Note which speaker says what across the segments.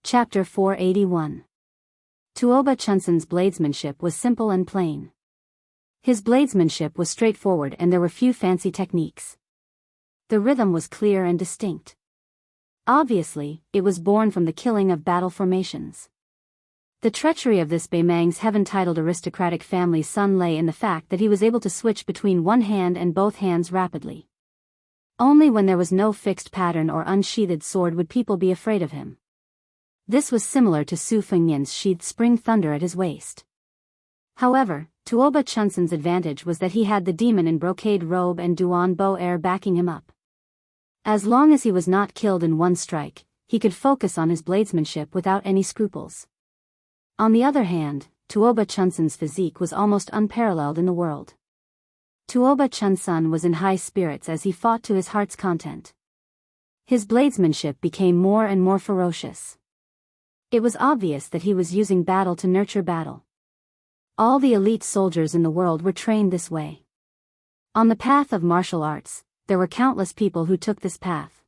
Speaker 1: Chapter 481. Tuoba Chunsun's bladesmanship was simple and plain. His bladesmanship was straightforward and there were few fancy techniques. The rhythm was clear and distinct. Obviously, it was born from the killing of battle formations. The treachery of this Baemang's heaven-titled aristocratic family's son lay in the fact that he was able to switch between one hand and both hands rapidly. Only when there was no fixed pattern or unsheathed sword would people be afraid of him. This was similar to Su Fengnian's sheathed spring thunder at his waist. However, Tuoba Chunsun's advantage was that he had the demon in brocade robe and Duan Bo Air backing him up. As long as he was not killed in one strike, he could focus on his bladesmanship without any scruples. On the other hand, Tuoba Chunsun's physique was almost unparalleled in the world. Tuoba Chunsun was in high spirits as he fought to his heart's content. His bladesmanship became more and more ferocious. It was obvious that he was using battle to nurture battle. All the elite soldiers in the world were trained this way. On the path of martial arts, there were countless people who took this path.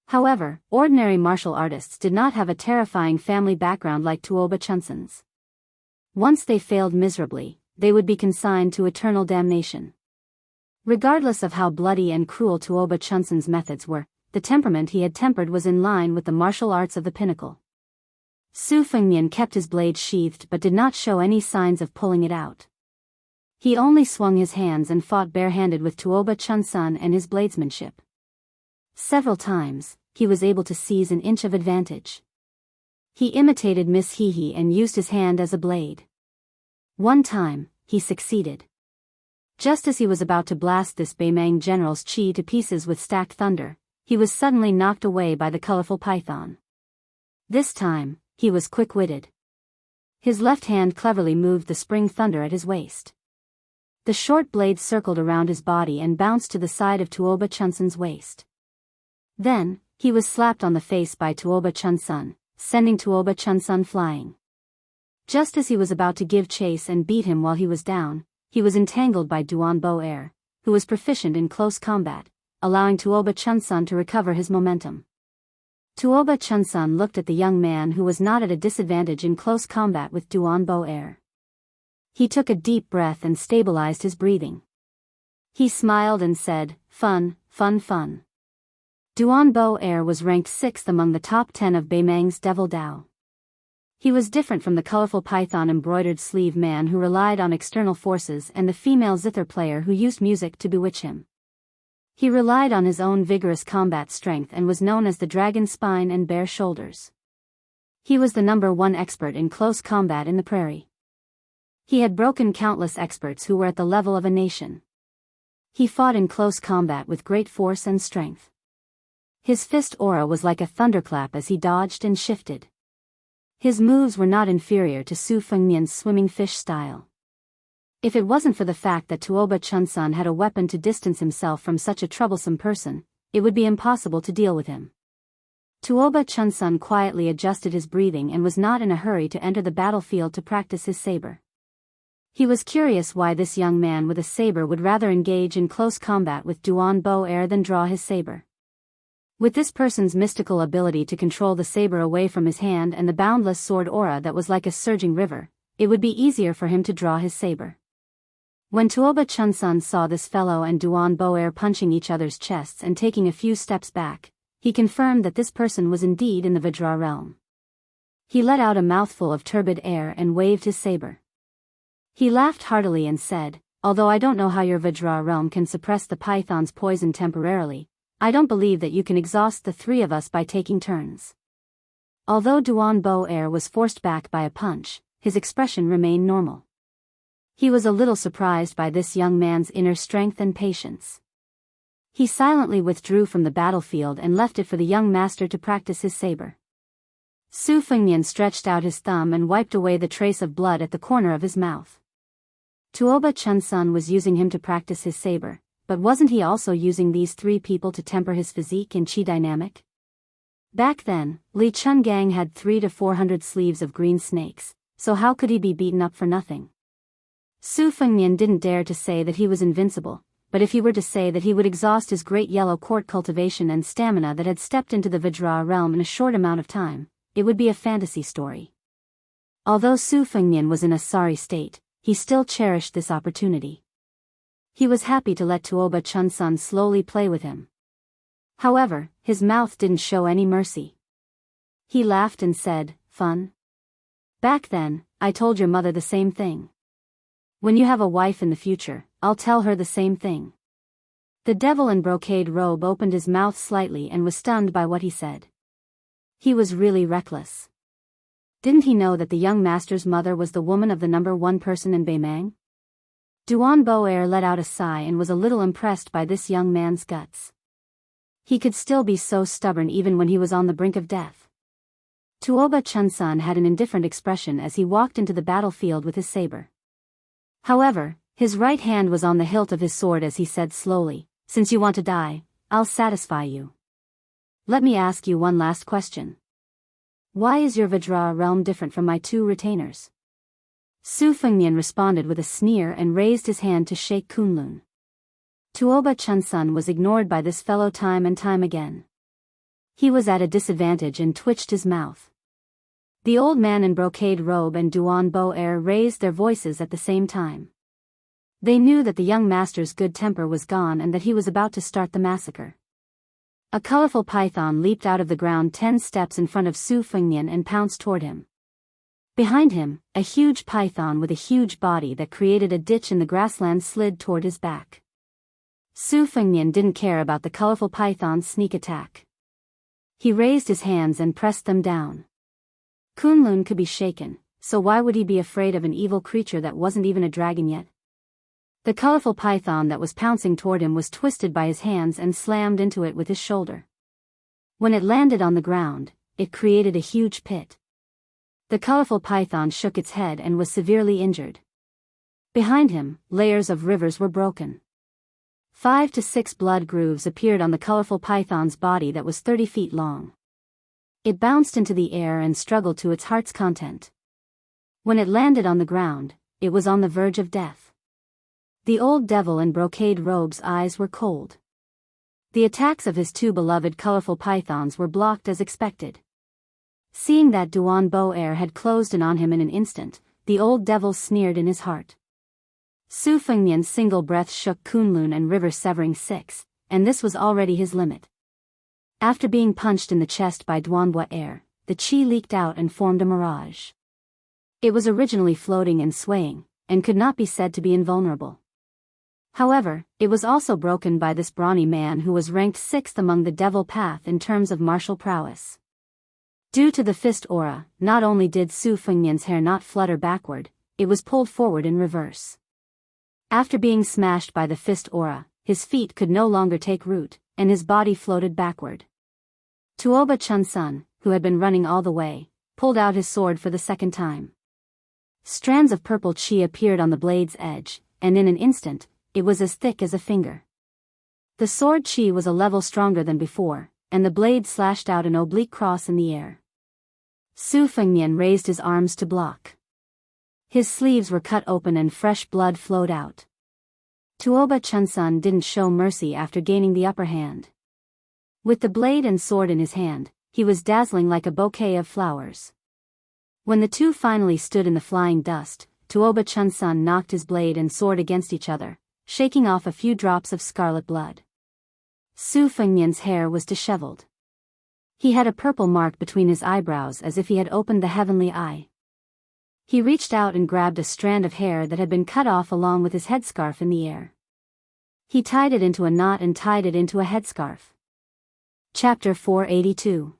Speaker 1: However, ordinary martial artists did not have a terrifying family background like Tuoba Chunsun's. Once they failed miserably, they would be consigned to eternal damnation. Regardless of how bloody and cruel Tuoba Chunsun's methods were, the temperament he had tempered was in line with the martial arts of the pinnacle. Su Fengnian kept his blade sheathed but did not show any signs of pulling it out. He only swung his hands and fought barehanded with Tuoba Chunsun and his bladesmanship. Several times, he was able to seize an inch of advantage. He imitated Miss Hehe and used his hand as a blade. One time, he succeeded. Just as he was about to blast this Baemang general's chi to pieces with stacked thunder, he was suddenly knocked away by the colorful python. This time, he was quick-witted. His left hand cleverly moved the spring thunder at his waist. The short blade circled around his body and bounced to the side of Tuoba Chunsun's waist. Then, he was slapped on the face by Tuoba Chunsun, sending Tuoba Chunsun flying. Just as he was about to give chase and beat him while he was down, he was entangled by Duan Bo Air, who was proficient in close combat, allowing Tuoba Chunsun to recover his momentum. Tuoba Chunsun looked at the young man who was not at a disadvantage in close combat with Duan Bo Air. He took a deep breath and stabilized his breathing. He smiled and said, "Fun, fun, fun." Duan Bo Air was ranked 6th among the top 10 of Baemang's Devil Dao. He was different from the colorful python-embroidered sleeve man who relied on external forces and the female zither player who used music to bewitch him. He relied on his own vigorous combat strength and was known as the dragon spine and bare shoulders. He was the #1 expert in close combat in the prairie. He had broken countless experts who were at the level of a nation. He fought in close combat with great force and strength. His fist aura was like a thunderclap as he dodged and shifted. His moves were not inferior to Su Fengnian's swimming fish style. If it wasn't for the fact that Tuoba Chunsun had a weapon to distance himself from such a troublesome person, it would be impossible to deal with him. Tuoba Chunsun quietly adjusted his breathing and was not in a hurry to enter the battlefield to practice his saber. He was curious why this young man with a saber would rather engage in close combat with Duan Bo Air than draw his saber. With this person's mystical ability to control the saber away from his hand and the boundless sword aura that was like a surging river, it would be easier for him to draw his saber. When Tuoba Chunsun saw this fellow and Duan Bo Air punching each other's chests and taking a few steps back, he confirmed that this person was indeed in the Vajra realm. He let out a mouthful of turbid air and waved his saber. He laughed heartily and said, "Although I don't know how your Vajra realm can suppress the python's poison temporarily, I don't believe that you can exhaust the three of us by taking turns." Although Duan Bo Air was forced back by a punch, his expression remained normal. He was a little surprised by this young man's inner strength and patience. He silently withdrew from the battlefield and left it for the young master to practice his saber. Su Fengnian stretched out his thumb and wiped away the trace of blood at the corner of his mouth. Tuoba Chunsun was using him to practice his saber, but wasn't he also using these three people to temper his physique and chi dynamic? Back then, Li Chungang had 300 to 400 sleeves of green snakes, so how could he be beaten up for nothing? Su Fengnian didn't dare to say that he was invincible, but if he were to say that he would exhaust his great yellow court cultivation and stamina that had stepped into the Vajra realm in a short amount of time, it would be a fantasy story. Although Su Fengnian was in a sorry state, he still cherished this opportunity. He was happy to let Tuoba Chunsun slowly play with him. However, his mouth didn't show any mercy. He laughed and said, "Fun? Back then, I told your mother the same thing. When you have a wife in the future, I'll tell her the same thing." The devil in brocade robe opened his mouth slightly and was stunned by what he said. He was really reckless. Didn't he know that the young master's mother was the woman of the number one person in Beimang? Duan Boer let out a sigh and was a little impressed by this young man's guts. He could still be so stubborn even when he was on the brink of death. Tuoba Chunsun had an indifferent expression as he walked into the battlefield with his saber. However, his right hand was on the hilt of his sword as he said slowly, "Since you want to die, I'll satisfy you. Let me ask you one last question. Why is your Vajra realm different from my two retainers?" Su Fengnian responded with a sneer and raised his hand to shake Kunlun. Tuoba Chunsun was ignored by this fellow time and time again. He was at a disadvantage and twitched his mouth. The old man in brocade robe and Duan Boer raised their voices at the same time. They knew that the young master's good temper was gone and that he was about to start the massacre. A colorful python leaped out of the ground 10 steps in front of Su Fengnian and pounced toward him. Behind him, a huge python with a huge body that created a ditch in the grassland slid toward his back. Su Fengnian didn't care about the colorful python's sneak attack. He raised his hands and pressed them down. Kunlun could be shaken, so why would he be afraid of an evil creature that wasn't even a dragon yet? The colorful python that was pouncing toward him was twisted by his hands and slammed into it with his shoulder. When it landed on the ground, it created a huge pit. The colorful python shook its head and was severely injured. Behind him, layers of rivers were broken. 5 to 6 blood grooves appeared on the colorful python's body that was 30 feet long. It bounced into the air and struggled to its heart's content. When it landed on the ground, it was on the verge of death. The old devil in brocade robe's eyes were cold. The attacks of his two beloved colorful pythons were blocked as expected. Seeing that Duan Boer had closed in on him in an instant, the old devil sneered in his heart. Su Fengnian's single breath shook Kunlun and River severing 6, and this was already his limit. After being punched in the chest by Duan Boer, the chi leaked out and formed a mirage. It was originally floating and swaying, and could not be said to be invulnerable. However, it was also broken by this brawny man who was ranked 6th among the devil path in terms of martial prowess. Due to the fist aura, not only did Su Fengnian's hair not flutter backward, it was pulled forward in reverse. After being smashed by the fist aura, his feet could no longer take root, and his body floated backward. Tuoba Chunsun, who had been running all the way, pulled out his sword for the second time. Strands of purple chi appeared on the blade's edge, and in an instant, it was as thick as a finger. The sword chi was a level stronger than before, and the blade slashed out an oblique cross in the air. Su Fengnian raised his arms to block. His sleeves were cut open and fresh blood flowed out. Tuoba Chunsun didn't show mercy after gaining the upper hand. With the blade and sword in his hand, he was dazzling like a bouquet of flowers. When the two finally stood in the flying dust, Tuoba Chunsun knocked his blade and sword against each other, shaking off a few drops of scarlet blood. Su Fengnian's hair was disheveled. He had a purple mark between his eyebrows as if he had opened the heavenly eye. He reached out and grabbed a strand of hair that had been cut off along with his headscarf in the air. He tied it into a knot and tied it into a headscarf. Chapter 482.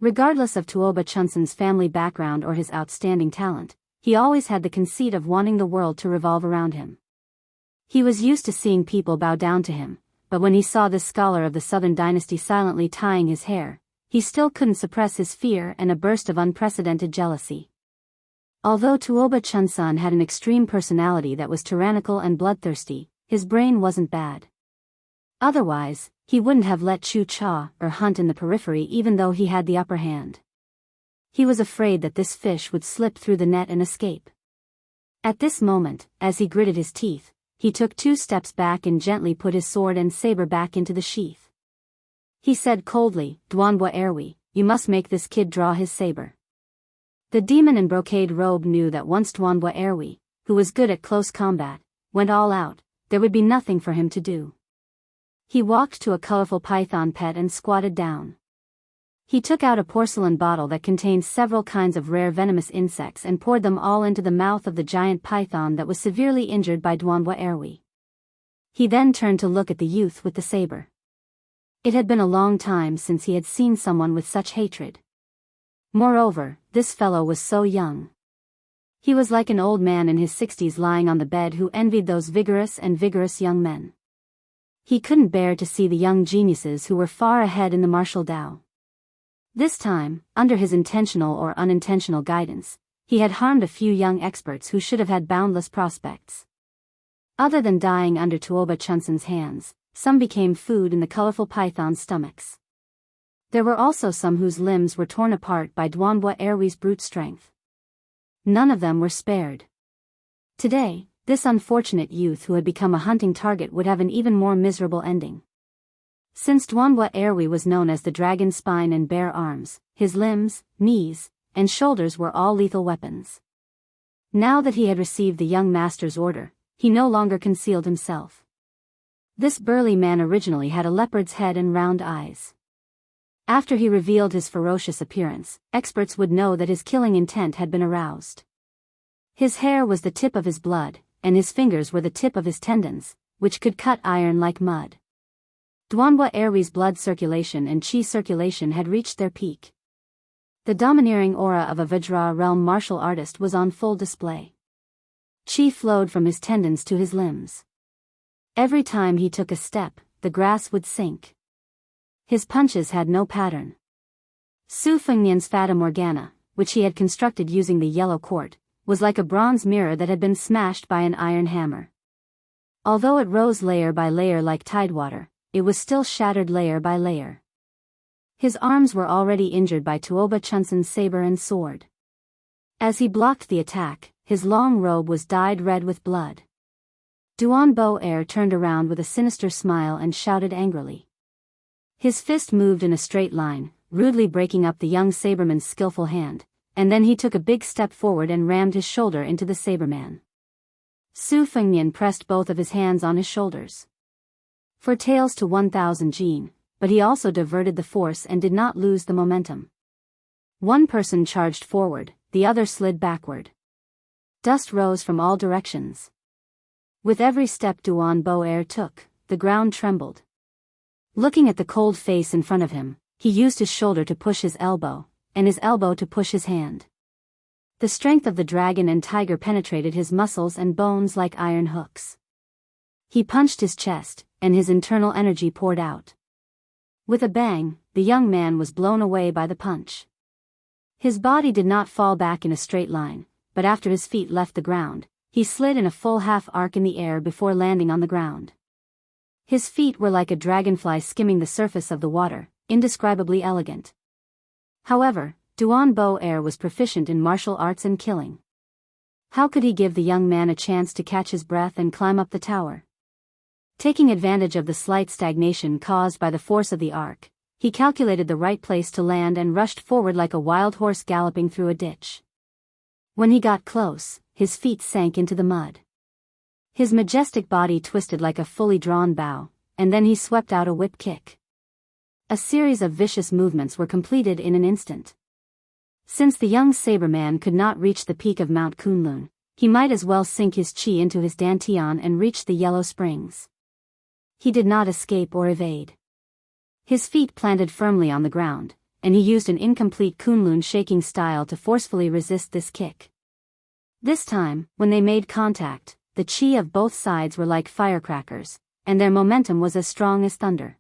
Speaker 1: Regardless of Tuoba Chunsun's family background or his outstanding talent, he always had the conceit of wanting the world to revolve around him. He was used to seeing people bow down to him, but when he saw this scholar of the Southern Dynasty silently tying his hair, he still couldn't suppress his fear and a burst of unprecedented jealousy. Although Tuoba Chunsun had an extreme personality that was tyrannical and bloodthirsty, his brain wasn't bad. Otherwise, he wouldn't have let Chu Cha or hunt in the periphery even though he had the upper hand. He was afraid that this fish would slip through the net and escape. At this moment, as he gritted his teeth, he took 2 steps back and gently put his sword and saber back into the sheath. He said coldly, "Duan Boerwi, you must make this kid draw his saber. The demon in brocade robe knew that once Duanbo Erwi, who was good at close combat, went all out, there would be nothing for him to do. He walked to a colorful python pet and squatted down. He took out a porcelain bottle that contained several kinds of rare venomous insects and poured them all into the mouth of the giant python that was severely injured by Duanbo Erwi. He then turned to look at the youth with the saber. It had been a long time since he had seen someone with such hatred. Moreover, this fellow was so young. He was like an old man in his 60s lying on the bed who envied those vigorous young men. He couldn't bear to see the young geniuses who were far ahead in the martial Tao. This time, under his intentional or unintentional guidance, he had harmed a few young experts who should have had boundless prospects. Other than dying under Tuoba Chunsen's hands, some became food in the colorful python's stomachs. There were also some whose limbs were torn apart by Duanbo Erwi's brute strength. None of them were spared. Today, this unfortunate youth who had become a hunting target would have an even more miserable ending. Since Duanbo Erwi was known as the dragon spine and bare arms, his limbs, knees, and shoulders were all lethal weapons. Now that he had received the young master's order, he no longer concealed himself. This burly man originally had a leopard's head and round eyes. After he revealed his ferocious appearance, experts would know that his killing intent had been aroused. His hair was the tip of his blood, and his fingers were the tip of his tendons, which could cut iron like mud. Duanbo Erwi's blood circulation and chi circulation had reached their peak. The domineering aura of a Vajra realm martial artist was on full display. Chi flowed from his tendons to his limbs. Every time he took a step, the grass would sink. His punches had no pattern. Su Fengnian's Fata Morgana, which he had constructed using the yellow quart, was like a bronze mirror that had been smashed by an iron hammer. Although it rose layer by layer like tidewater, it was still shattered layer by layer. His arms were already injured by Tuoba Chunsen's saber and sword. As he blocked the attack, his long robe was dyed red with blood. Duanbo Er turned around with a sinister smile and shouted angrily. His fist moved in a straight line, rudely breaking up the young saberman's skillful hand, and then he took a big step forward and rammed his shoulder into the saberman. Su Fengnian pressed both of his hands on his shoulders. For tails to 1000 Jin, but he also diverted the force and did not lose the momentum. One person charged forward, the other slid backward. Dust rose from all directions. With every step Duanbo Er took, the ground trembled. Looking at the cold face in front of him, he used his shoulder to push his elbow, and his elbow to push his hand. The strength of the dragon and tiger penetrated his muscles and bones like iron hooks. He punched his chest, and his internal energy poured out. With a bang, the young man was blown away by the punch. His body did not fall back in a straight line, but after his feet left the ground, he slid in a full half arc in the air before landing on the ground. His feet were like a dragonfly skimming the surface of the water, indescribably elegant. However, Duanbo Er was proficient in martial arts and killing. How could he give the young man a chance to catch his breath and climb up the tower? Taking advantage of the slight stagnation caused by the force of the arc, he calculated the right place to land and rushed forward like a wild horse galloping through a ditch. When he got close, his feet sank into the mud. His majestic body twisted like a fully drawn bow, and then he swept out a whip kick. A series of vicious movements were completed in an instant. Since the young saberman could not reach the peak of Mount Kunlun, he might as well sink his chi into his dantian and reach the yellow springs. He did not escape or evade. His feet planted firmly on the ground, and he used an incomplete Kunlun shaking style to forcefully resist this kick. This time, when they made contact, the chi of both sides were like firecrackers, and their momentum was as strong as thunder.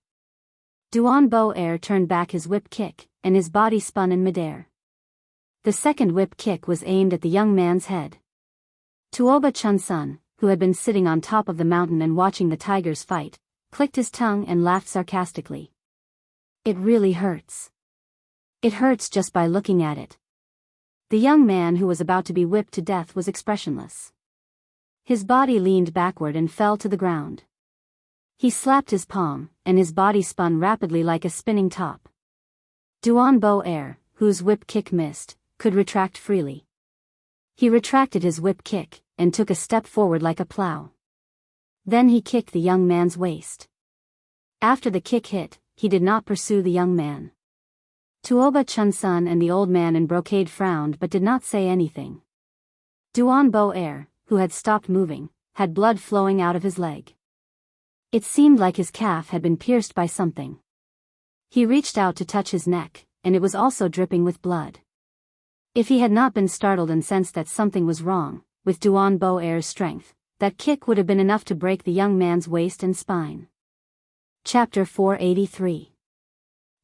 Speaker 1: Duanbo Er turned back his whip kick, and his body spun in midair. The second whip kick was aimed at the young man's head. Tuoba Chunsun, who had been sitting on top of the mountain and watching the tigers fight, clicked his tongue and laughed sarcastically. It really hurts. It hurts just by looking at it. The young man who was about to be whipped to death was expressionless. His body leaned backward and fell to the ground. He slapped his palm, and his body spun rapidly like a spinning top. Duan Bo Air, whose whip kick missed, could retract freely. He retracted his whip kick, and took a step forward like a plow. Then he kicked the young man's waist. After the kick hit, he did not pursue the young man. Tuoba Chunsun and the old man in brocade frowned but did not say anything. Duan Bo Air, who had stopped moving, had blood flowing out of his leg. It seemed like his calf had been pierced by something. He reached out to touch his neck, and it was also dripping with blood. If he had not been startled and sensed that something was wrong, with Duan Bo Air's strength, that kick would have been enough to break the young man's waist and spine. Chapter 483.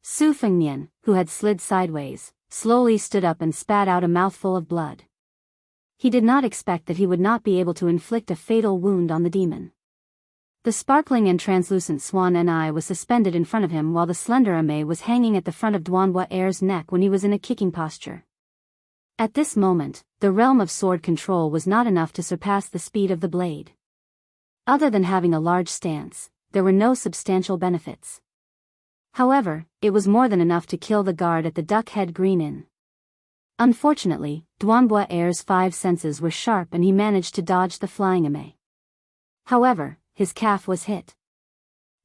Speaker 1: Su Fengnian, who had slid sideways, slowly stood up and spat out a mouthful of blood. He did not expect that he would not be able to inflict a fatal wound on the demon. The sparkling and translucent swan Ni was suspended in front of him while the slender Ame was hanging at the front of Duanhua Air's neck when he was in a kicking posture. At this moment, the realm of sword control was not enough to surpass the speed of the blade. Other than having a large stance, there were no substantial benefits. However, it was more than enough to kill the guard at the Duck Head Green Inn. Unfortunately, Duanhua Air's 5 senses were sharp and he managed to dodge the flying Ame. However, his calf was hit.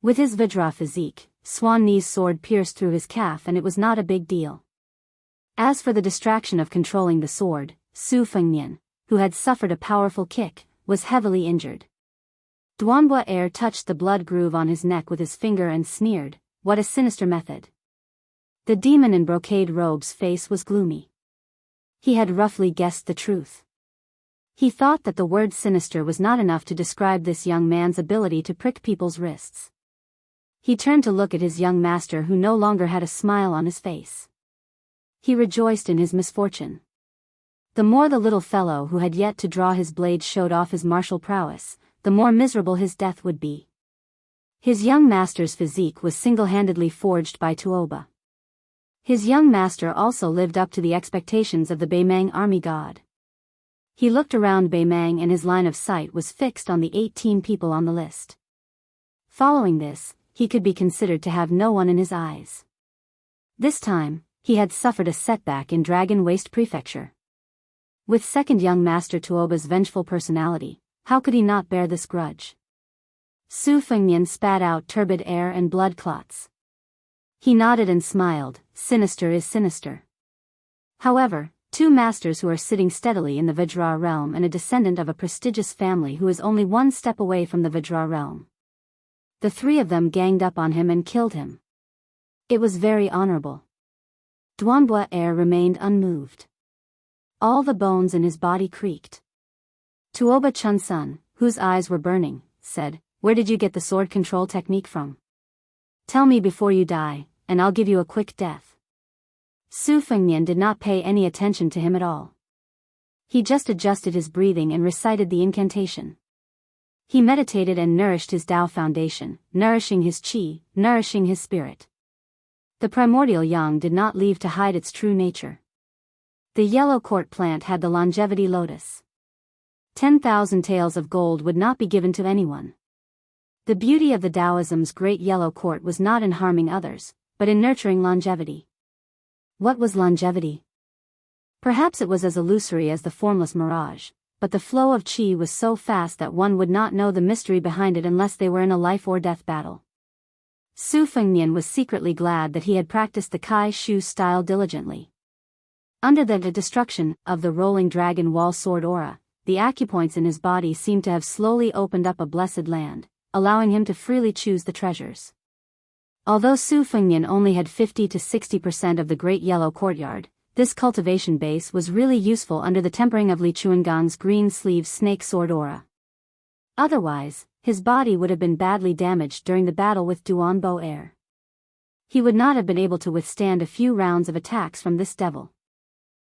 Speaker 1: With his Vajra physique, Swan Ni's sword pierced through his calf and it was not a big deal. As for the distraction of controlling the sword, Su Fengnian, who had suffered a powerful kick, was heavily injured. Duanhua Air touched the blood groove on his neck with his finger and sneered, "What a sinister method." The demon in brocade robe's face was gloomy. He had roughly guessed the truth. He thought that the word sinister was not enough to describe this young man's ability to prick people's wrists. He turned to look at his young master who no longer had a smile on his face. He rejoiced in his misfortune. The more the little fellow who had yet to draw his blade showed off his martial prowess, the more miserable his death would be. His young master's physique was single-handedly forged by Tuoba. His young master also lived up to the expectations of the Beimang army god. He looked around Beimang and his line of sight was fixed on the 18 people on the list. Following this, he could be considered to have no one in his eyes. This time, he had suffered a setback in Dragon Waste Prefecture. With second young master Tuoba's vengeful personality, how could he not bear this grudge? Su Fengnian spat out turbid air and blood clots. He nodded and smiled, "Sinister is sinister." However, 2 masters who are sitting steadily in the Vajra realm and a descendant of a prestigious family who is only 1 step away from the Vajra realm. The 3 of them ganged up on him and killed him. It was very honorable. Duanhua Air remained unmoved. All the bones in his body creaked. Tuoba Chunsun, whose eyes were burning, said, "Where did you get the sword control technique from? Tell me before you die, and I'll give you a quick death." Su Fengnian did not pay any attention to him at all. He just adjusted his breathing and recited the incantation. He meditated and nourished his Tao foundation, nourishing his qi, nourishing his spirit. The primordial yang did not leave to hide its true nature. The yellow court plant had the longevity lotus. 10,000 taels of gold would not be given to anyone. The beauty of the Taoism's great yellow court was not in harming others, but in nurturing longevity. What was longevity? Perhaps it was as illusory as the formless mirage, but the flow of qi was so fast that one would not know the mystery behind it unless they were in a life-or-death battle. Su Fengnian was secretly glad that he had practiced the Kai Shu style diligently. Under the destruction of the rolling dragon wall sword aura, the acupoints in his body seemed to have slowly opened up a blessed land, allowing him to freely choose the treasures. Although Su Fengnian only had 50 to 60% of the Great Yellow Courtyard, this cultivation base was really useful under the tempering of Li Chuangang's green sleeve snake sword aura. Otherwise, his body would have been badly damaged during the battle with Duan Bo Air. He would not have been able to withstand a few rounds of attacks from this devil.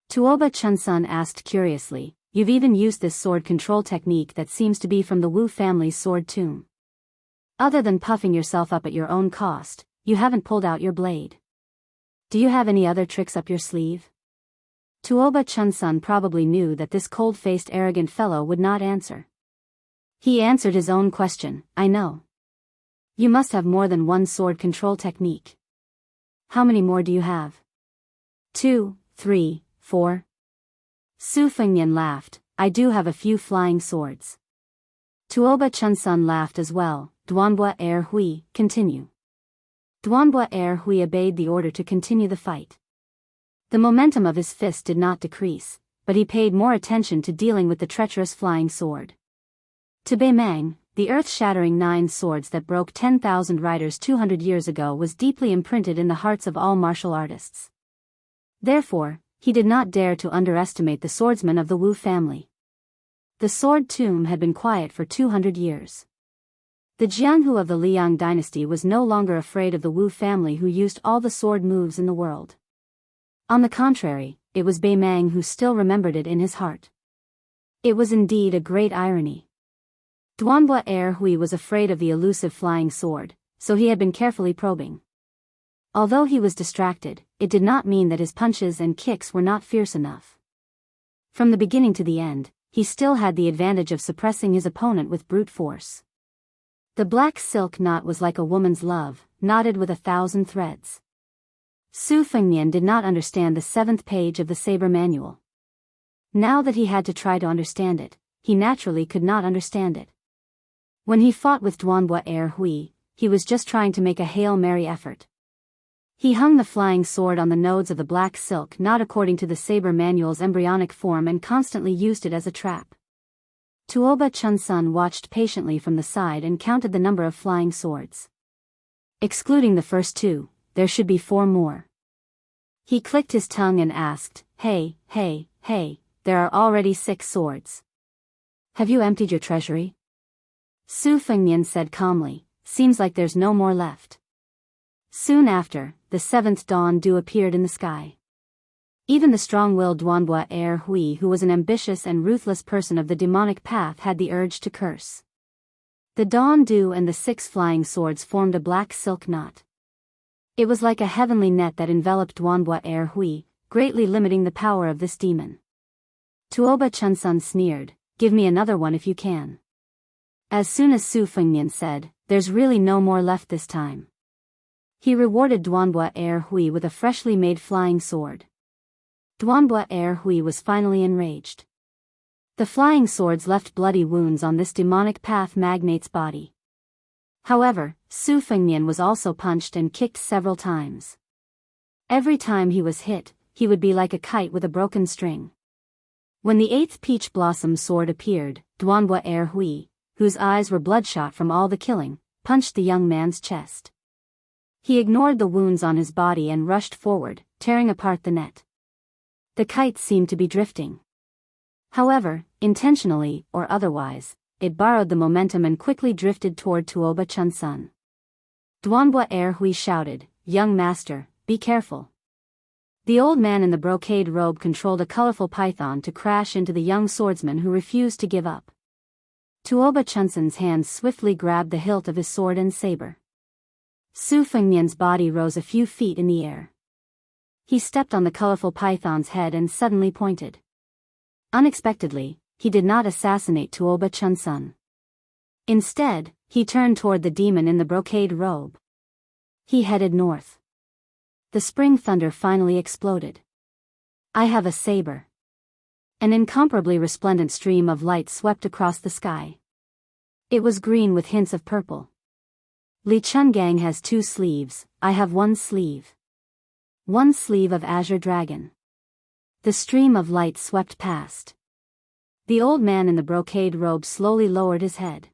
Speaker 1: Tuoba Chunsun asked curiously, "You've even used this sword control technique that seems to be from the Wu family's sword tomb. Other than puffing yourself up at your own cost, you haven't pulled out your blade. Do you have any other tricks up your sleeve?" Tuoba Chunsun probably knew that this cold-faced arrogant fellow would not answer. He answered his own question, "I know. You must have more than one sword control technique. How many more do you have?" 2, 3, 4. Su Fengnian laughed. I do have a few flying swords. Tuoba Chunsun laughed as well. Duanbua Er Hui, continue. Duanbua Er Hui obeyed the order to continue the fight. The momentum of his fist did not decrease, but he paid more attention to dealing with the treacherous flying sword. To Bei Mang, the earth-shattering 9 swords that broke 10,000 riders 200 years ago was deeply imprinted in the hearts of all martial artists. Therefore, he did not dare to underestimate the swordsmen of the Wu family. The sword tomb had been quiet for 200 years. The Jianghu of the Liang dynasty was no longer afraid of the Wu family who used all the sword moves in the world. On the contrary, it was Bei Mang who still remembered it in his heart. It was indeed a great irony. Duanbua Er Hui was afraid of the elusive flying sword, so he had been carefully probing. Although he was distracted, it did not mean that his punches and kicks were not fierce enough. From the beginning to the end, he still had the advantage of suppressing his opponent with brute force. The black silk knot was like a woman's love, knotted with 1,000 threads. Su Fengnian did not understand the 7th page of the saber manual. Now that he had to try to understand it, he naturally could not understand it. When he fought with Duanbua Er Hui, he was just trying to make a Hail Mary effort. He hung the flying sword on the nodes of the black silk not according to the saber manual's embryonic form and constantly used it as a trap. Tuoba Chunsun watched patiently from the side and counted the number of flying swords. Excluding the first 2, there should be 4 more. He clicked his tongue and asked, Hey, there are already 6 swords. Have you emptied your treasury? Su Fengnian said calmly, seems like there's no more left. Soon after, the 7th dawn dew appeared in the sky. Even the strong-willed Duanbua Er Hui, who was an ambitious and ruthless person of the demonic path, had the urge to curse. The dawn dew and the 6 flying swords formed a black silk knot. It was like a heavenly net that enveloped Duanbua Er Hui, greatly limiting the power of this demon. Tuoba Chunsun sneered, give me another one if you can. As soon as Su Fengnian said, there's really no more left this time. He rewarded Duanbua Er Hui with a freshly made flying sword. Duanbua Er Hui was finally enraged. The flying swords left bloody wounds on this demonic path magnate's body. However, Su Fengnian was also punched and kicked several times. Every time he was hit, he would be like a kite with a broken string. When the 8th peach blossom sword appeared, Duanbua Er Hui, whose eyes were bloodshot from all the killing, punched the young man's chest. He ignored the wounds on his body and rushed forward, tearing apart the net. The kite seemed to be drifting. However, intentionally or otherwise, it borrowed the momentum and quickly drifted toward Tuoba Chunsun. Duanbua Er Hui shouted, young master, be careful. The old man in the brocade robe controlled a colorful python to crash into the young swordsman who refused to give up. Tuoba Chunsun's hands swiftly grabbed the hilt of his sword and saber. Su Fengnian's body rose a few feet in the air. He stepped on the colorful python's head and suddenly pointed. Unexpectedly, he did not assassinate Tuoba Chunsun. Instead, he turned toward the demon in the brocade robe. He headed north. The spring thunder finally exploded. I have a saber. An incomparably resplendent stream of light swept across the sky. It was green with hints of purple. Li Chungang has 2 sleeves, I have 1 sleeve. 1 sleeve of azure dragon. The stream of light swept past. The old man in the brocade robe slowly lowered his head.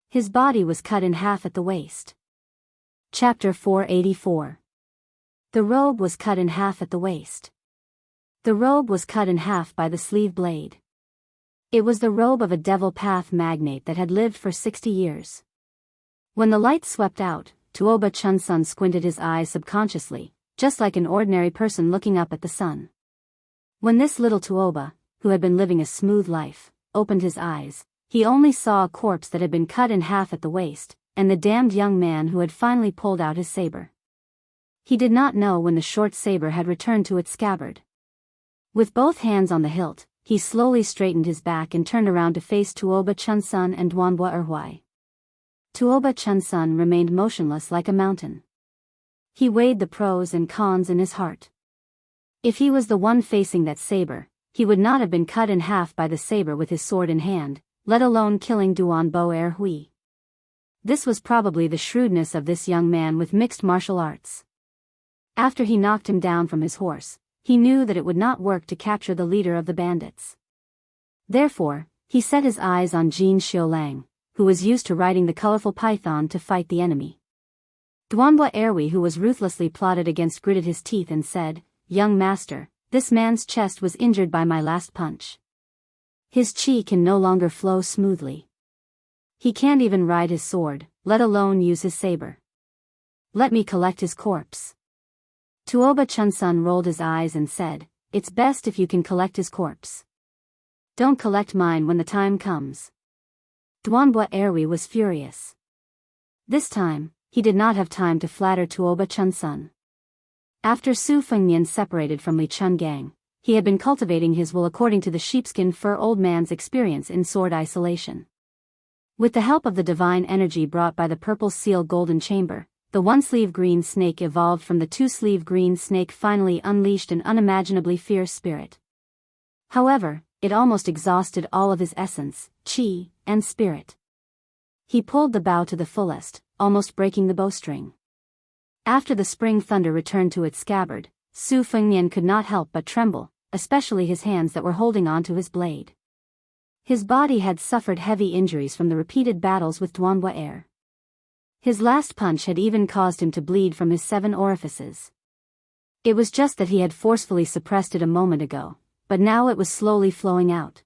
Speaker 1: His body was cut in half at the waist. Chapter 484. The robe was cut in half at the waist. The robe was cut in half by the sleeve blade. It was the robe of a devil path magnate that had lived for 60 years. When the light swept out, Tuoba Chunsun squinted his eyes subconsciously, just like an ordinary person looking up at the sun. When this little Tuoba, who had been living a smooth life, opened his eyes, he only saw a corpse that had been cut in half at the waist, and the damned young man who had finally pulled out his saber. He did not know when the short saber had returned to its scabbard. With both hands on the hilt, he slowly straightened his back and turned around to face Tuoba Chunsun and Duanbua Er Hui. Tuoba Chunsun remained motionless like a mountain. He weighed the pros and cons in his heart. If he was the one facing that saber, he would not have been cut in half by the saber with his sword in hand, let alone killing Duan Bo Er Hui. This was probably the shrewdness of this young man with mixed martial arts. After he knocked him down from his horse, he knew that it would not work to capture the leader of the bandits. Therefore, he set his eyes on Jin Xiulang, who was used to riding the colorful python to fight the enemy. Duanbo Erwi, who was ruthlessly plotted against, gritted his teeth and said, "Young master, this man's chest was injured by my last punch. His chi can no longer flow smoothly. He can't even ride his sword, let alone use his saber. Let me collect his corpse." Tuoba Chunsun rolled his eyes and said, "It's best if you can collect his corpse. Don't collect mine when the time comes." Duanbo Erwi was furious. This time, he did not have time to flatter Tuoba Chunsun. After Su Fengnian separated from Li Chungang, he had been cultivating his will according to the sheepskin fur old man's experience in sword isolation. With the help of the divine energy brought by the purple seal golden chamber, the one-sleeve green snake evolved from the two-sleeve green snake, finally unleashed an unimaginably fierce spirit. However, it almost exhausted all of his essence, chi, and spirit. He pulled the bow to the fullest, almost breaking the bowstring. After the spring thunder returned to its scabbard, Su Fengnian could not help but tremble, especially his hands that were holding on to his blade. His body had suffered heavy injuries from the repeated battles with Duanbo Er. His last punch had even caused him to bleed from his 7 orifices. It was just that he had forcefully suppressed it a moment ago, but now it was slowly flowing out.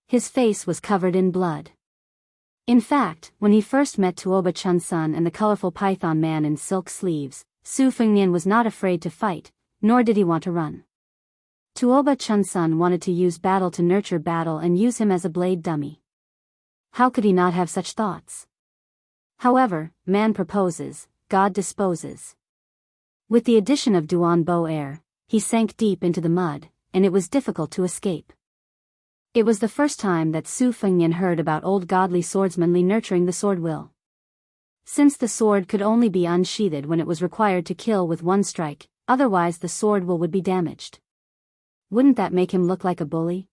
Speaker 1: His face was covered in blood. In fact, when he first met Tuoba Chunsun and the colorful python man in silk sleeves, Su Fengnian was not afraid to fight, nor did he want to run. Tuoba Chunsun wanted to use battle to nurture battle and use him as a blade dummy. How could he not have such thoughts? However, man proposes, God disposes. With the addition of Duan Bo Er, he sank deep into the mud, and it was difficult to escape. It was the first time that Su Fengnian heard about old godly swordsmanly nurturing the sword will. Since the sword could only be unsheathed when it was required to kill with one strike, otherwise the sword will would be damaged. Wouldn't that make him look like a bully?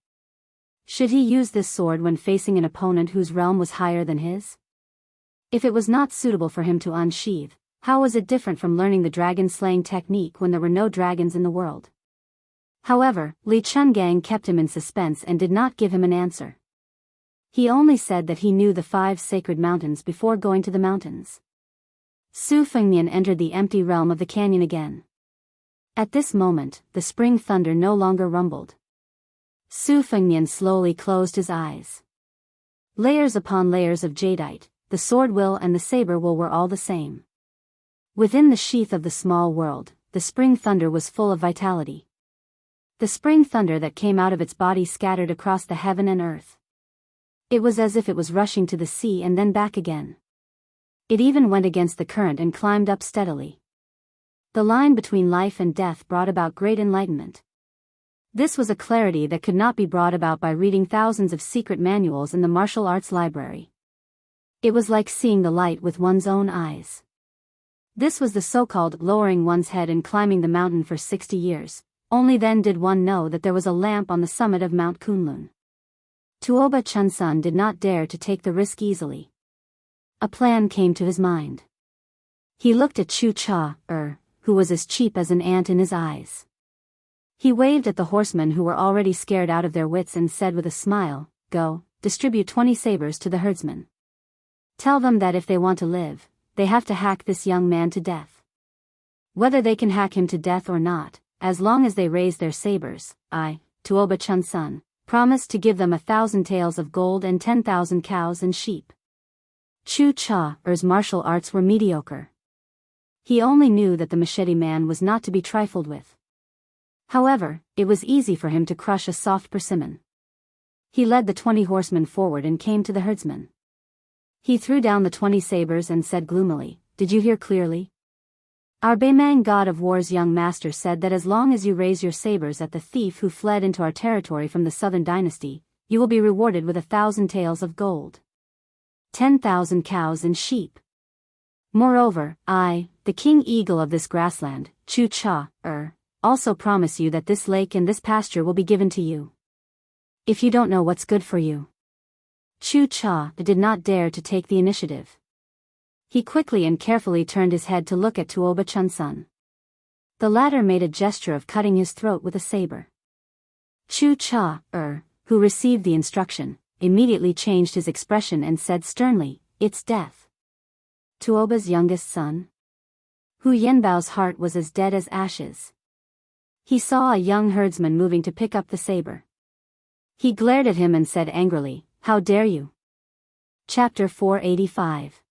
Speaker 1: Should he use this sword when facing an opponent whose realm was higher than his? If it was not suitable for him to unsheathe, how was it different from learning the dragon-slaying technique when there were no dragons in the world? However, Li Chungang kept him in suspense and did not give him an answer. He only said that he knew the 5 sacred mountains before going to the mountains. Su Fengnian entered the empty realm of the canyon again. At this moment, the spring thunder no longer rumbled. Su Fengnian slowly closed his eyes. Layers upon layers of jadeite, the sword will and the saber will were all the same. Within the sheath of the small world, the spring thunder was full of vitality. The spring thunder that came out of its body scattered across the heaven and earth. It was as if it was rushing to the sea and then back again. It even went against the current and climbed up steadily. The line between life and death brought about great enlightenment. This was a clarity that could not be brought about by reading thousands of secret manuals in the martial arts library. It was like seeing the light with one's own eyes. This was the so-called lowering one's head and climbing the mountain for 60 years. Only then did one know that there was a lamp on the summit of Mount Kunlun. Tuoba Chunsun did not dare to take the risk easily. A plan came to his mind. He looked at Chu Cha, who was as cheap as an ant in his eyes. He waved at the horsemen who were already scared out of their wits and said with a smile, "Go, distribute 20 sabers to the herdsmen. Tell them that if they want to live, they have to hack this young man to death. Whether they can hack him to death or not, as long as they raise their sabers, I, Tuoba Chunsun, promise to give them 1,000 taels of gold and 10,000 cows and sheep." Chu Cha's martial arts were mediocre. He only knew that the machete man was not to be trifled with. However, it was easy for him to crush a soft persimmon. He led the 20 horsemen forward and came to the herdsmen. He threw down the 20 sabers and said gloomily, "Did you hear clearly? Our Baimang god of war's young master said that as long as you raise your sabers at the thief who fled into our territory from the southern dynasty, you will be rewarded with 1,000 taels of gold, 10,000 cows and sheep. Moreover, I, the king eagle of this grassland, Chu Cha, also promise you that this lake and this pasture will be given to you. If you don't know what's good for you. Chu Cha did not dare to take the initiative. He quickly and carefully turned his head to look at Tuoba Chunsun. The latter made a gesture of cutting his throat with a saber. Chu Cha, who received the instruction, immediately changed his expression and said sternly, "It's death." Tuoba's youngest son? Hu Yanbao's heart was as dead as ashes. He saw a young herdsman moving to pick up the saber. He glared at him and said angrily, "How dare you?" Chapter 485.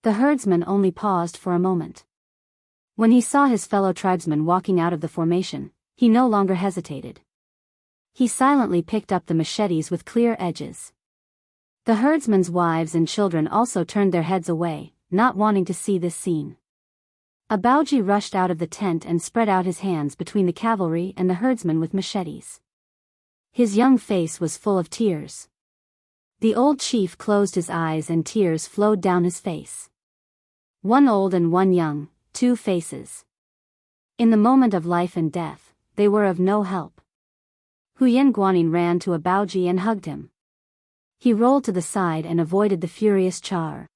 Speaker 1: The herdsman only paused for a moment. When he saw his fellow tribesmen walking out of the formation, he no longer hesitated. He silently picked up the machetes with clear edges. The herdsmen's wives and children also turned their heads away, not wanting to see this scene. A Baoji rushed out of the tent and spread out his hands between the cavalry and the herdsmen with machetes. His young face was full of tears. The old chief closed his eyes and tears flowed down his face. One old and one young, two faces. In the moment of life and death, they were of no help. Huyen Guanyin ran to a Baoji and hugged him. He rolled to the side and avoided the furious Char.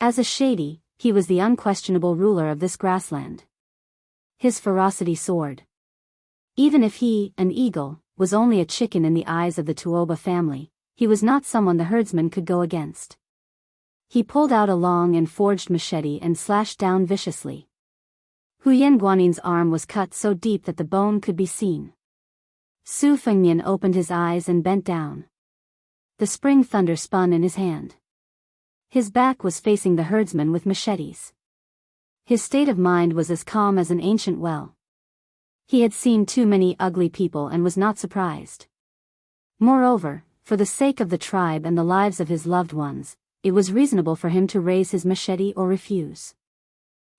Speaker 1: As a shady, he was the unquestionable ruler of this grassland. His ferocity soared. Even if he, an eagle, was only a chicken in the eyes of the Tuoba family, he was not someone the herdsman could go against. He pulled out a long and forged machete and slashed down viciously. Huyen Guanyin's arm was cut so deep that the bone could be seen. Su Fengmian opened his eyes and bent down. The spring thunder spun in his hand. His back was facing the herdsman with machetes. His state of mind was as calm as an ancient well. He had seen too many ugly people and was not surprised. Moreover, for the sake of the tribe and the lives of his loved ones, it was reasonable for him to raise his machete or refuse.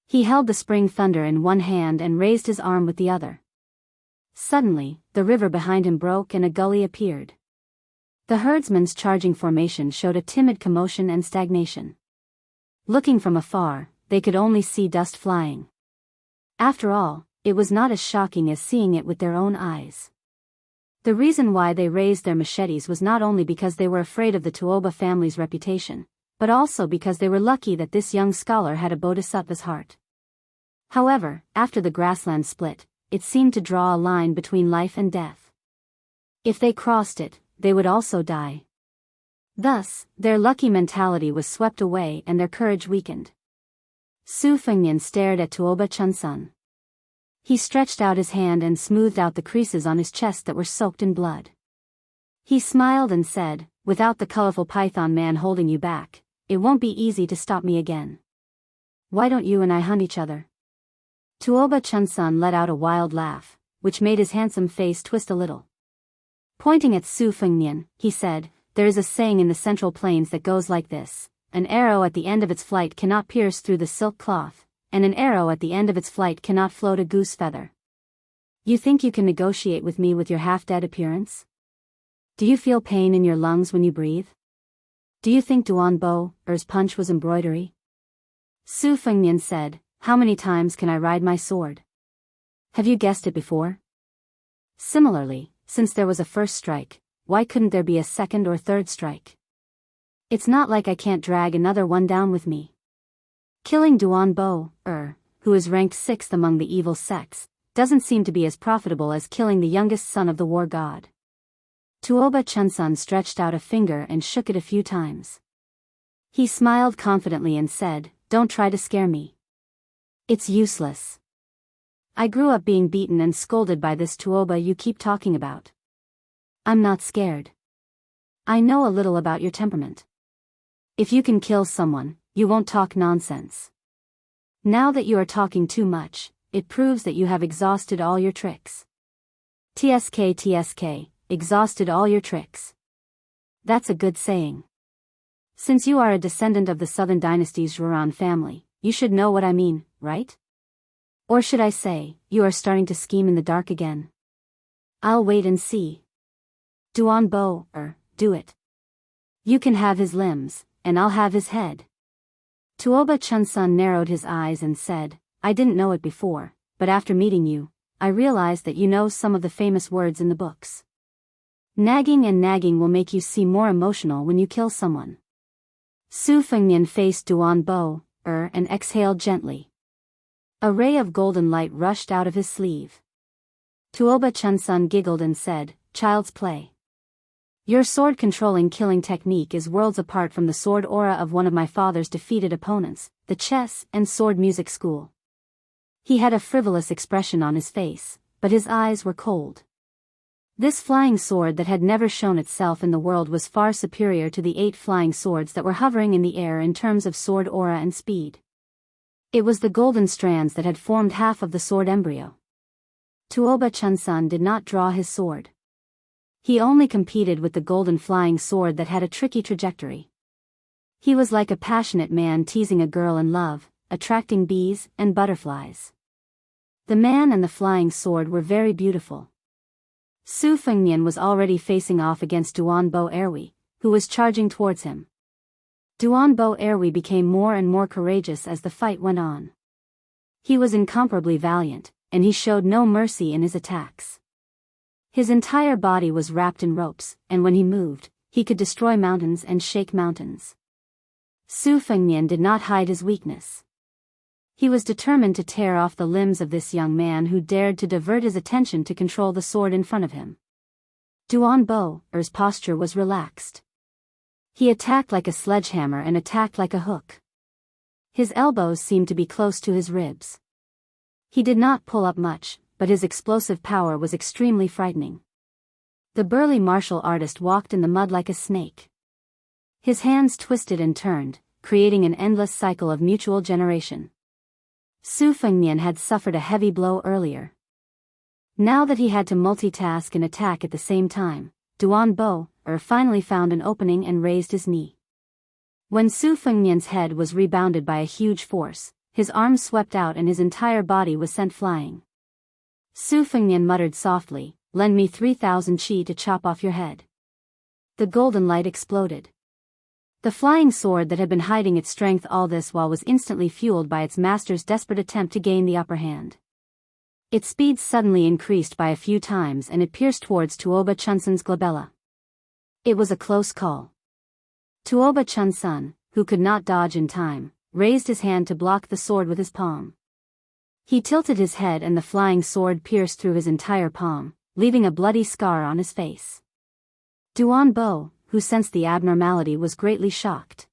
Speaker 1: He held the spring thunder in one hand and raised his arm with the other. Suddenly, the river behind him broke and a gully appeared. The herdsman's charging formation showed a timid commotion and stagnation. Looking from afar, they could only see dust flying. After all, it was not as shocking as seeing it with their own eyes. The reason why they raised their machetes was not only because they were afraid of the Tuoba family's reputation, but also because they were lucky that this young scholar had a bodhisattva's heart. However, after the grassland split, it seemed to draw a line between life and death. If they crossed it, they would also die. Thus, their lucky mentality was swept away and their courage weakened. Su Fengnian stared at Tuoba Chunsun. He stretched out his hand and smoothed out the creases on his chest that were soaked in blood. He smiled and said, "Without the colorful python man holding you back, it won't be easy to stop me again. Why don't you and I hunt each other?" Tuoba Chunsun let out a wild laugh, which made his handsome face twist a little. Pointing at Su Fengnian, he said, "There is a saying in the Central Plains that goes like this: an arrow at the end of its flight cannot pierce through the silk cloth, and an arrow at the end of its flight cannot float a goose feather. You think you can negotiate with me with your half-dead appearance? Do you feel pain in your lungs when you breathe? Do you think Duan Bo's punch was embroidery?" Su Fengnian said, "How many times can I ride my sword? Have you guessed it before? Similarly, since there was a first strike, why couldn't there be a second or third strike? It's not like I can't drag another one down with me. Killing Duan Bo, who is ranked 6th among the evil sects, doesn't seem to be as profitable as killing the youngest son of the war god." Tuoba Chunsun stretched out a finger and shook it a few times. He smiled confidently and said, "Don't try to scare me. It's useless. I grew up being beaten and scolded by this Tuoba you keep talking about. I'm not scared. I know a little about your temperament. If you can kill someone, you won't talk nonsense. Now that you are talking too much, it proves that you have exhausted all your tricks. TSK, exhausted all your tricks. That's a good saying. Since you are a descendant of the Southern Dynasty's Zhuran family, you should know what I mean, right? Or should I say, you are starting to scheme in the dark again? I'll wait and see. Duan Bo, do it. You can have his limbs, and I'll have his head." Tuoba Chunsun narrowed his eyes and said, "I didn't know it before, but after meeting you, I realize that you know some of the famous words in the books. Nagging and nagging will make you seem more emotional when you kill someone. Su Fengnian faced Duanbo, and exhaled gently. A ray of golden light rushed out of his sleeve. Tuoba Chunsun giggled and said, "Child's play. Your sword-controlling killing technique is worlds apart from the sword aura of one of my father's defeated opponents, the chess and sword music school." He had a frivolous expression on his face, but his eyes were cold. This flying sword that had never shown itself in the world was far superior to the 8 flying swords that were hovering in the air in terms of sword aura and speed. It was the golden strands that had formed half of the sword embryo. Tuoba Chunsun did not draw his sword. He only competed with the golden flying sword that had a tricky trajectory. He was like a passionate man teasing a girl in love, attracting bees and butterflies. The man and the flying sword were very beautiful. Su Fengnian was already facing off against Duanbo Erwi, who was charging towards him. Duanbo Erwi became more and more courageous as the fight went on. He was incomparably valiant, and he showed no mercy in his attacks. His entire body was wrapped in ropes, and when he moved, he could destroy mountains and shake mountains. Su Fengnian did not hide his weakness. He was determined to tear off the limbs of this young man who dared to divert his attention to control the sword in front of him. Duanbo's posture was relaxed. He attacked like a sledgehammer and attacked like a hook. His elbows seemed to be close to his ribs. He did not pull up much, but his explosive power was extremely frightening. The burly martial artist walked in the mud like a snake. His hands twisted and turned, creating an endless cycle of mutual generation. Su Fengnian had suffered a heavy blow earlier. Now that he had to multitask and attack at the same time, Duanbo finally found an opening and raised his knee. When Su Fengnian's head was rebounded by a huge force, his arms swept out and his entire body was sent flying. Su Fengnian muttered softly, "Lend me 3,000 qi to chop off your head." The golden light exploded. The flying sword that had been hiding its strength all this while was instantly fueled by its master's desperate attempt to gain the upper hand. Its speed suddenly increased by a few times and it pierced towards Tuoba Chunsun's glabella. It was a close call. Tuoba Chunsun, who could not dodge in time, raised his hand to block the sword with his palm. He tilted his head and the flying sword pierced through his entire palm, leaving a bloody scar on his face. Duanbo, who sensed the abnormality, was greatly shocked.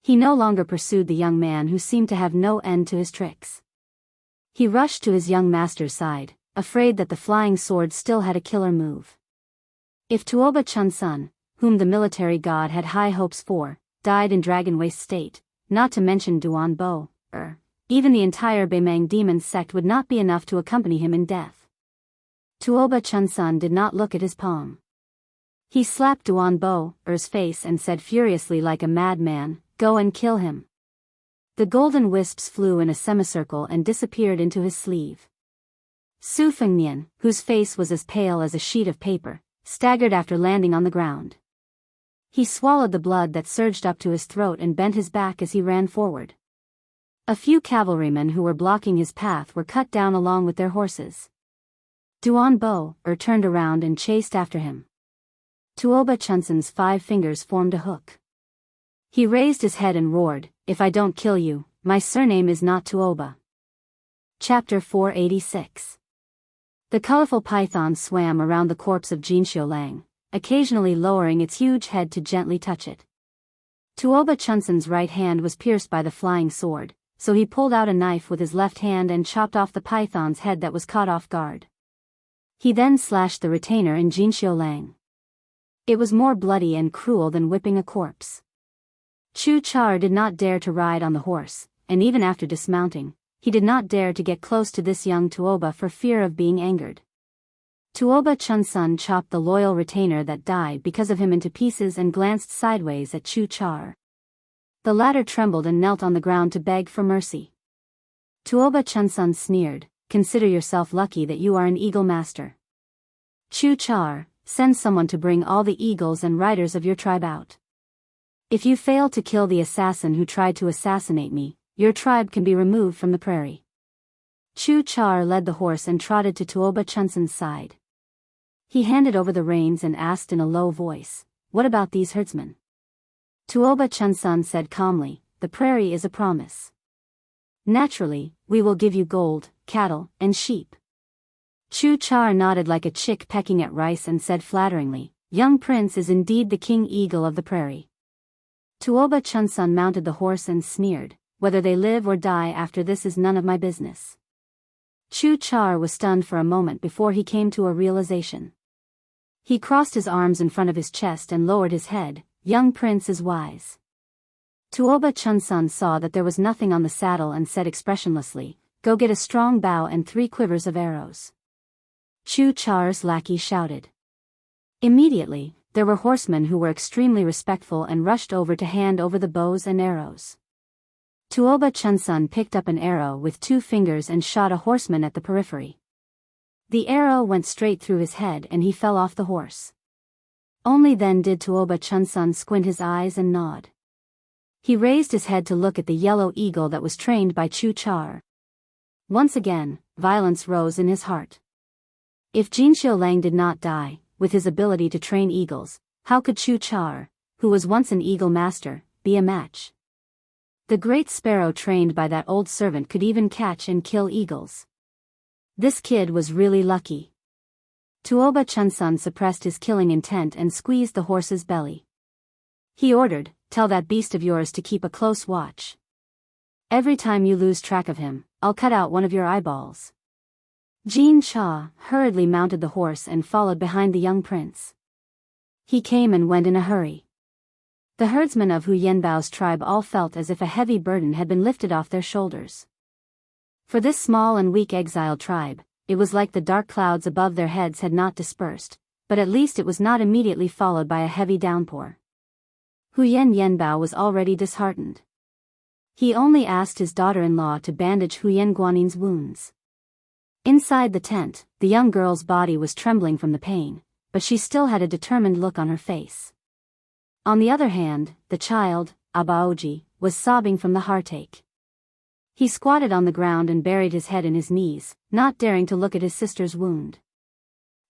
Speaker 1: He no longer pursued the young man who seemed to have no end to his tricks. He rushed to his young master's side, afraid that the flying sword still had a killer move. If Tuoba Chunsun, whom the military god had high hopes for, died in dragon waste state, not to mention Duanbo, even the entire Beimang demon sect would not be enough to accompany him in death. Tuoba Chunsun did not look at his palm. He slapped Duanbo's face and said furiously like a madman, "Go and kill him." The golden wisps flew in a semicircle and disappeared into his sleeve. Su Fengnian, whose face was as pale as a sheet of paper, staggered after landing on the ground. He swallowed the blood that surged up to his throat and bent his back as he ran forward. A few cavalrymen who were blocking his path were cut down along with their horses. Duanbo turned around and chased after him. Tuoba Chunsun's 5 fingers formed a hook. He raised his head and roared, "If I don't kill you, my surname is not Tuoba." Chapter 486. The colorful python swam around the corpse of Jinxiu Lang, occasionally lowering its huge head to gently touch it. Tuoba Chunsun's right hand was pierced by the flying sword, so he pulled out a knife with his left hand and chopped off the python's head that was caught off guard. He then slashed the retainer in Jinxiu Lang. It was more bloody and cruel than whipping a corpse. Chu Char did not dare to ride on the horse, and even after dismounting, he did not dare to get close to this young Tuoba for fear of being angered. Tuoba Chunsun chopped the loyal retainer that died because of him into pieces and glanced sideways at Chu Char. The latter trembled and knelt on the ground to beg for mercy. Tuoba Chunsun sneered, "Consider yourself lucky that you are an eagle master. Chu Char, send someone to bring all the eagles and riders of your tribe out. If you fail to kill the assassin who tried to assassinate me, your tribe can be removed from the prairie." Chu Char led the horse and trotted to Tuoba Chunsan's side. He handed over the reins and asked in a low voice, "What about these herdsmen?" Tuoba Chunsan said calmly, "The prairie is a promise. Naturally, we will give you gold, cattle, and sheep." Chu Char nodded like a chick pecking at rice and said flatteringly, "Young prince is indeed the king eagle of the prairie." Tuoba Chunsan mounted the horse and sneered, "Whether they live or die after this is none of my business." Chu Char was stunned for a moment before he came to a realization. He crossed his arms in front of his chest and lowered his head. "Young prince is wise." Tuoba Chunsan saw that there was nothing on the saddle and said expressionlessly, "Go get a strong bow and 3 quivers of arrows." Chu Char's lackey shouted. Immediately, there were horsemen who were extremely respectful and rushed over to hand over the bows and arrows. Tuoba Chunsan picked up an arrow with 2 fingers and shot a horseman at the periphery. The arrow went straight through his head and he fell off the horse. Only then did Tuoba Chunsan squint his eyes and nod. He raised his head to look at the yellow eagle that was trained by Chu Char. Once again, violence rose in his heart. If Jin Xiaolang did not die, with his ability to train eagles, how could Chu Char, who was once an eagle master, be a match? The great sparrow trained by that old servant could even catch and kill eagles. This kid was really lucky. Tuoba Chunsan suppressed his killing intent and squeezed the horse's belly. He ordered, "Tell that beast of yours to keep a close watch. Every time you lose track of him, I'll cut out one of your eyeballs." Jin Cha hurriedly mounted the horse and followed behind the young prince. He came and went in a hurry. The herdsmen of Hu Yenbao's tribe all felt as if a heavy burden had been lifted off their shoulders. For this small and weak exiled tribe, it was like the dark clouds above their heads had not dispersed, but at least it was not immediately followed by a heavy downpour. Hu Yenbao was already disheartened. He only asked his daughter-in-law to bandage Hu Guanin's wounds. Inside the tent, the young girl's body was trembling from the pain, but she still had a determined look on her face. On the other hand, the child, Abaoji, was sobbing from the heartache. He squatted on the ground and buried his head in his knees, not daring to look at his sister's wound.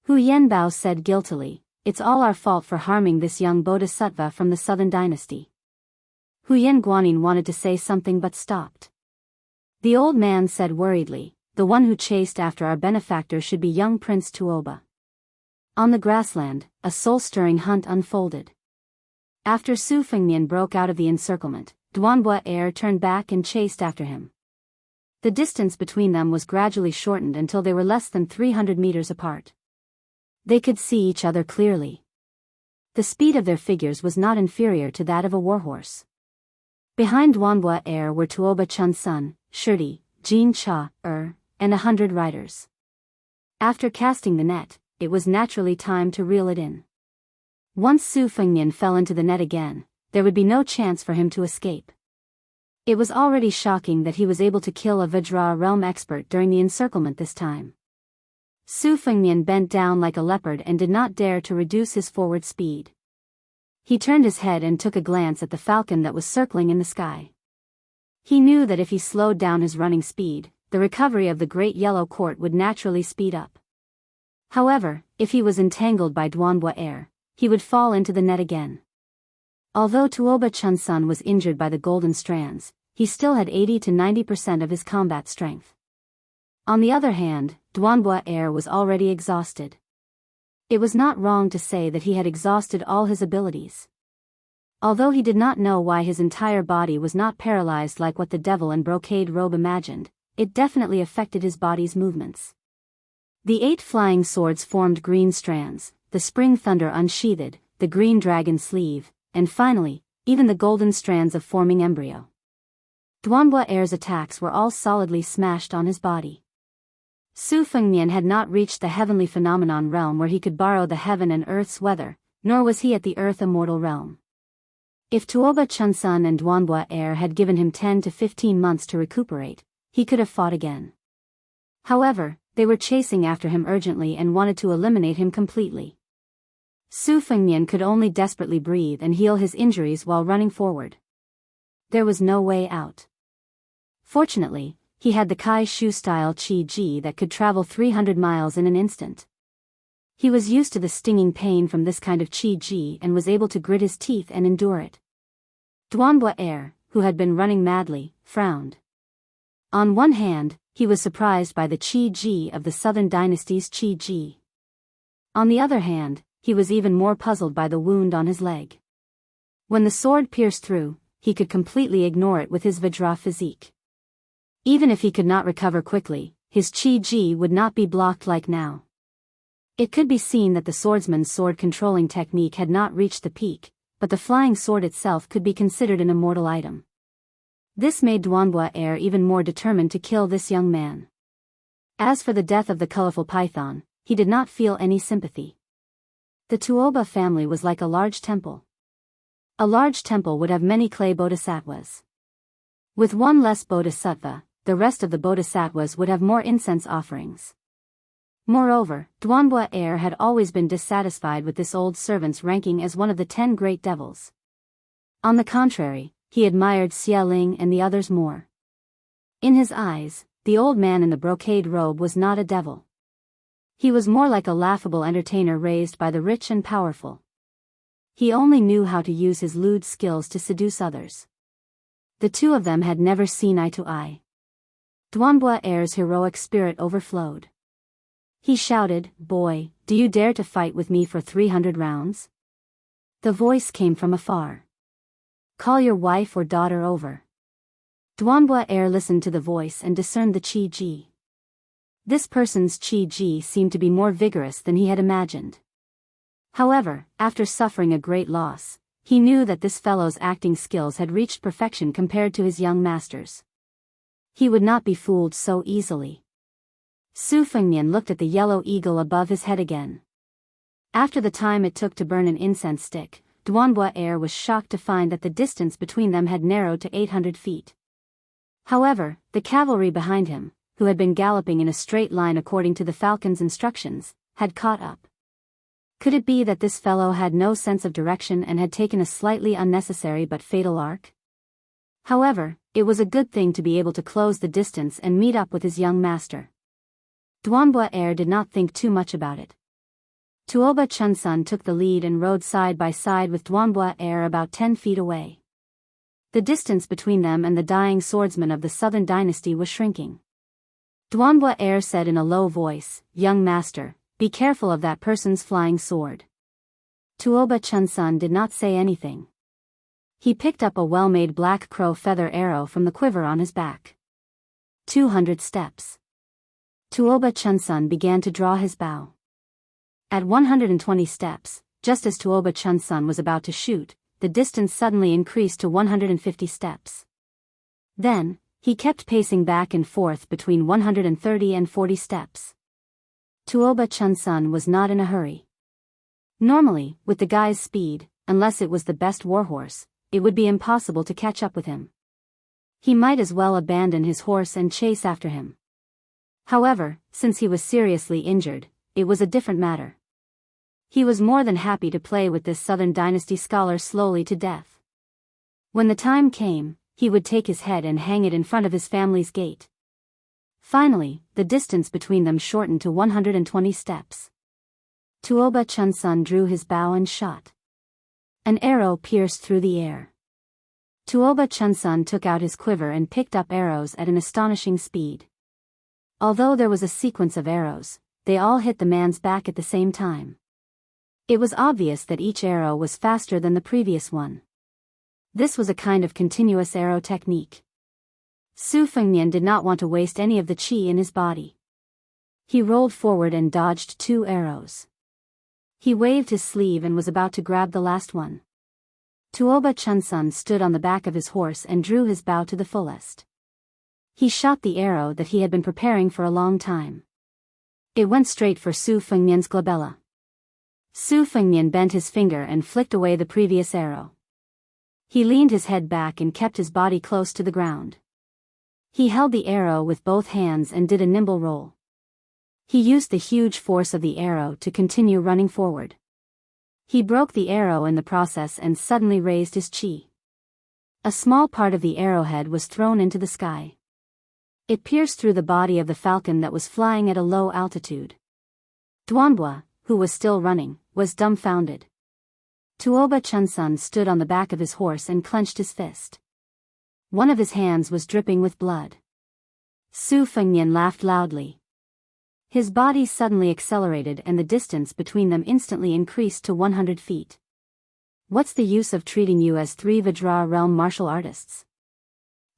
Speaker 1: Hu Yenbao said guiltily, "It's all our fault for harming this young bodhisattva from the southern dynasty." Hu Guanin wanted to say something but stopped. The old man said worriedly, "The one who chased after our benefactor should be young Prince Tuoba." On the grassland, a soul-stirring hunt unfolded. After Su Fengnian broke out of the encirclement, Duanbua Air turned back and chased after him. The distance between them was gradually shortened until they were less than 300 meters apart. They could see each other clearly. The speed of their figures was not inferior to that of a warhorse. Behind Duanbua Air were Tuoba Chunsan, Shirdi, Jin Cha, and 100 riders. After casting the net, it was naturally time to reel it in. Once Su Fengnian fell into the net again, there would be no chance for him to escape. It was already shocking that he was able to kill a Vajra realm expert during the encirclement this time. Su Fengnian bent down like a leopard and did not dare to reduce his forward speed. He turned his head and took a glance at the falcon that was circling in the sky. He knew that if he slowed down his running speed, the recovery of the Great Yellow Court would naturally speed up. However, if he was entangled by Duanbua Air, he would fall into the net again. Although Tuoba Chunsan was injured by the golden strands, he still had 80 to 90% of his combat strength. On the other hand, Duanbua Air was already exhausted. It was not wrong to say that he had exhausted all his abilities. Although he did not know why his entire body was not paralyzed like what the devil in brocade robe imagined, it definitely affected his body's movements. The 8 flying swords formed green strands, the spring thunder unsheathed, the green dragon sleeve, and finally, even the golden strands of forming embryo. Duanbua Air's attacks were all solidly smashed on his body. Su Fengnian had not reached the heavenly phenomenon realm where he could borrow the heaven and earth's weather, nor was he at the earth immortal realm. If Tuoba Chunsan and Duanbua Air had given him 10 to 15 months to recuperate, he could have fought again. However, they were chasing after him urgently and wanted to eliminate him completely. Su Fengnian could only desperately breathe and heal his injuries while running forward. There was no way out. Fortunately, he had the Kai Shu-style Chi-Ji that could travel 300 miles in an instant. He was used to the stinging pain from this kind of Chi-Ji and was able to grit his teeth and endure it. Duanbua Air, who had been running madly, frowned. On one hand, he was surprised by the Chi-Ji of the Southern Dynasty's Chi-Ji. On the other hand, he was even more puzzled by the wound on his leg. When the sword pierced through, he could completely ignore it with his Vajra physique. Even if he could not recover quickly, his Chi-Ji would not be blocked like now. It could be seen that the swordsman's sword-controlling technique had not reached the peak, but the flying sword itself could be considered an immortal item. This made Duanbua Air even more determined to kill this young man. As for the death of the colorful python, he did not feel any sympathy. The Tuoba family was like a large temple. A large temple would have many clay bodhisattvas. With one less bodhisattva, the rest of the bodhisattvas would have more incense offerings. Moreover, Duanbua Air had always been dissatisfied with this old servant's ranking as one of the 10 great devils. On the contrary, he admired Xia Ling and the others more. In his eyes, the old man in the brocade robe was not a devil. He was more like a laughable entertainer raised by the rich and powerful. He only knew how to use his lewd skills to seduce others. The two of them had never seen eye to eye. Duanbua Air's heroic spirit overflowed. He shouted, "Boy, do you dare to fight with me for 300 rounds?" The voice came from afar. "Call your wife or daughter over." Duanbua Air listened to the voice and discerned the Chi-Ji. This person's Chi-Ji seemed to be more vigorous than he had imagined. However, after suffering a great loss, he knew that this fellow's acting skills had reached perfection compared to his young master's. He would not be fooled so easily. Su Fengnian looked at the yellow eagle above his head again. After the time it took to burn an incense stick, Duanbua Air was shocked to find that the distance between them had narrowed to 800 feet. However, the cavalry behind him, who had been galloping in a straight line according to the falcon's instructions, had caught up. Could it be that this fellow had no sense of direction and had taken a slightly unnecessary but fatal arc? However, it was a good thing to be able to close the distance and meet up with his young master. Duanbua Air did not think too much about it. Tuoba Chunsun took the lead and rode side by side with Duanbua Air about 10 feet away. The distance between them and the dying swordsman of the Southern Dynasty was shrinking. Duanbua Air said in a low voice, "Young master, be careful of that person's flying sword." Tuoba Chunsun did not say anything. He picked up a well-made black crow feather arrow from the quiver on his back. 200 steps. Tuoba Chunsun began to draw his bow. At 120 steps, just as Tuoba Chunsun was about to shoot, the distance suddenly increased to 150 steps. Then, he kept pacing back and forth between 130 and 40 steps. Tuoba Chunsun was not in a hurry. Normally, with the guy's speed, unless it was the best warhorse, it would be impossible to catch up with him. He might as well abandon his horse and chase after him. However, since he was seriously injured, it was a different matter. He was more than happy to play with this Southern Dynasty scholar slowly to death. When the time came, he would take his head and hang it in front of his family's gate. Finally, the distance between them shortened to 120 steps. Tuoba Chunsun drew his bow and shot. An arrow pierced through the air. Tuoba Chunsun took out his quiver and picked up arrows at an astonishing speed. Although there was a sequence of arrows, they all hit the man's back at the same time. It was obvious that each arrow was faster than the previous one. This was a kind of continuous arrow technique. Su Fengnian did not want to waste any of the qi in his body. He rolled forward and dodged 2 arrows. He waved his sleeve and was about to grab the last one. Tuoba Chunsun stood on the back of his horse and drew his bow to the fullest. He shot the arrow that he had been preparing for a long time. It went straight for Su Fengnian's glabella. Su Fengnian bent his finger and flicked away the previous arrow. He leaned his head back and kept his body close to the ground. He held the arrow with both hands and did a nimble roll. He used the huge force of the arrow to continue running forward. He broke the arrow in the process and suddenly raised his chi. A small part of the arrowhead was thrown into the sky. It pierced through the body of the falcon that was flying at a low altitude. Duanbua, who was still running, was dumbfounded. Tuoba Chunsun stood on the back of his horse and clenched his fist. One of his hands was dripping with blood. Su Fengnian laughed loudly. His body suddenly accelerated and the distance between them instantly increased to 100 feet. What's the use of treating you as 3 Vajra realm martial artists?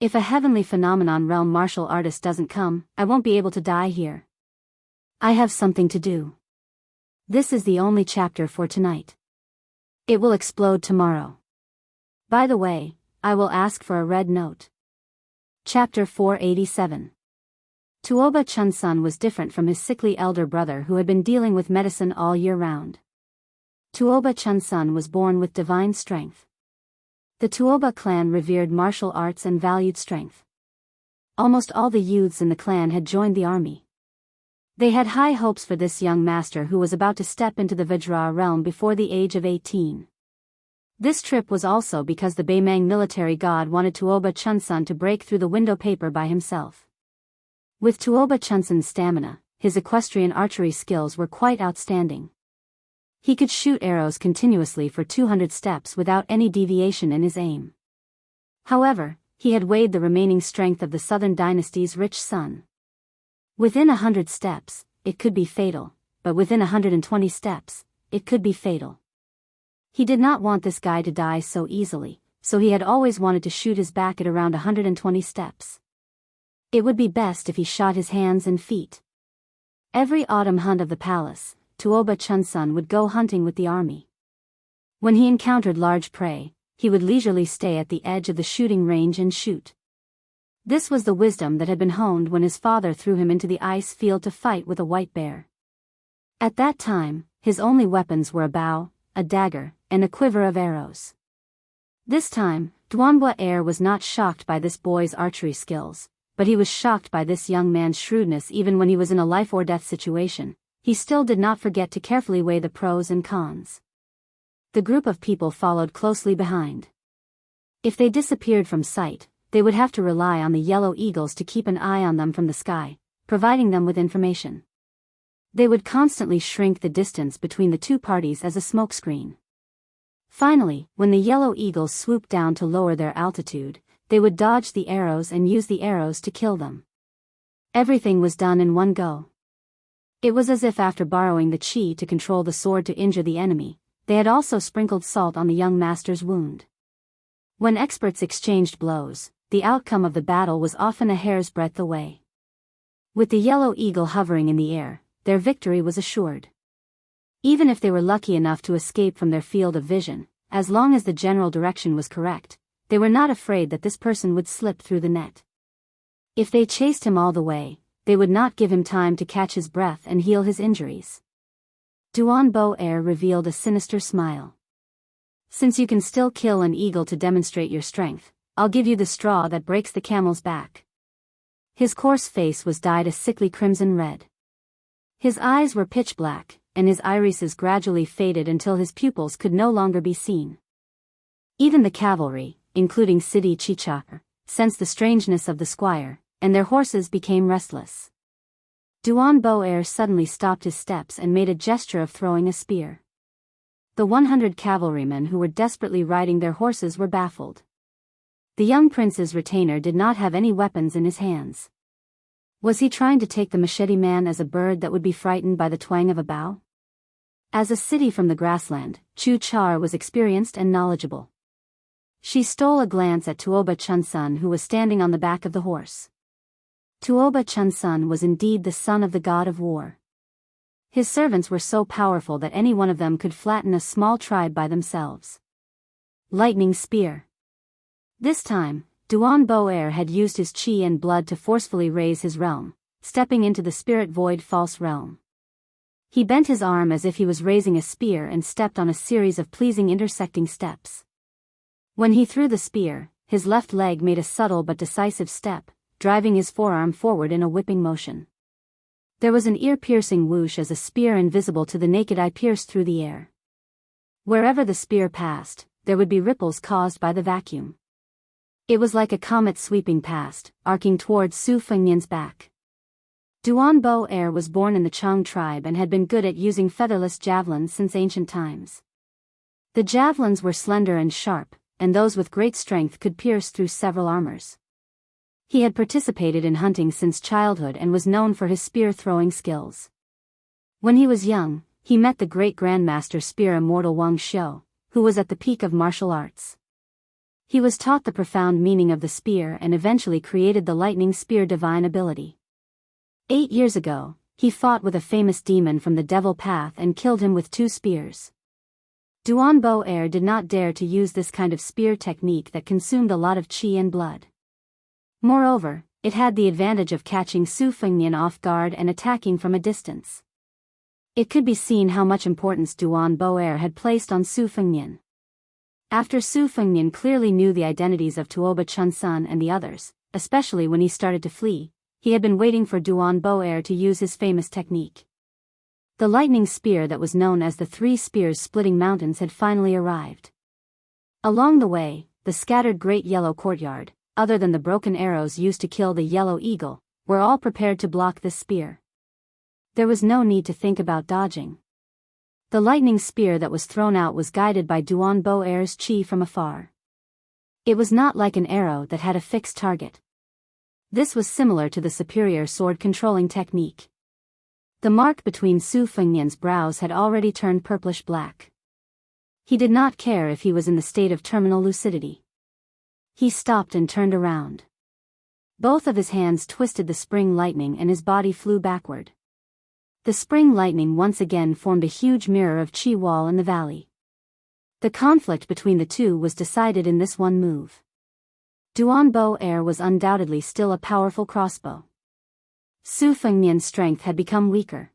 Speaker 1: If a heavenly phenomenon realm martial artist doesn't come, I won't be able to die here. I have something to do. This is the only chapter for tonight. It will explode tomorrow. By the way, I will ask for a red note. Chapter 487. Tuoba Chunsun was different from his sickly elder brother who had been dealing with medicine all year round. Tuoba Chunsun was born with divine strength. The Tuoba clan revered martial arts and valued strength. Almost all the youths in the clan had joined the army. They had high hopes for this young master who was about to step into the Vajra realm before the age of 18. This trip was also because the Baimang military god wanted Tuoba Chunsun to break through the window paper by himself. With Tuoba Chunsun's stamina, his equestrian archery skills were quite outstanding. He could shoot arrows continuously for 200 steps without any deviation in his aim. However, he had weighed the remaining strength of the Southern Dynasty's rich son. Within 100 steps, it could be fatal, but within 120 steps, it could be fatal. He did not want this guy to die so easily, so he had always wanted to shoot his back at around 120 steps. It would be best if he shot his hands and feet. Every autumn hunt of the palace, Tuoba Chunsun would go hunting with the army. When he encountered large prey, he would leisurely stay at the edge of the shooting range and shoot. This was the wisdom that had been honed when his father threw him into the ice field to fight with a white bear. At that time, his only weapons were a bow, a dagger, and a quiver of arrows. This time, Duanbua Air was not shocked by this boy's archery skills, but he was shocked by this young man's shrewdness. Even when he was in a life-or-death situation, he still did not forget to carefully weigh the pros and cons. The group of people followed closely behind. If they disappeared from sight, they would have to rely on the yellow eagles to keep an eye on them from the sky, providing them with information. They would constantly shrink the distance between the two parties as a smokescreen. Finally, when the yellow eagles swooped down to lower their altitude, they would dodge the arrows and use the arrows to kill them. Everything was done in one go. It was as if after borrowing the chi to control the sword to injure the enemy, they had also sprinkled salt on the young master's wound. When experts exchanged blows, the outcome of the battle was often a hair's breadth away. With the yellow eagle hovering in the air, their victory was assured. Even if they were lucky enough to escape from their field of vision, as long as the general direction was correct, they were not afraid that this person would slip through the net. If they chased him all the way, they would not give him time to catch his breath and heal his injuries. Duanbo Air revealed a sinister smile. Since you can still kill an eagle to demonstrate your strength, I'll give you the straw that breaks the camel's back. His coarse face was dyed a sickly crimson red. His eyes were pitch black, and his irises gradually faded until his pupils could no longer be seen. Even the cavalry, including Sidi Chichar, sensed the strangeness of the squire, and their horses became restless. Duanbo Air suddenly stopped his steps and made a gesture of throwing a spear. The 100 cavalrymen who were desperately riding their horses were baffled. The young prince's retainer did not have any weapons in his hands. Was he trying to take the machete man as a bird that would be frightened by the twang of a bow? As a city from the grassland, Chu Char was experienced and knowledgeable. She stole a glance at Tuoba Chunsun who was standing on the back of the horse. Tuoba Chunsun was indeed the son of the god of war. His servants were so powerful that any one of them could flatten a small tribe by themselves. Lightning Spear. This time, Duanbo Air had used his chi and blood to forcefully raise his realm, stepping into the spirit void false realm. He bent his arm as if he was raising a spear and stepped on a series of pleasing intersecting steps. When he threw the spear, his left leg made a subtle but decisive step, driving his forearm forward in a whipping motion. There was an ear-piercing whoosh as a spear invisible to the naked eye pierced through the air. Wherever the spear passed, there would be ripples caused by the vacuum. It was like a comet sweeping past, arcing towards Su Fengnian's back. Duan Bo Er was born in the Chang tribe and had been good at using featherless javelins since ancient times. The javelins were slender and sharp, and those with great strength could pierce through several armors. He had participated in hunting since childhood and was known for his spear-throwing skills. When he was young, he met the great grandmaster spear immortal Wang Xiu, who was at the peak of martial arts. He was taught the profound meaning of the spear and eventually created the lightning spear divine ability. 8 years ago, he fought with a famous demon from the devil path and killed him with 2 spears. Duan Bo Er did not dare to use this kind of spear technique that consumed a lot of qi and blood. Moreover, it had the advantage of catching Su Fengnian off guard and attacking from a distance. It could be seen how much importance Duan Bo Er had placed on Su Fengnian. After Su Fengnian clearly knew the identities of Tuoba Chunsun and the others, especially when he started to flee, he had been waiting for Duan Bo Er to use his famous technique. The lightning spear that was known as the 3 spears splitting mountains had finally arrived. Along the way, the scattered great yellow courtyard, other than the broken arrows used to kill the yellow eagle, were all prepared to block this spear. There was no need to think about dodging. The lightning spear that was thrown out was guided by Duan Bo Er's qi from afar. It was not like an arrow that had a fixed target. This was similar to the superior sword controlling technique. The mark between Su Fengnian's brows had already turned purplish black. He did not care if he was in the state of terminal lucidity. He stopped and turned around. Both of his hands twisted the spring lightning and his body flew backward. The spring lightning once again formed a huge mirror of qi wall in the valley. The conflict between the two was decided in this one move. Duan Bo Er was undoubtedly still a powerful crossbow. Su Fengnian's strength had become weaker.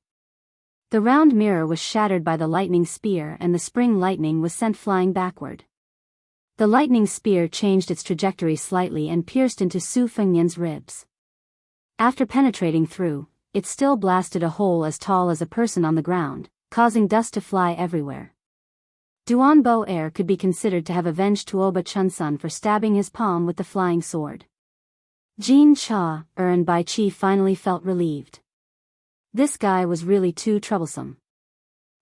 Speaker 1: The round mirror was shattered by the lightning spear and the spring lightning was sent flying backward. The lightning spear changed its trajectory slightly and pierced into Su Fengnian's ribs. After penetrating through, it still blasted a hole as tall as a person on the ground, causing dust to fly everywhere. Duan Bo Er could be considered to have avenged Tuoba Chunsun for stabbing his palm with the flying sword. Jin Cha, and Bai Chi finally felt relieved. This guy was really too troublesome.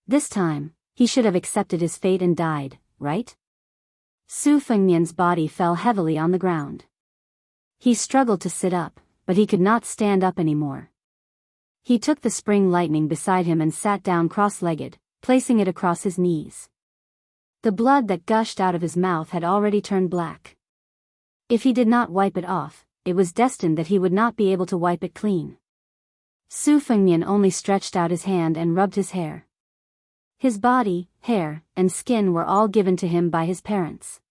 Speaker 1: This time, he should have accepted his fate and died, right? Su Fengnian's body fell heavily on the ground. He struggled to sit up, but he could not stand up anymore. He took the spring lightning beside him and sat down cross-legged, placing it across his knees. The blood that gushed out of his mouth had already turned black. If he did not wipe it off, it was destined that he would not be able to wipe it clean. Su Fengnian only stretched out his hand and rubbed his hair. His body, hair, and skin were all given to him by his parents.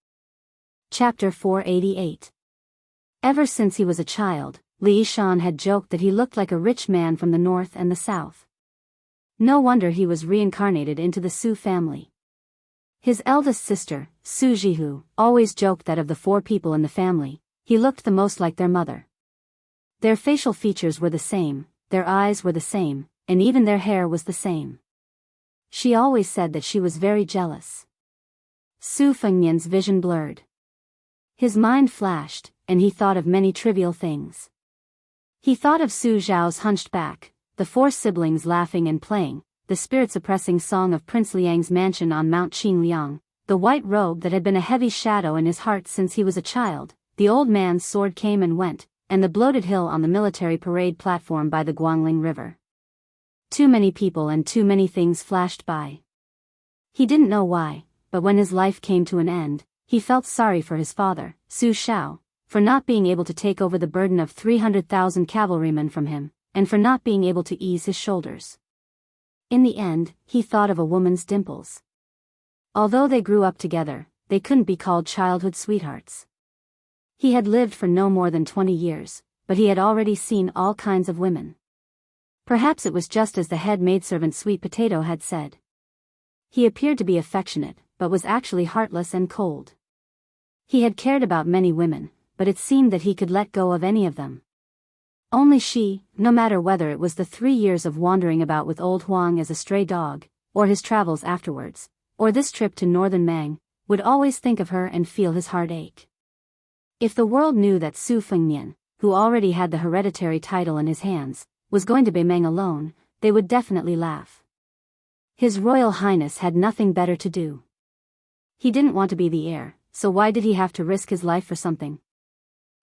Speaker 1: Chapter 488. Ever since he was a child, Li Shan had joked that he looked like a rich man from the north and the south. No wonder he was reincarnated into the Su family. His eldest sister, Su Jihu, always joked that of the 4 people in the family, he looked the most like their mother. Their facial features were the same, their eyes were the same, and even their hair was the same. She always said that she was very jealous. Su Fengnian's vision blurred. His mind flashed, and he thought of many trivial things. He thought of Su Zhao's hunched back, the 4 siblings laughing and playing, the spirit-suppressing song of Prince Liang's mansion on Mount Qingliang, the white robe that had been a heavy shadow in his heart since he was a child, the old man's sword came and went, and the bloated hill on the military parade platform by the Guangling River. Too many people and too many things flashed by. He didn't know why, but when his life came to an end, he felt sorry for his father, Su Shao, for not being able to take over the burden of 300,000 cavalrymen from him, and for not being able to ease his shoulders. In the end, he thought of a woman's dimples. Although they grew up together, they couldn't be called childhood sweethearts. He had lived for no more than 20 years, but he had already seen all kinds of women. Perhaps it was just as the head maidservant Sweet Potato had said. He appeared to be affectionate, but was actually heartless and cold. He had cared about many women, but it seemed that he could let go of any of them. Only she, no matter whether it was the 3 years of wandering about with old Huang as a stray dog, or his travels afterwards, or this trip to northern Mang, would always think of her and feel his heart ache. If the world knew that Su Fengnian, who already had the hereditary title in his hands, was going to Beimeng alone, they would definitely laugh. His Royal Highness had nothing better to do. He didn't want to be the heir, so why did he have to risk his life for something?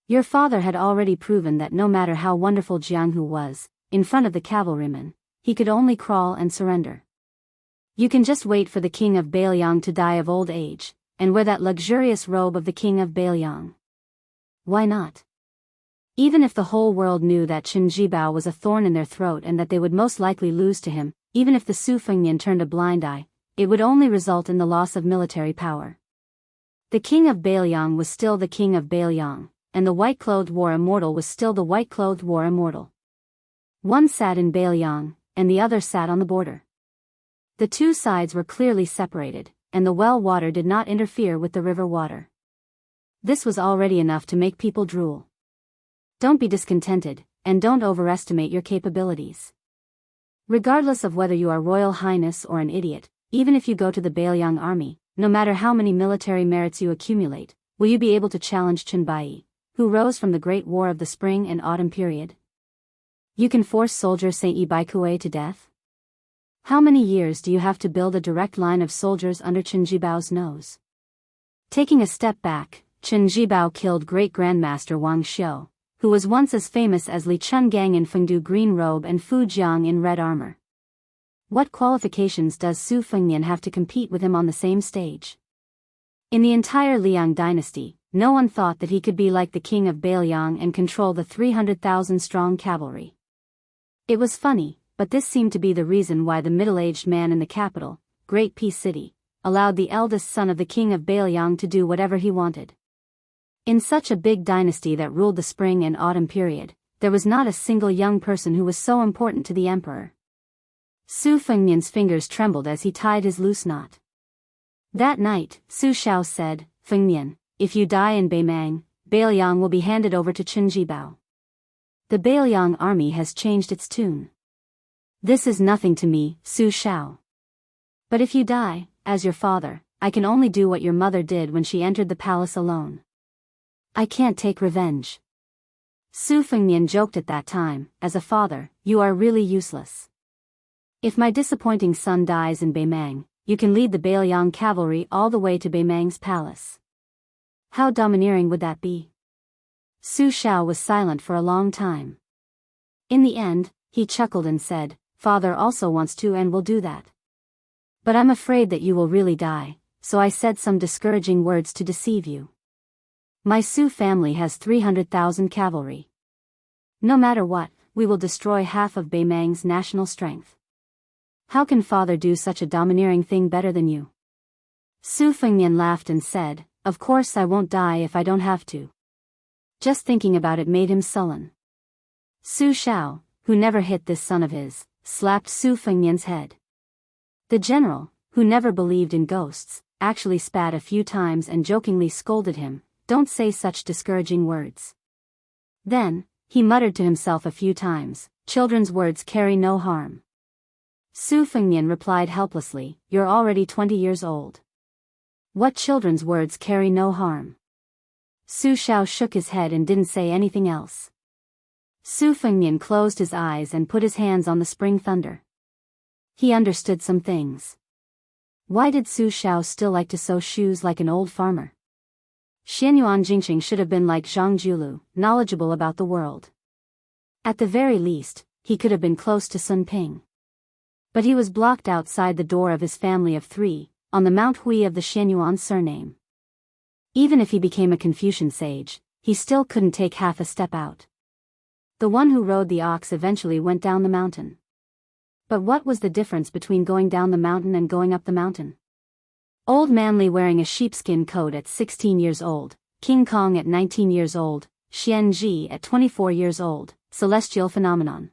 Speaker 1: Your father had already proven that no matter how wonderful Jianghu was, in front of the cavalrymen, he could only crawl and surrender. You can just wait for the king of Bailiang to die of old age, and wear that luxurious robe of the king of Bailiang. Why not? Even if the whole world knew that Chen Jibao was a thorn in their throat and that they would most likely lose to him, even if the Su Fengnian turned a blind eye, it would only result in the loss of military power. The king of Bailiang was still the king of Bailiang, and the white-clothed war immortal was still the white-clothed war immortal. One sat in Bailiang, and the other sat on the border. The two sides were clearly separated, and the well water did not interfere with the river water. This was already enough to make people drool. Don't be discontented, and don't overestimate your capabilities. Regardless of whether you are Royal Highness or an idiot, even if you go to the Bailiang army, no matter how many military merits you accumulate, will you be able to challenge Chen Bai, who rose from the Great War of the Spring and Autumn period? You can force soldier Saint Yi Baikue to death? How many years do you have to build a direct line of soldiers under Chen Jibao's nose? Taking a step back, Chen Jibao killed Great Grandmaster Wang Xiu, who was once as famous as Li Chungang in Fengdu green robe and Fu Jiang in red armor. What qualifications does Su Fengnian have to compete with him on the same stage? In the entire Liang dynasty, no one thought that he could be like the king of Bailiang and control the 300,000-strong cavalry. It was funny, but this seemed to be the reason why the middle-aged man in the capital, Great Peace City, allowed the eldest son of the king of Bailiang to do whatever he wanted. In such a big dynasty that ruled the spring and autumn period, there was not a single young person who was so important to the emperor. Su Fengnian's fingers trembled as he tied his loose knot. That night, Su Xiao said, "Fengnian, if you die in Beimeng, Bailiang will be handed over to Chen Jibao. The Bailiang army has changed its tune. This is nothing to me, Su Xiao. But if you die, as your father, I can only do what your mother did when she entered the palace alone. I can't take revenge." Su Fengnian joked at that time, "As a father, you are really useless. If my disappointing son dies in Beimeng, you can lead the Bailiang cavalry all the way to Beimeng's palace. How domineering would that be?" Su Xiao was silent for a long time. In the end, he chuckled and said, "Father also wants to and will do that. But I'm afraid that you will really die, so I said some discouraging words to deceive you. My Su family has 300,000 cavalry. No matter what, we will destroy half of Beimeng's national strength. How can father do such a domineering thing better than you?" Su Fengnian laughed and said, "Of course I won't die if I don't have to." Just thinking about it made him sullen. Su Xiao, who never hit this son of his, slapped Su Fengnian's head. The general, who never believed in ghosts, actually spat a few times and jokingly scolded him, "Don't say such discouraging words." Then, he muttered to himself a few times, "Children's words carry no harm." Su Fengnian replied helplessly, "You're already 20 years old. What children's words carry no harm?" Su Xiao shook his head and didn't say anything else. Su Fengnian closed his eyes and put his hands on the spring thunder. He understood some things. Why did Su Xiao still like to sew shoes like an old farmer? Xianyuan Jingxing should have been like Zhang Julu, knowledgeable about the world. At the very least, he could have been close to Sun Ping. But he was blocked outside the door of his family of 3, on the Mount Hui of the Xianyuan surname. Even if he became a Confucian sage, he still couldn't take half a step out. The one who rode the ox eventually went down the mountain. But what was the difference between going down the mountain and going up the mountain? Old Manly wearing a sheepskin coat at 16 years old, King Kong at 19 years old, Xian Ji at 24 years old, celestial phenomenon.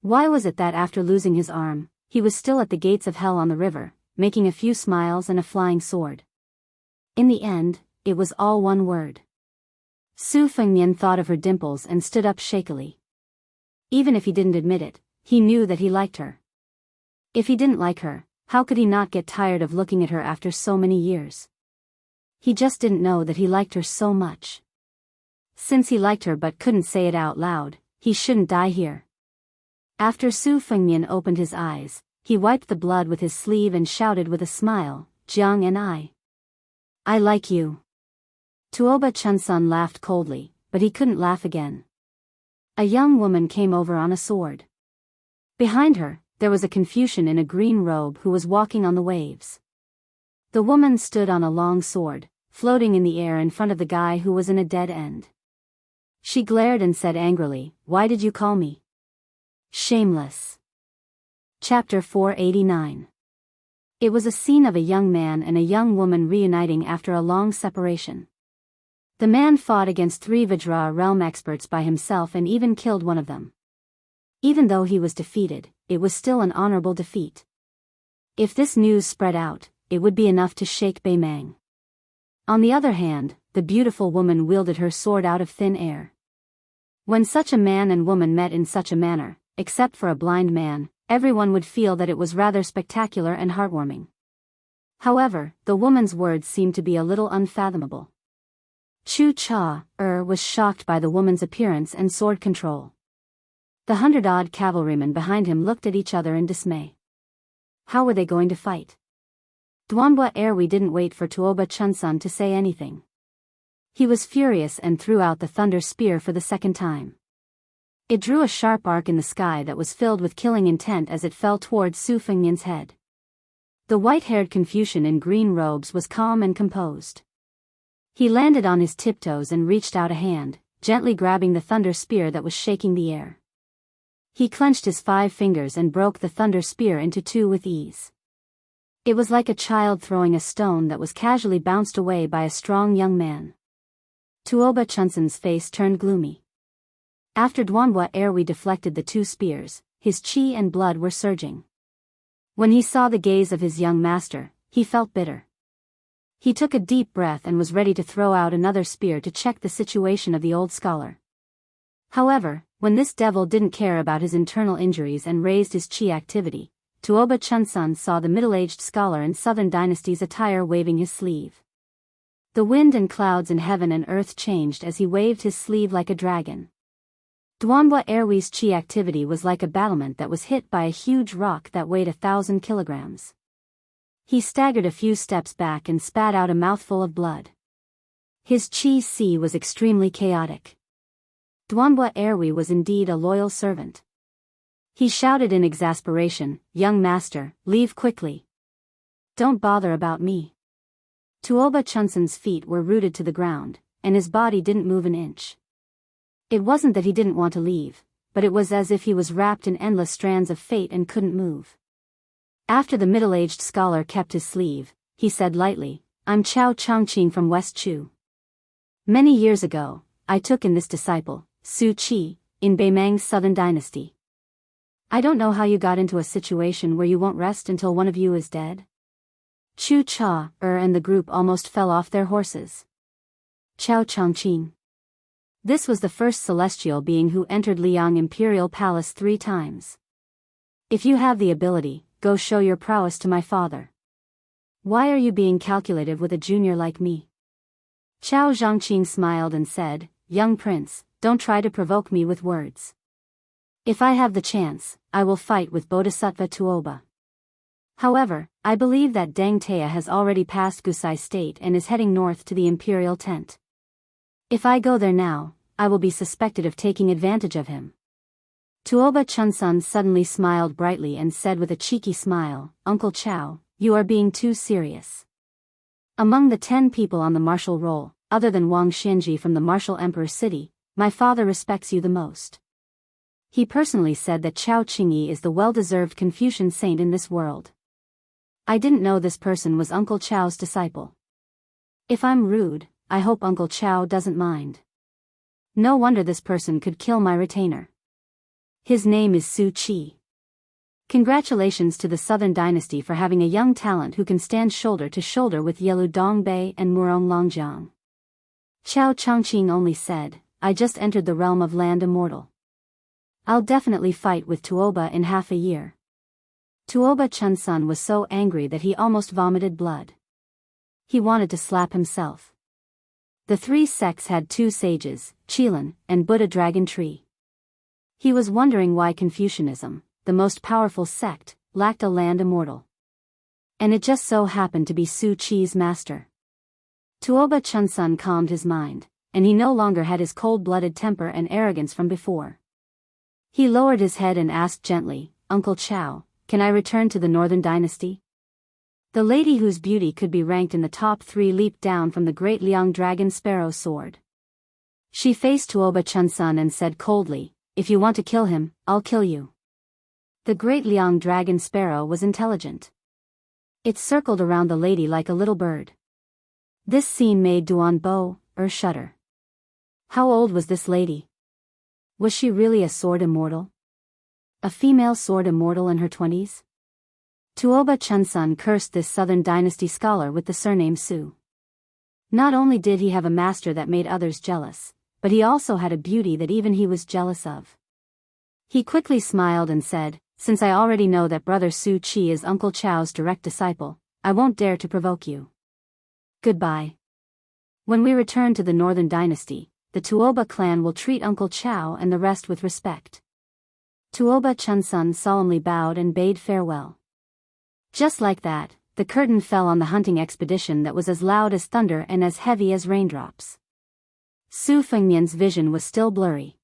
Speaker 1: Why was it that after losing his arm, he was still at the gates of hell on the river, making a few smiles and a flying sword? In the end, it was all one word. Su Fengnian thought of her dimples and stood up shakily. Even if he didn't admit it, he knew that he liked her. If he didn't like her, how could he not get tired of looking at her after so many years? He just didn't know that he liked her so much. Since he liked her but couldn't say it out loud, he shouldn't die here. After Su Fengmian opened his eyes, he wiped the blood with his sleeve and shouted with a smile, Jiang and I like you. Tuoba Chunsun laughed coldly, but he couldn't laugh again. A young woman came over on a sword. Behind her, there was a Confucian in a green robe who was walking on the waves. The woman stood on a long sword, floating in the air in front of the guy who was in a dead end. She glared and said angrily, "Why did you call me shameless?" Chapter 489. It was a scene of a young man and a young woman reuniting after a long separation. The man fought against 3 Vajra realm experts by himself and even killed one of them. Even though he was defeated, it was still an honorable defeat. If this news spread out, it would be enough to shake Beimang. On the other hand, the beautiful woman wielded her sword out of thin air. When such a man and woman met in such a manner, except for a blind man, everyone would feel that it was rather spectacular and heartwarming. However, the woman's words seemed to be a little unfathomable. Chu Cha was shocked by the woman's appearance and sword control. The 100-odd cavalrymen behind him looked at each other in dismay. How were they going to fight? Duanbua Erwi didn't wait for Tuoba Chunsun to say anything. He was furious and threw out the thunder spear for the second time. It drew a sharp arc in the sky that was filled with killing intent as it fell towards Su Fengmian's head. The white-haired Confucian in green robes was calm and composed. He landed on his tiptoes and reached out a hand, gently grabbing the thunder spear that was shaking the air. He clenched his 5 fingers and broke the thunder spear into 2 with ease. It was like a child throwing a stone that was casually bounced away by a strong young man. Tuoba Chunsun's face turned gloomy. After Duanbua Erwi deflected the 2 spears, his chi and blood were surging. When he saw the gaze of his young master, he felt bitter. He took a deep breath and was ready to throw out another spear to check the situation of the old scholar. However, when this devil didn't care about his internal injuries and raised his chi activity, Tuoba Chunsun saw the middle-aged scholar in Southern Dynasty's attire waving his sleeve. The wind and clouds in heaven and earth changed as he waved his sleeve like a dragon. Duanbua Erwi's chi activity was like a battlement that was hit by a huge rock that weighed 1,000 kilograms. He staggered a few steps back and spat out a mouthful of blood. His chi was extremely chaotic. Duanbua Erwi was indeed a loyal servant. He shouted in exasperation, "Young master, leave quickly. Don't bother about me." Tuoba Chunsun's feet were rooted to the ground, and his body didn't move an inch. It wasn't that he didn't want to leave, but it was as if he was wrapped in endless strands of fate and couldn't move. After the middle-aged scholar kept his sleeve, he said lightly, "I'm Chao Chongqing from West Chu. Many years ago, I took in this disciple, Su Qi, in Beimang's Southern Dynasty. I don't know how you got into a situation where you won't rest until one of you is dead." Chu Cha and the group almost fell off their horses. Chao Chongqing. This was the first celestial being who entered Liang Imperial Palace 3 times. "If you have the ability, go show your prowess to my father. Why are you being calculative with a junior like me?" Chao Zhangqing smiled and said, "Young prince, don't try to provoke me with words. If I have the chance, I will fight with Bodhisattva Tuoba. However, I believe that Deng Tea has already passed Gusai State and is heading north to the imperial tent. If I go there now, I will be suspected of taking advantage of him." Tuoba Chunsun suddenly smiled brightly and said with a cheeky smile, "Uncle Chao, you are being too serious. Among the 10 people on the martial roll, other than Wang Xianji from the martial emperor city, my father respects you the most. He personally said that Chao Qingyi is the well-deserved Confucian saint in this world. I didn't know this person was Uncle Chao's disciple. If I'm rude, I hope Uncle Chao doesn't mind. No wonder this person could kill my retainer. His name is Su Qi. Congratulations to the Southern Dynasty for having a young talent who can stand shoulder to shoulder with Yelu Dongbei and Murong Longjiang." Chao Chongqing only said, "I just entered the realm of land immortal. I'll definitely fight with Tuoba in half a year." Tuoba Chunsun was so angry that he almost vomited blood. He wanted to slap himself. The three sects had two sages, Qilin, and Buddha dragon tree. He was wondering why Confucianism, the most powerful sect, lacked a land immortal. And it just so happened to be Su Chi's master. Tuoba Chunsun calmed his mind, and he no longer had his cold-blooded temper and arrogance from before. He lowered his head and asked gently, "Uncle Chow, can I return to the Northern Dynasty?" The lady whose beauty could be ranked in the top 3 leaped down from the great Liang dragon sparrow sword. She faced Tuoba Chunsun and said coldly, "If you want to kill him, I'll kill you." The great Liang dragon sparrow was intelligent. It circled around the lady like a little bird. This scene made Duan Bo shudder. How old was this lady? Was she really a sword immortal? A female sword immortal in her 20s? Tuoba Chunsun cursed this Southern Dynasty scholar with the surname Su. Not only did he have a master that made others jealous, but he also had a beauty that even he was jealous of. He quickly smiled and said, "Since I already know that brother Su Chi is Uncle Chow's direct disciple, I won't dare to provoke you. Goodbye. When we return to the Northern Dynasty, the Tuoba clan will treat Uncle Chow and the rest with respect." Tuoba Chunsun solemnly bowed and bade farewell. Just like that, the curtain fell on the hunting expedition that was as loud as thunder and as heavy as raindrops. Su Fengnian's vision was still blurry.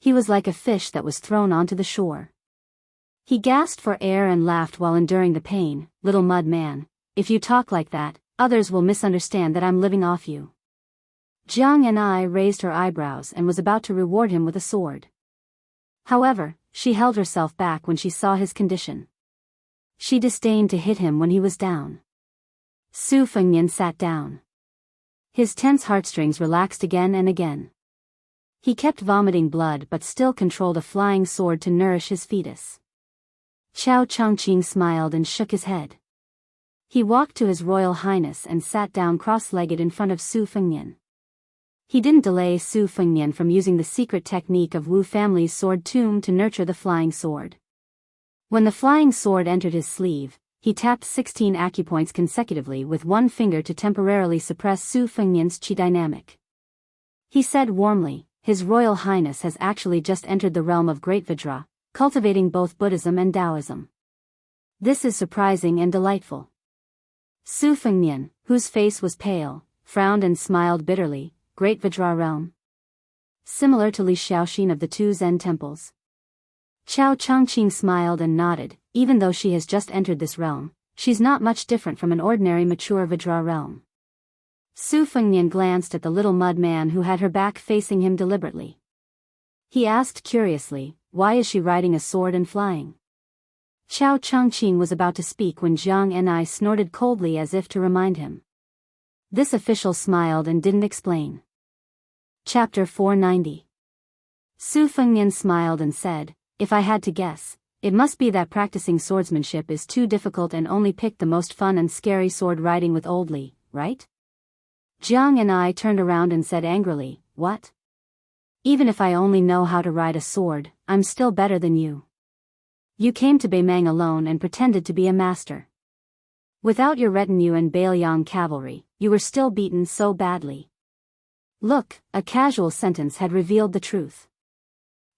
Speaker 1: He was like a fish that was thrown onto the shore. He gasped for air and laughed while enduring the pain. "Little mud man, if you talk like that, others will misunderstand that I'm living off you." Jiang Ni raised her eyebrows and was about to reward him with a sword. However, she held herself back when she saw his condition. She disdained to hit him when he was down. Su Fengnian sat down. His tense heartstrings relaxed again and again. He kept vomiting blood but still controlled a flying sword to nourish his fetus. Qiao Chongqing smiled and shook his head. He walked to His Royal Highness and sat down cross-legged in front of Su Fengnian. He didn't delay Su Fengnian from using the secret technique of Wu family's sword tomb to nurture the flying sword. When the flying sword entered his sleeve, he tapped 16 acupoints consecutively with one finger to temporarily suppress Su Fengnian's qi dynamic. He said warmly, "His Royal Highness has actually just entered the realm of Great Vajra, cultivating both Buddhism and Taoism. This is surprising and delightful." Su Fengnian, whose face was pale, frowned and smiled bitterly. "Great Vajra realm? Similar to Li Xiaoxin of the two Zen temples?" Qiao Chongqing smiled and nodded. "Even though she has just entered this realm, she's not much different from an ordinary mature Vajra realm." Su Fengnian glanced at the little mud man who had her back facing him deliberately. He asked curiously, "Why is she riding a sword and flying?" Qiao Chongqing was about to speak when Jiang Ni snorted coldly as if to remind him. This official smiled and didn't explain. Chapter 490. Su Fengnian smiled and said, "If I had to guess, it must be that practicing swordsmanship is too difficult and only picked the most fun and scary sword riding with Old Li, right?" Jiang and I turned around and said angrily, "What? Even if I only know how to ride a sword, I'm still better than you. You came to Beimang alone and pretended to be a master. Without your retinue and Bailiang cavalry, you were still beaten so badly." Look, a casual sentence had revealed the truth.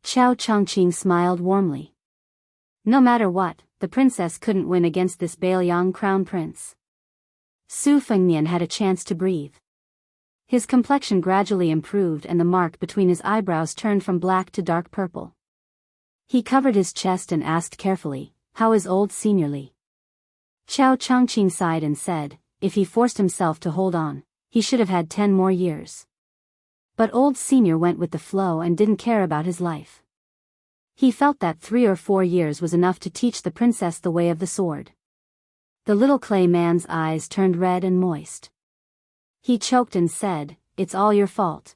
Speaker 1: Qiao Chongqing smiled warmly. No matter what, the princess couldn't win against this Bailiang crown prince. Su Fengnian had a chance to breathe. His complexion gradually improved and the mark between his eyebrows turned from black to dark purple. He covered his chest and asked carefully, "How is old Senior Li?" Qiao Chongqing sighed and said, "If he forced himself to hold on, he should have had 10 more years. But old Senior went with the flow and didn't care about his life. He felt that 3 or 4 years was enough to teach the princess the way of the sword." The little clay man's eyes turned red and moist. He choked and said, "It's all your fault."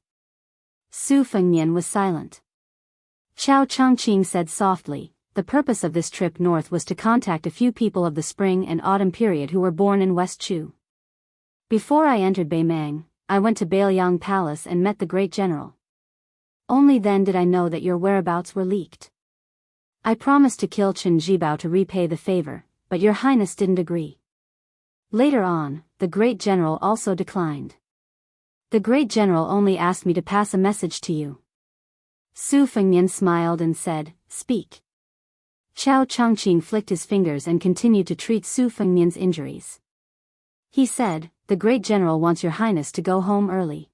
Speaker 1: Su Fengnian was silent. Qiao Chongqing said softly, "The purpose of this trip north was to contact a few people of the spring and autumn period who were born in West Chu. Before I entered Beimang, I went to Bailiang Palace and met the great general. Only then did I know that your whereabouts were leaked. I promised to kill Chen Jibao to repay the favor, but your highness didn't agree. Later on, the great general also declined. The great general only asked me to pass a message to you. Su Fengnian smiled and said, speak. Chao Changqing flicked his fingers and continued to treat Su Fengnian's injuries. He said, the great general wants your highness to go home early.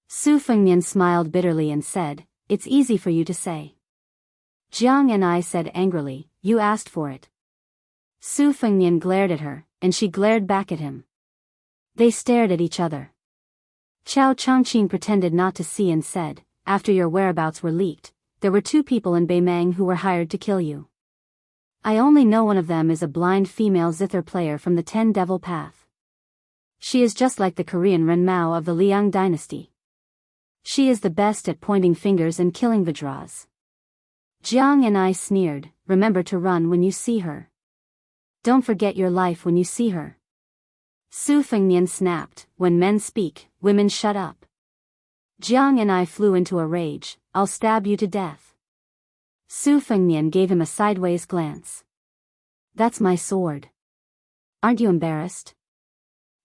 Speaker 1: Su Fengnian smiled bitterly and said, it's easy for you to say. Jiang and I said angrily, you asked for it. Su Fengnian glared at her, and she glared back at him. They stared at each other. Chao Changqing pretended not to see and said, after your whereabouts were leaked, there were 2 people in Beimang who were hired to kill you. I only know one of them is a blind female zither player from the 10 Devil Path. She is just like the Korean Ren Mao of the Liang dynasty. She is the best at pointing fingers and killing Vajras. Jiang and I sneered, remember to run when you see her. Don't forget your life when you see her. Su Fengnian snapped, when men speak, women shut up. Jiang and I flew into a rage, I'll stab you to death. Su Fengnian gave him a sideways glance. That's my sword. Aren't you embarrassed?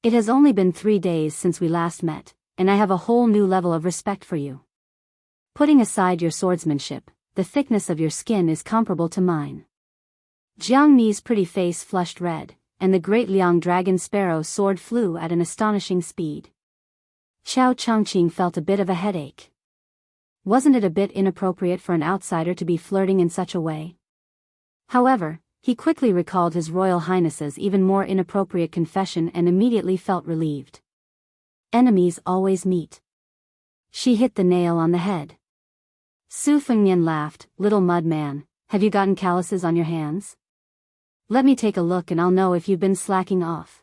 Speaker 1: It has only been 3 days since we last met, and I have a whole new level of respect for you. Putting aside your swordsmanship, the thickness of your skin is comparable to mine. Jiang Ni's pretty face flushed red, and the great Liang dragon sparrow sword flew at an astonishing speed. Chao Changqing felt a bit of a headache. Wasn't it a bit inappropriate for an outsider to be flirting in such a way? However, he quickly recalled His Royal Highness's even more inappropriate confession and immediately felt relieved. Enemies always meet. She hit the nail on the head. Su Fengnian laughed, little mud man, have you gotten calluses on your hands? Let me take a look and I'll know if you've been slacking off.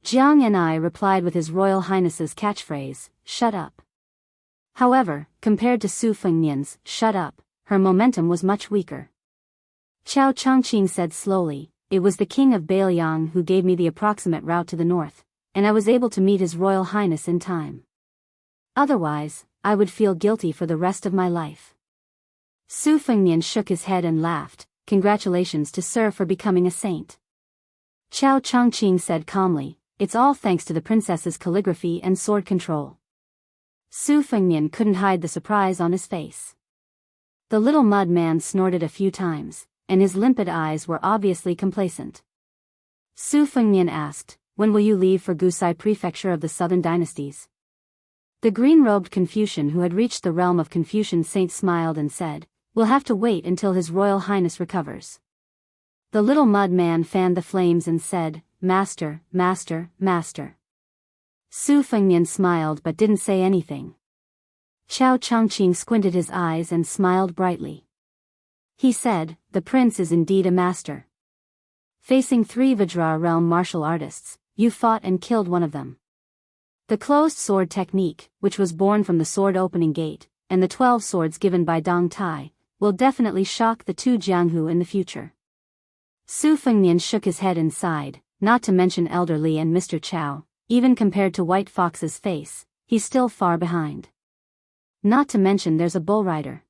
Speaker 1: Jiang and I replied with His Royal Highness's catchphrase, shut up. However, compared to Su Fengnian's, shut up, her momentum was much weaker. Chao Changqing said slowly, it was the king of Beiliang who gave me the approximate route to the north, and I was able to meet His Royal Highness in time. Otherwise, I would feel guilty for the rest of my life. Su Fengnian shook his head and laughed, congratulations to Sir for becoming a saint. Chao Changqing said calmly, it's all thanks to the princess's calligraphy and sword control. Su Fengnian couldn't hide the surprise on his face. The little mud man snorted a few times, and his limpid eyes were obviously complacent. Su Fengnian asked, when will you leave for Gusai Prefecture of the Southern Dynasties? The green-robed Confucian who had reached the realm of Confucian saint smiled and said, we'll have to wait until His Royal Highness recovers. The little mud man fanned the flames and said, Master, Master, Master. Su Fengnian smiled but didn't say anything. Chao Changqing squinted his eyes and smiled brightly. He said, the prince is indeed a master. Facing 3 Vajra realm martial artists, you fought and killed one of them. The closed sword technique, which was born from the sword opening gate, and the 12 swords given by Dong Tai, will definitely shock the 2 Jianghu in the future. Su Fengnian shook his head and sighed, not to mention Elder Li and Mr. Chao, even compared to White Fox's face, he's still far behind. Not to mention there's a bull rider.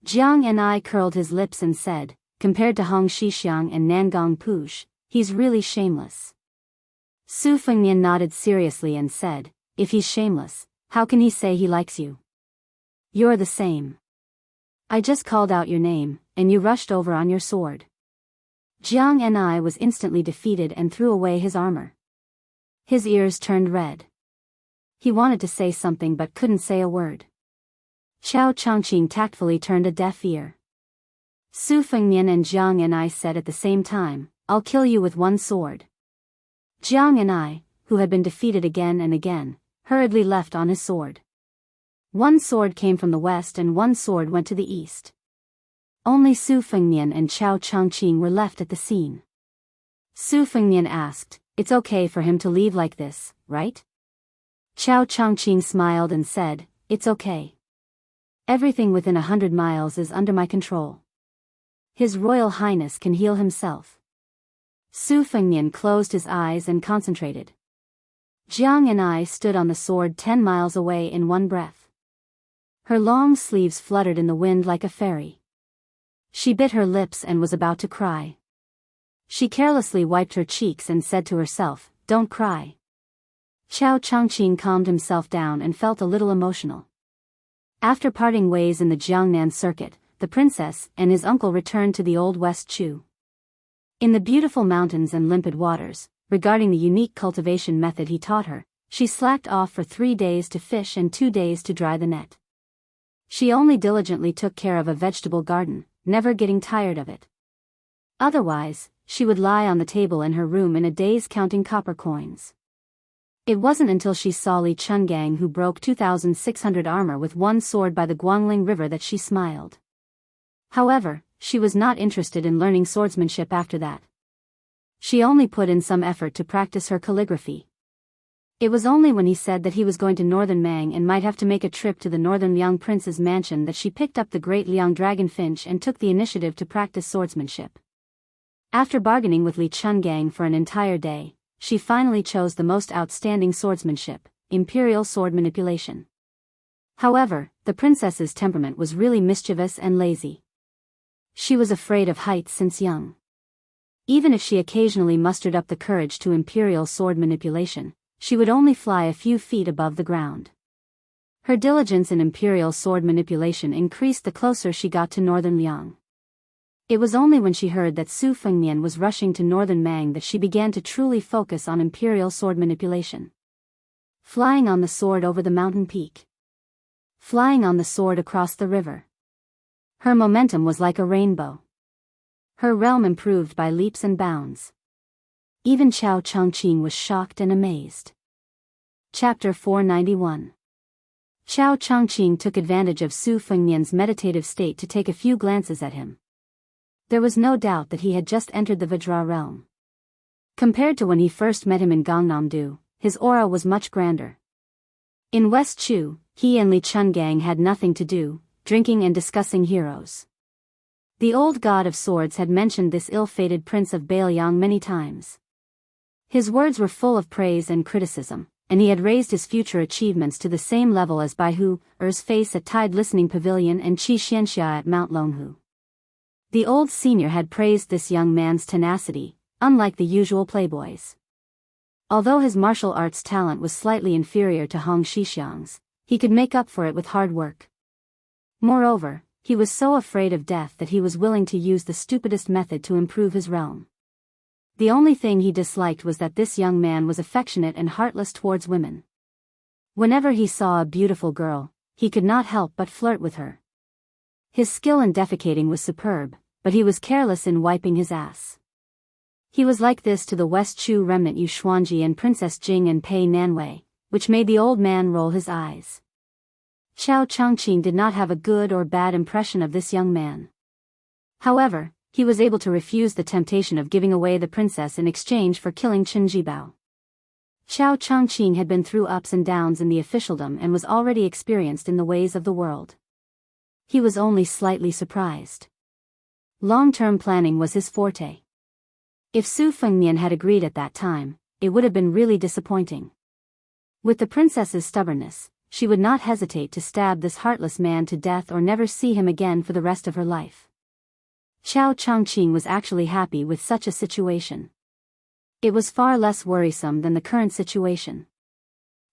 Speaker 1: Jiang and I curled his lips and said, compared to Hong Shixiang and Nangong Push, he's really shameless. Su Fengnian nodded seriously and said, if he's shameless, how can he say he likes you? You're the same. I just called out your name, and you rushed over on your sword. Jiang and I was instantly defeated and threw away his armor. His ears turned red. He wanted to say something but couldn't say a word. Chao Changqing tactfully turned a deaf ear. Su Fengnian and Jiang and I said at the same time, I'll kill you with one sword. Jiang and I, who had been defeated again and again, hurriedly left on his sword. One sword came from the west and one sword went to the east. Only Su Fengnian and Chao Changqing were left at the scene. Su Fengnian asked, it's okay for him to leave like this, right? Chao Changqing smiled and said, it's okay. Everything within 100 miles is under my control. His Royal Highness can heal himself. Su Fengnian closed his eyes and concentrated. Jiang and I stood on the sword 10 miles away in one breath. Her long sleeves fluttered in the wind like a fairy. She bit her lips and was about to cry. She carelessly wiped her cheeks and said to herself, don't cry. Xiao Changqing calmed himself down and felt a little emotional. After parting ways in the Jiangnan circuit, the princess and his uncle returned to the Old West Chu. In the beautiful mountains and limpid waters, regarding the unique cultivation method he taught her, she slacked off for 3 days to fish and 2 days to dry the net. She only diligently took care of a vegetable garden, never getting tired of it. Otherwise, she would lie on the table in her room in a daze counting copper coins. It wasn't until she saw Li Chungang, who broke 2,600 armor with one sword by the Guangling River, that she smiled. However, she was not interested in learning swordsmanship after that. She only put in some effort to practice her calligraphy. It was only when he said that he was going to Northern Mang and might have to make a trip to the Northern Liang Prince's mansion that she picked up the Great Liang Dragonfinch and took the initiative to practice swordsmanship. After bargaining with Li Chungang for an entire day, she finally chose the most outstanding swordsmanship, imperial sword manipulation. However, the princess's temperament was really mischievous and lazy. She was afraid of heights since young. Even if she occasionally mustered up the courage to imperial sword manipulation, she would only fly a few feet above the ground. Her diligence in imperial sword manipulation increased the closer she got to Northern Liang. It was only when she heard that Su Fengnian was rushing to Northern Mang that she began to truly focus on imperial sword manipulation. Flying on the sword over the mountain peak. Flying on the sword across the river. Her momentum was like a rainbow. Her realm improved by leaps and bounds. Even Xiao Changqing was shocked and amazed. Chapter 491. Xiao Changqing took advantage of Su Fengnian's meditative state to take a few glances at him. There was no doubt that he had just entered the Vajra realm. Compared to when he first met him in Gangnam-do, his aura was much grander. In West Chu, he and Li Chungang had nothing to do, drinking and discussing heroes. The old god of swords had mentioned this ill-fated prince of Bailiang many times. His words were full of praise and criticism, and he had raised his future achievements to the same level as Bai Hu, Er's face at Tide Listening Pavilion and Qi Xianxia at Mount Longhu. The old senior had praised this young man's tenacity, unlike the usual playboys. Although his martial arts talent was slightly inferior to Hong Shixiang's, he could make up for it with hard work. Moreover, he was so afraid of death that he was willing to use the stupidest method to improve his realm. The only thing he disliked was that this young man was affectionate and heartless towards women. Whenever he saw a beautiful girl, he could not help but flirt with her. His skill in defecating was superb, but he was careless in wiping his ass. He was like this to the West Chu remnant Yu Xuanji and Princess Jing and Pei Nanwei, which made the old man roll his eyes. Xiao Changqing did not have a good or bad impression of this young man. However, he was able to refuse the temptation of giving away the princess in exchange for killing Chen Jibao. Xiao Changqing had been through ups and downs in the officialdom and was already experienced in the ways of the world. He was only slightly surprised. Long-term planning was his forte. If Su Fengnian had agreed at that time, it would have been really disappointing. With the princess's stubbornness, she would not hesitate to stab this heartless man to death or never see him again for the rest of her life. Xiao Changqing was actually happy with such a situation. It was far less worrisome than the current situation.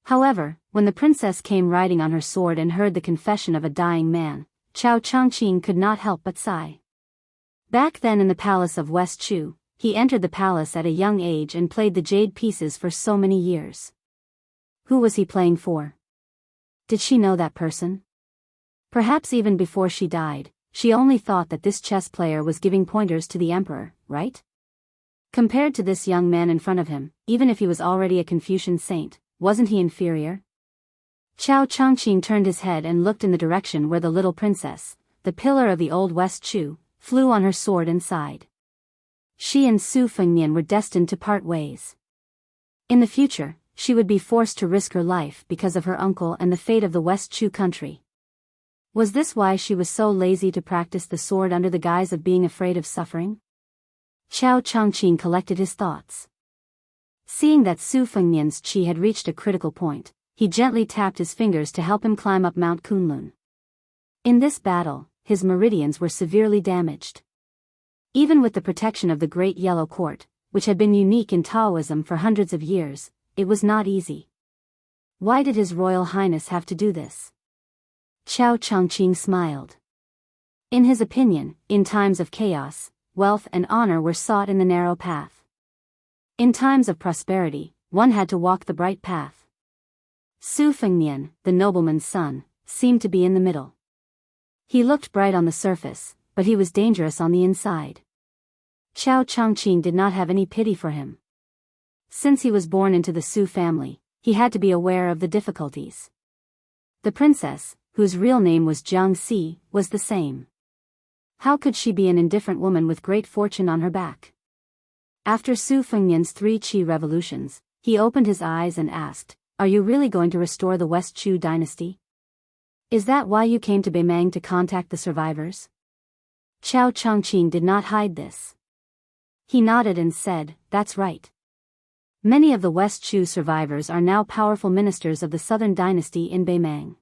Speaker 1: However, when the princess came riding on her sword and heard the confession of a dying man, Xiao Changqing could not help but sigh. Back then in the palace of West Chu, he entered the palace at a young age and played the jade pieces for so many years. Who was he playing for? Did she know that person? Perhaps even before she died, she only thought that this chess player was giving pointers to the emperor, right? Compared to this young man in front of him, even if he was already a Confucian saint, wasn't he inferior? Xiao Changqing turned his head and looked in the direction where the little princess, the pillar of the old West Chu, flew on her sword and sighed. She and Su Fengnian were destined to part ways. In the future, she would be forced to risk her life because of her uncle and the fate of the West Chu country. Was this why she was so lazy to practice the sword under the guise of being afraid of suffering? Xiao Changqing collected his thoughts. Seeing that Su Fengnian's qi had reached a critical point, he gently tapped his fingers to help him climb up Mount Kunlun. In this battle, his meridians were severely damaged. Even with the protection of the Great Yellow Court, which had been unique in Taoism for hundreds of years, it was not easy. Why did His Royal Highness have to do this? Qiao Changqing smiled. In his opinion, in times of chaos, wealth and honor were sought in the narrow path. In times of prosperity, one had to walk the bright path. Su Fengnian, the nobleman's son, seemed to be in the middle. He looked bright on the surface, but he was dangerous on the inside. Qiao Changqing did not have any pity for him. Since he was born into the Su family, he had to be aware of the difficulties. The princess, whose real name was Jiang Si, was the same. How could she be an indifferent woman with great fortune on her back? After Su Fengnian's 3 Qi revolutions, he opened his eyes and asked, "Are you really going to restore the West Chu dynasty? Is that why you came to Beimang to contact the survivors?" Qiao Changqing did not hide this. He nodded and said, "That's right. Many of the West Chu survivors are now powerful ministers of the Southern dynasty in Beimang.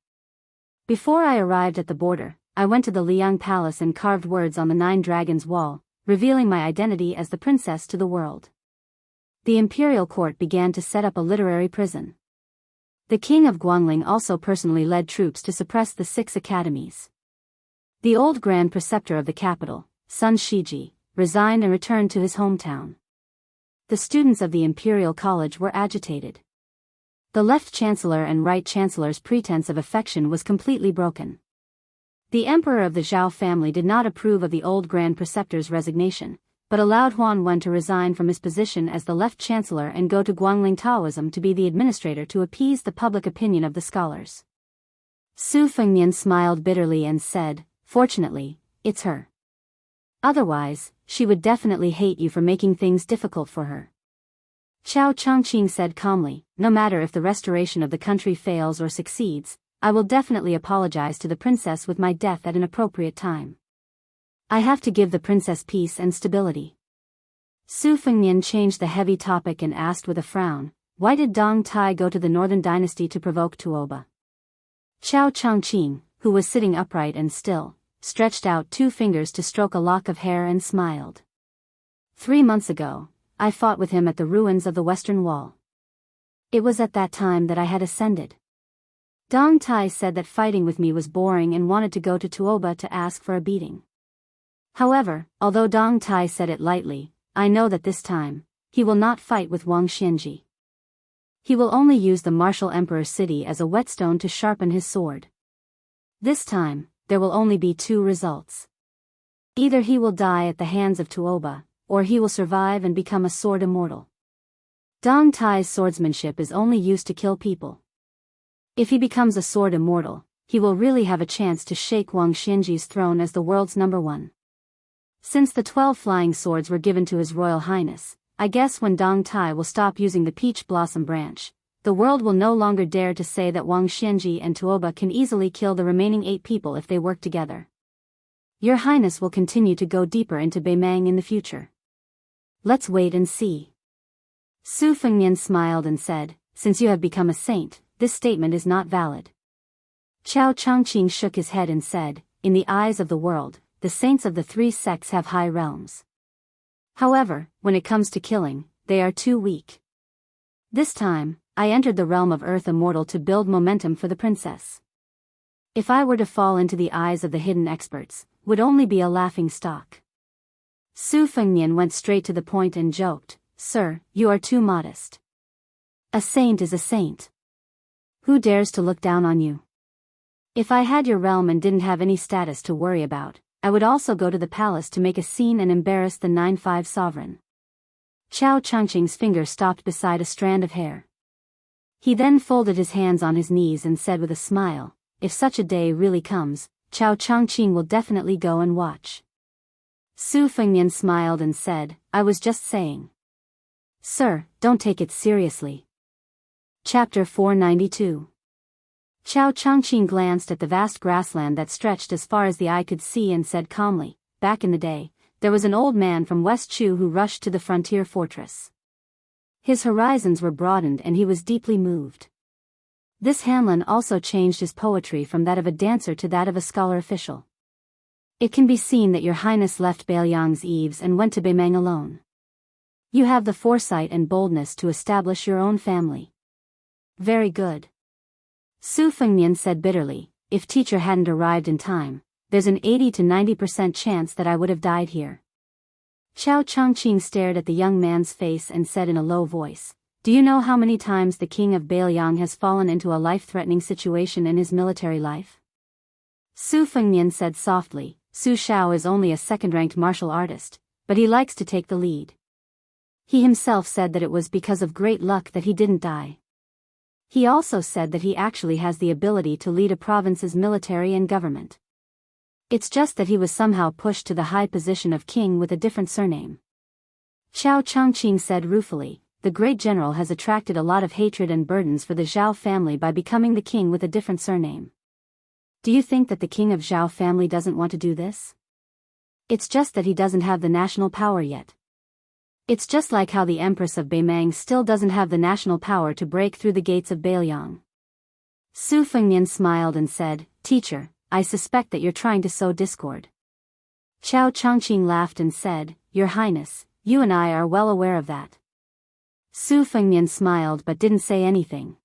Speaker 1: Before I arrived at the border, I went to the Liang Palace and carved words on the 9 Dragons wall, revealing my identity as the princess to the world. The imperial court began to set up a literary prison. The king of Guangling also personally led troops to suppress the 6 academies. The old grand preceptor of the capital, Sun Shiji, resigned and returned to his hometown. The students of the imperial college were agitated. The left chancellor and right chancellor's pretense of affection was completely broken. The emperor of the Zhao family did not approve of the old grand preceptor's resignation, but allowed Huan Wen to resign from his position as the left chancellor and go to Guangling Taoism to be the administrator to appease the public opinion of the scholars. Su Fengnian smiled bitterly and said, "Fortunately, it's her. Otherwise, she would definitely hate you for making things difficult for her." Qiao Changqing said calmly, "No matter if the restoration of the country fails or succeeds, I will definitely apologize to the princess with my death at an appropriate time. I have to give the princess peace and stability." Su Fengnian changed the heavy topic and asked with a frown, "Why did Dong Tai go to the northern dynasty to provoke Tuoba?" Qiao Changqing, who was sitting upright and still, stretched out 2 fingers to stroke a lock of hair and smiled. 3 months ago, I fought with him at the ruins of the Western Wall. It was at that time that I had ascended. Dong Tai said that fighting with me was boring and wanted to go to Tuoba to ask for a beating. However, although Dong Tai said it lightly, I know that this time, he will not fight with Wang Xianji. He will only use the martial emperor's city as a whetstone to sharpen his sword. This time, there will only be 2 results. Either he will die at the hands of Tuoba, or he will survive and become a sword immortal. Dong Tai's swordsmanship is only used to kill people. If he becomes a sword immortal, he will really have a chance to shake Wang Xianji's throne as the world's #1. Since the 12 flying swords were given to His Royal Highness, I guess when Dong Tai will stop using the peach blossom branch, the world will no longer dare to say that Wang Xianji and Tuoba can easily kill the remaining 8 people if they work together. Your Highness will continue to go deeper into Beimang in the future. Let's wait and see." Su Fengnian smiled and said, "Since you have become a saint, this statement is not valid." Qiao Changqing shook his head and said, "In the eyes of the world, the saints of the 3 sects have high realms. However, when it comes to killing, they are too weak. This time, I entered the realm of Earth Immortal to build momentum for the princess. If I were to fall into the eyes of the hidden experts, would only be a laughing stock." Su Fengnian went straight to the point and joked, "Sir, you are too modest. A saint is a saint. Who dares to look down on you? If I had your realm and didn't have any status to worry about, I would also go to the palace to make a scene and embarrass the 9-5 sovereign." Qiao Changqing's finger stopped beside a strand of hair. He then folded his hands on his knees and said with a smile, "If such a day really comes, Qiao Changqing will definitely go and watch." Su Fengnian smiled and said, "I was just saying." "Sir, don't take it seriously." Chapter 492. Qiao Changqing glanced at the vast grassland that stretched as far as the eye could see and said calmly, "Back in the day, there was an old man from West Chu who rushed to the frontier fortress. His horizons were broadened and he was deeply moved. This Hanlon also changed his poetry from that of a dancer to that of a scholar official. It can be seen that your Highness left Bailiang's eaves and went to Beimang alone. You have the foresight and boldness to establish your own family. Very good. Su Fengnian said bitterly, if teacher hadn't arrived in time, there's an 80 to 90% chance that I would have died here. Qiao Chongqing stared at the young man's face and said in a low voice, do you know how many times the king of Bailiang has fallen into a life-threatening situation in his military life? Su Fengnian said softly, Su Xiao is only a second-ranked martial artist, but he likes to take the lead. He himself said that it was because of great luck that he didn't die. He also said that he actually has the ability to lead a province's military and government. It's just that he was somehow pushed to the high position of king with a different surname. Qiao Chongqing said ruefully, the great general has attracted a lot of hatred and burdens for the Zhao family by becoming the king with a different surname. Do you think that the king of Zhao family doesn't want to do this? It's just that he doesn't have the national power yet. It's just like how the Empress of Beimang still doesn't have the national power to break through the gates of Bailiang. Su Fengnian smiled and said, teacher, I suspect that you're trying to sow discord. Qiao Chongqing laughed and said, Your Highness, you and I are well aware of that. Su Fengnian smiled but didn't say anything.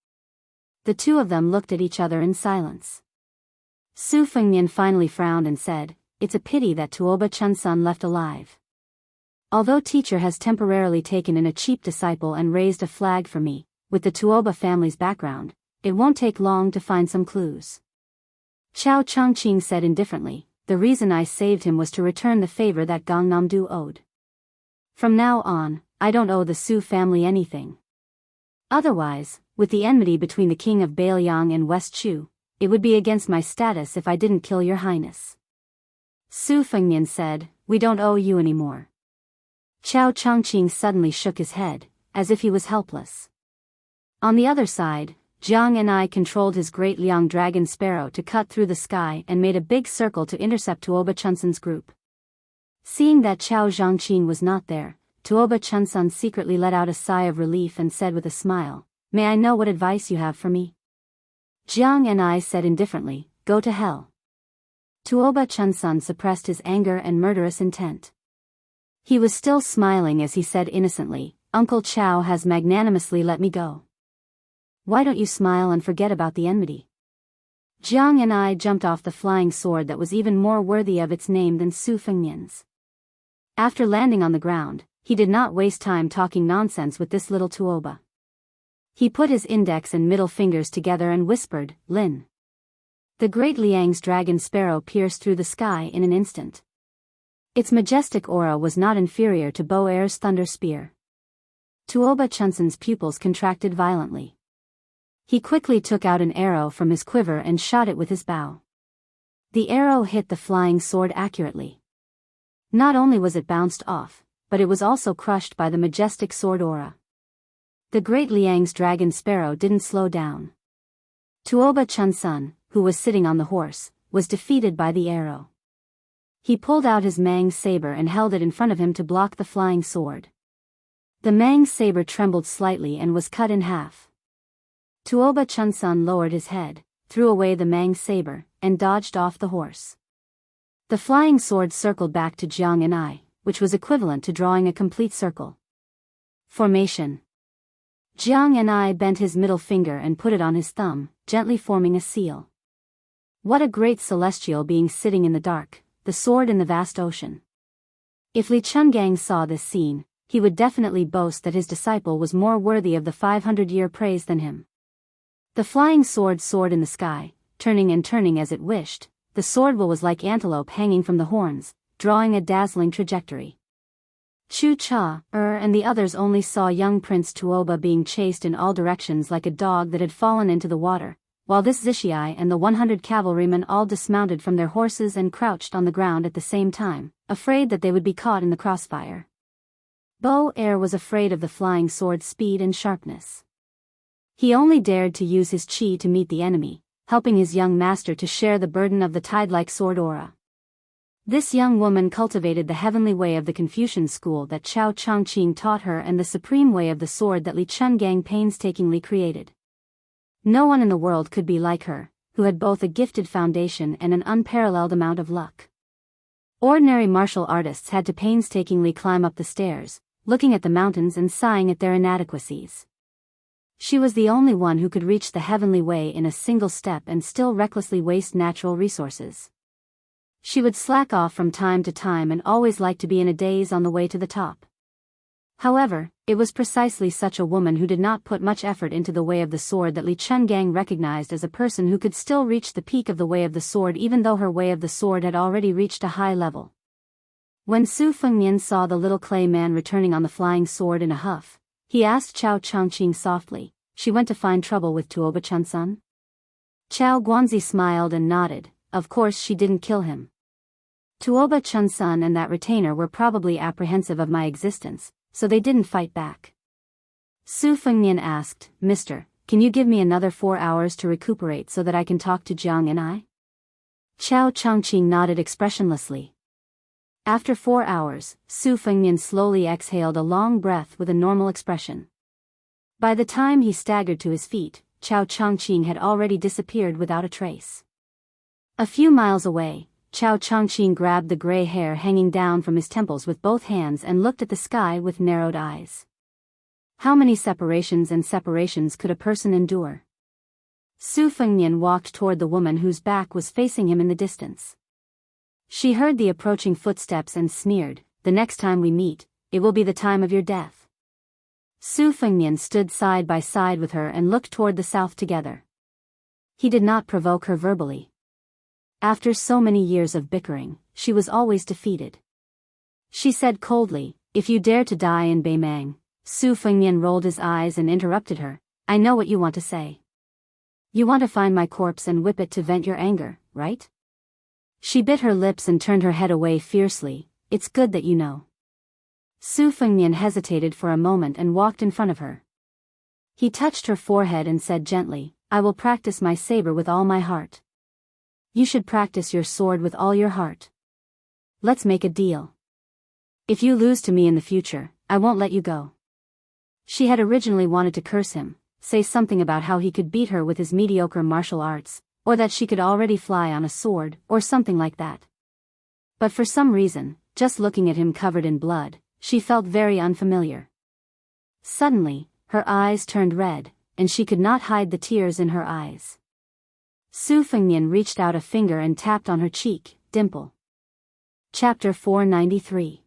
Speaker 1: The two of them looked at each other in silence. Su Fengnian finally frowned and said, It's a pity that Tuoba Chunsun left alive. Although teacher has temporarily taken in a cheap disciple and raised a flag for me, with the Tuoba family's background, it won't take long to find some clues. Qiao Chongqing said indifferently, the reason I saved him was to return the favor that Gangnam-do owed. From now on, I don't owe the Su family anything. Otherwise, with the enmity between the king of Bailiang and West Chu, it would be against my status if I didn't kill your highness. Su Fengnian said, we don't owe you anymore. Qiao Chongqing suddenly shook his head, as if he was helpless. On the other side, Jiang and I controlled his great Liang dragon sparrow to cut through the sky and made a big circle to intercept Tuoba Chunsun's group. Seeing that Qiao Zhangqing was not there, Tuoba Chunsun secretly let out a sigh of relief and said with a smile, May I know what advice you have for me? Jiang and I said indifferently, Go to hell. Tuoba Chunsun suppressed his anger and murderous intent. He was still smiling as he said innocently, Uncle Qiao has magnanimously let me go. Why don't you smile and forget about the enmity? Jiang and I jumped off the flying sword that was even more worthy of its name than Su Fengnian's. After landing on the ground, he did not waste time talking nonsense with this little Tuoba. He put his index and middle fingers together and whispered, Lin. The great Liang's dragon sparrow pierced through the sky in an instant. Its majestic aura was not inferior to Bo Er's thunder spear. Tuoba Chunsun's pupils contracted violently. He quickly took out an arrow from his quiver and shot it with his bow. The arrow hit the flying sword accurately. Not only was it bounced off, but it was also crushed by the majestic sword aura. The great Liang's dragon sparrow didn't slow down. Tuoba Chunsun, who was sitting on the horse, was defeated by the arrow. He pulled out his Mang saber and held it in front of him to block the flying sword. The Mang saber trembled slightly and was cut in half. Tuoba Chunsun lowered his head, threw away the Mang saber, and dodged off the horse. The flying sword circled back to Jiang and I, which was equivalent to drawing a complete circle. Formation. Jiang and I bent his middle finger and put it on his thumb, gently forming a seal. What a great celestial being sitting in the dark, the sword in the vast ocean. If Li Chungang saw this scene, he would definitely boast that his disciple was more worthy of the 500-year praise than him. The flying sword soared in the sky, turning and turning as it wished. The sword was like antelope hanging from the horns, drawing a dazzling trajectory. Chu Cha, and the others only saw young Prince Tuoba being chased in all directions like a dog that had fallen into the water, while this Zishiai and the 100 cavalrymen all dismounted from their horses and crouched on the ground at the same time, afraid that they would be caught in the crossfire. Bo Er was afraid of the flying sword's speed and sharpness. He only dared to use his chi to meet the enemy, helping his young master to share the burden of the tide-like sword aura. This young woman cultivated the heavenly way of the Confucian school that Qiao Chongqing taught her and the supreme way of the sword that Li Chungang painstakingly created. No one in the world could be like her, who had both a gifted foundation and an unparalleled amount of luck. Ordinary martial artists had to painstakingly climb up the stairs, looking at the mountains and sighing at their inadequacies. She was the only one who could reach the heavenly way in a single step and still recklessly waste natural resources. She would slack off from time to time and always like to be in a daze on the way to the top. However, it was precisely such a woman who did not put much effort into the way of the sword that Li Chungang recognized as a person who could still reach the peak of the way of the sword even though her way of the sword had already reached a high level. When Su Fengnian saw the little clay man returning on the flying sword in a huff, he asked Chao Changqing softly, "She went to find trouble with Tuoba Chunsun?" Chao Guanzi smiled and nodded. Of course she didn't kill him. Tuoba Chunsun and that retainer were probably apprehensive of my existence, so they didn't fight back. Su Fengnian asked, "Mister, can you give me another 4 hours to recuperate so that I can talk to Jiang and I?" Chao Changqing nodded expressionlessly. After 4 hours, Su Fengnian slowly exhaled a long breath with a normal expression. By the time he staggered to his feet, Chao Changqing had already disappeared without a trace. A few miles away, Chao Changqing grabbed the gray hair hanging down from his temples with both hands and looked at the sky with narrowed eyes. How many separations and separations could a person endure? Su Fengnian walked toward the woman whose back was facing him in the distance. She heard the approaching footsteps and sneered, "The next time we meet, it will be the time of your death." Su Fengnian stood side by side with her and looked toward the south together. He did not provoke her verbally. After so many years of bickering, she was always defeated. She said coldly, "If you dare to die in Beimang." Su Fengnian rolled his eyes and interrupted her, "I know what you want to say. You want to find my corpse and whip it to vent your anger, right?" She bit her lips and turned her head away fiercely. "It's good that you know." Su Fengnian hesitated for a moment and walked in front of her. He touched her forehead and said gently, "I will practice my saber with all my heart. You should practice your sword with all your heart. Let's make a deal. If you lose to me in the future, I won't let you go." She had originally wanted to curse him, say something about how he could beat her with his mediocre martial arts, or that she could already fly on a sword, or something like that. But for some reason, just looking at him covered in blood, she felt very unfamiliar. Suddenly, her eyes turned red, and she could not hide the tears in her eyes. Su Fengnian reached out a finger and tapped on her cheek, "Dimple." Chapter 493.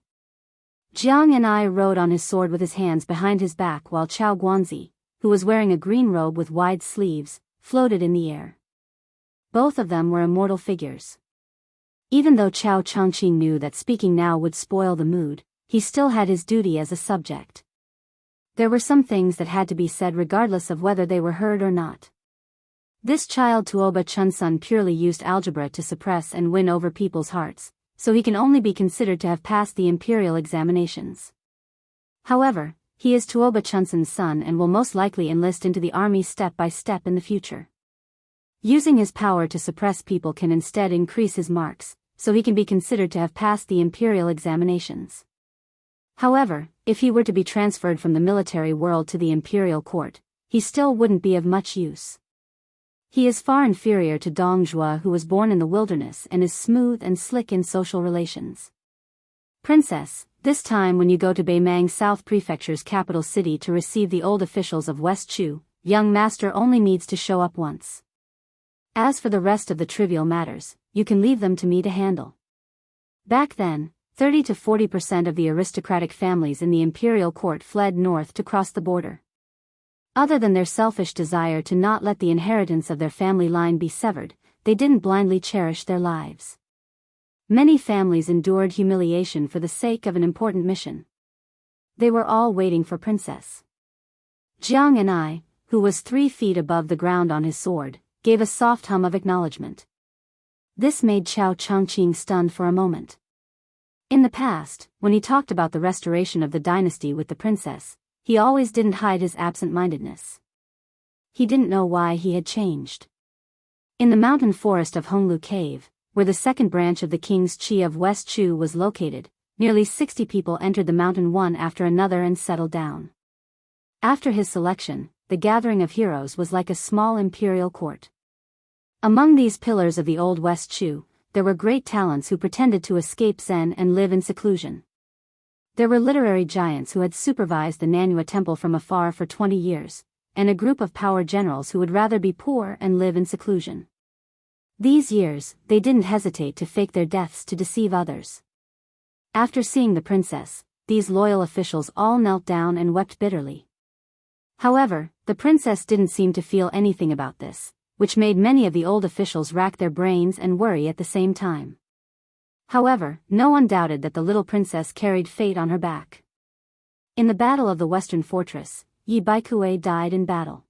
Speaker 1: Jiang and I rode on his sword with his hands behind his back while Chao Guanzi, who was wearing a green robe with wide sleeves, floated in the air. Both of them were immortal figures. Even though Chao Changqing knew that speaking now would spoil the mood, he still had his duty as a subject. There were some things that had to be said regardless of whether they were heard or not. This child Tuoba Chunsun purely used algebra to suppress and win over people's hearts, so he can only be considered to have passed the imperial examinations. However, he is Tuoba Chunsun's son and will most likely enlist into the army step by step in the future. Using his power to suppress people can instead increase his marks, so he can be considered to have passed the imperial examinations. However, if he were to be transferred from the military world to the imperial court, he still wouldn't be of much use. He is far inferior to Dong Zhuo, who was born in the wilderness and is smooth and slick in social relations. "Princess, this time when you go to Beimang South Prefecture's capital city to receive the old officials of West Chu, young master only needs to show up once. As for the rest of the trivial matters, you can leave them to me to handle." Back then, 30 to 40% of the aristocratic families in the imperial court fled north to cross the border. Other than their selfish desire to not let the inheritance of their family line be severed, they didn't blindly cherish their lives. Many families endured humiliation for the sake of an important mission. They were all waiting for Princess Jiang and I, who was 3 feet above the ground on his sword, gave a soft hum of acknowledgement. This made Chao Changqing stunned for a moment. In the past, when he talked about the restoration of the dynasty with the princess, he always didn't hide his absent-mindedness. He didn't know why he had changed. In the mountain forest of Honglu Cave, where the second branch of the King's Qi of West Chu was located, nearly 60 people entered the mountain one after another and settled down. After his selection, the gathering of heroes was like a small imperial court. Among these pillars of the old West Chu, there were great talents who pretended to escape Zen and live in seclusion. There were literary giants who had supervised the Nanyue Temple from afar for 20 years, and a group of power generals who would rather be poor and live in seclusion. These years, they didn't hesitate to fake their deaths to deceive others. After seeing the princess, these loyal officials all knelt down and wept bitterly. However, the princess didn't seem to feel anything about this, which made many of the old officials rack their brains and worry at the same time. However, no one doubted that the little princess carried fate on her back. In the Battle of the Western Fortress, Yi Baikue died in battle.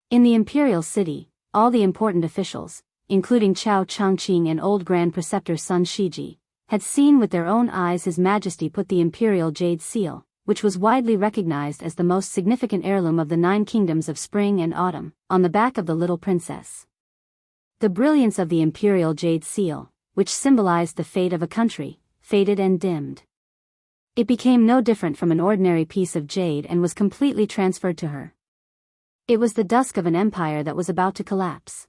Speaker 1: In the imperial city, all the important officials, including Chao Changqing and old Grand Preceptor Sun Shiji, had seen with their own eyes His Majesty put the imperial jade seal, which was widely recognized as the most significant heirloom of the 9 kingdoms of spring and autumn, on the back of the little princess. The brilliance of the imperial jade seal, which symbolized the fate of a country, faded and dimmed. It became no different from an ordinary piece of jade and was completely transferred to her. It was the dusk of an empire that was about to collapse.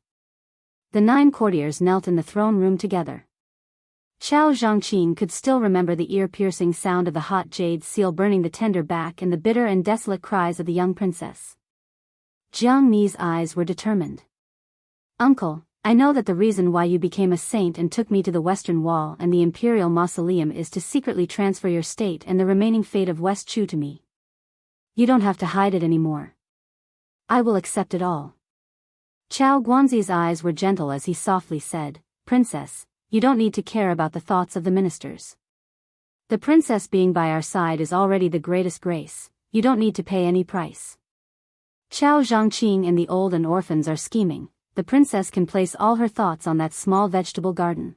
Speaker 1: The 9 courtiers knelt in the throne room together. Chao Zhangqing could still remember the ear-piercing sound of the hot jade seal burning the tender back and the bitter and desolate cries of the young princess. Jiang Ni's eyes were determined. "Uncle, I know that the reason why you became a saint and took me to the Western Wall and the Imperial Mausoleum is to secretly transfer your state and the remaining fate of West Chu to me. You don't have to hide it anymore. I will accept it all." Chao Guanzi's eyes were gentle as he softly said, "Princess, you don't need to care about the thoughts of the ministers. The princess being by our side is already the greatest grace, you don't need to pay any price. Chao Zhangqing and the old and orphans are scheming, the princess can place all her thoughts on that small vegetable garden."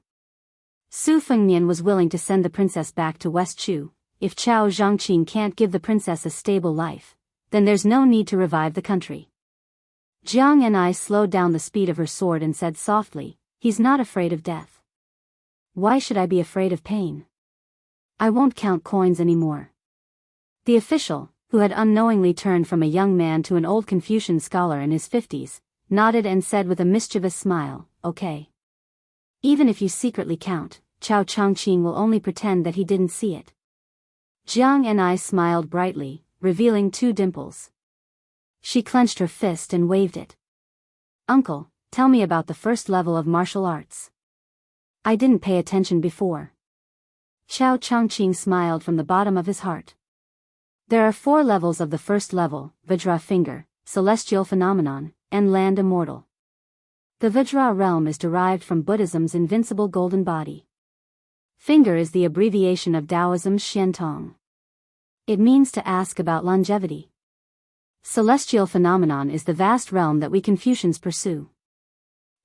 Speaker 1: Su Fengnian was willing to send the princess back to West Chu. If Chao Zhangqing can't give the princess a stable life, then there's no need to revive the country. Jiang Ni slowed down the speed of her sword and said softly, "He's not afraid of death. Why should I be afraid of pain? I won't count coins anymore." The official, who had unknowingly turned from a young man to an old Confucian scholar in his 50s, nodded and said with a mischievous smile, "Okay. Even if you secretly count, Chao Changqing will only pretend that he didn't see it." Jiang Ni smiled brightly, revealing 2 dimples. She clenched her fist and waved it. "Uncle, tell me about the first level of martial arts. I didn't pay attention before." Chao Changqing smiled from the bottom of his heart. There are 4 levels of the first level: Vajra Finger, Celestial Phenomenon, and Land Immortal. The Vajra realm is derived from Buddhism's invincible golden body. Finger is the abbreviation of Taoism's Xiantong. It means to ask about longevity. Celestial Phenomenon is the vast realm that we Confucians pursue.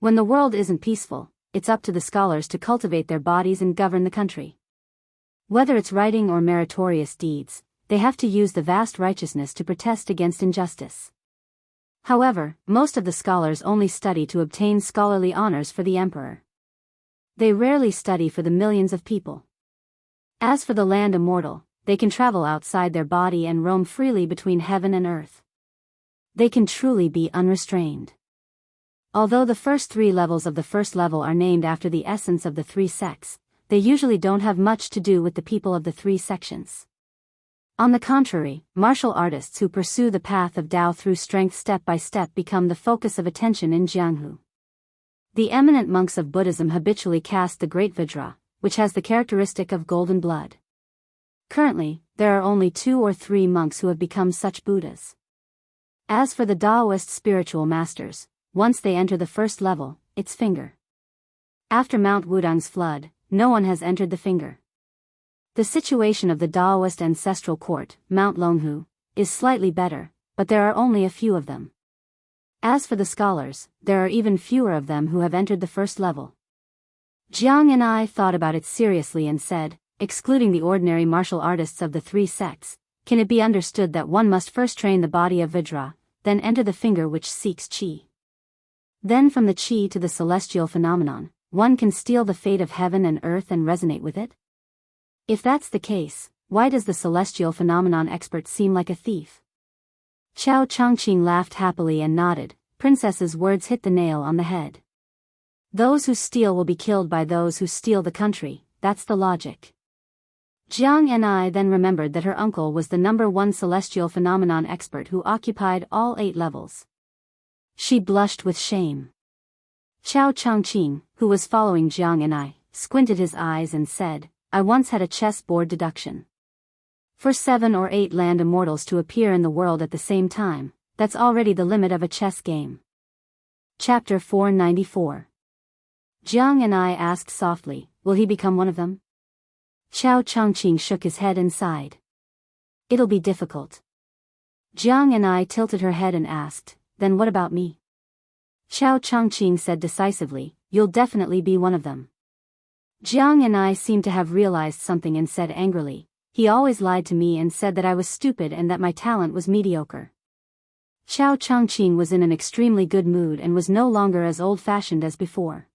Speaker 1: When the world isn't peaceful, it's up to the scholars to cultivate their bodies and govern the country. Whether it's writing or meritorious deeds, they have to use the vast righteousness to protest against injustice. However, most of the scholars only study to obtain scholarly honors for the emperor. They rarely study for the millions of people. As for the land immortal, they can travel outside their body and roam freely between heaven and earth. They can truly be unrestrained. Although the first 3 levels of the first level are named after the essence of the 3 sects, they usually don't have much to do with the people of the 3 sections. On the contrary, martial artists who pursue the path of Tao through strength step by step become the focus of attention in Jianghu. The eminent monks of Buddhism habitually cast the Great Vajra, which has the characteristic of golden blood. Currently, there are only 2 or 3 monks who have become such Buddhas. As for the Taoist spiritual masters, once they enter the first level, it's Finger. After Mount Wudang's flood, no one has entered the Finger. The situation of the Taoist ancestral court, Mount Longhu, is slightly better, but there are only a few of them. As for the scholars, there are even fewer of them who have entered the first level. Jiang and I thought about it seriously and said, excluding the ordinary martial artists of the 3 sects, can it be understood that one must first train the body of Vajra, then enter the Finger which seeks Qi? Then from the Qi to the celestial phenomenon, one can steal the fate of heaven and earth and resonate with it? If that's the case, why does the celestial phenomenon expert seem like a thief? Chao Changqing laughed happily and nodded. Princess's words hit the nail on the head. Those who steal will be killed by those who steal the country, that's the logic. Jiang Ni then remembered that her uncle was the #1 celestial phenomenon expert who occupied all 8 levels. She blushed with shame. Qiao Changqing, who was following Jiang Ni, squinted his eyes and said, "I once had a chessboard deduction. For 7 or 8 land immortals to appear in the world at the same time, that's already the limit of a chess game." Chapter 494. Jiang Ni asked softly, "Will he become one of them?" Qiao Changqing shook his head and sighed. "It'll be difficult." Jiang Ni tilted her head and asked, "Then what about me?" Qiao Changqing said decisively, "You'll definitely be one of them." Jiang Ni seemed to have realized something and said angrily, "He always lied to me and said that I was stupid and that my talent was mediocre." Qiao Changqing was in an extremely good mood and was no longer as old-fashioned as before.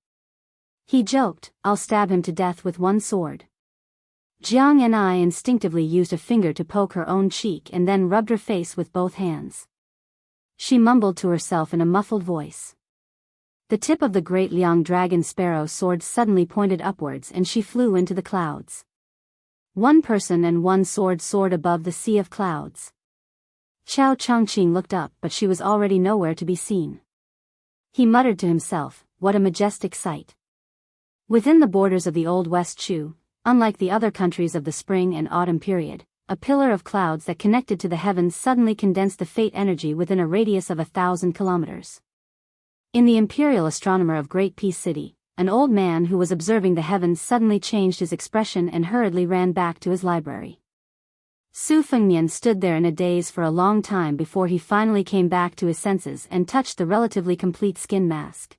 Speaker 1: He joked, "I'll stab him to death with one sword." Jiang Ni instinctively used a finger to poke her own cheek and then rubbed her face with both hands. She mumbled to herself in a muffled voice. The tip of the great Liang dragon sparrow sword suddenly pointed upwards and she flew into the clouds. One person and one sword soared above the sea of clouds. Qiao Changqing looked up but she was already nowhere to be seen. He muttered to himself, "What a majestic sight." Within the borders of the Old West Chu, unlike the other countries of the spring and autumn period, a pillar of clouds that connected to the heavens suddenly condensed the fate energy within a radius of 1,000 kilometers. In the imperial astronomer of Great Peace City, an old man who was observing the heavens suddenly changed his expression and hurriedly ran back to his library. Su Fengnian stood there in a daze for a long time before he finally came back to his senses and touched the relatively complete skin mask.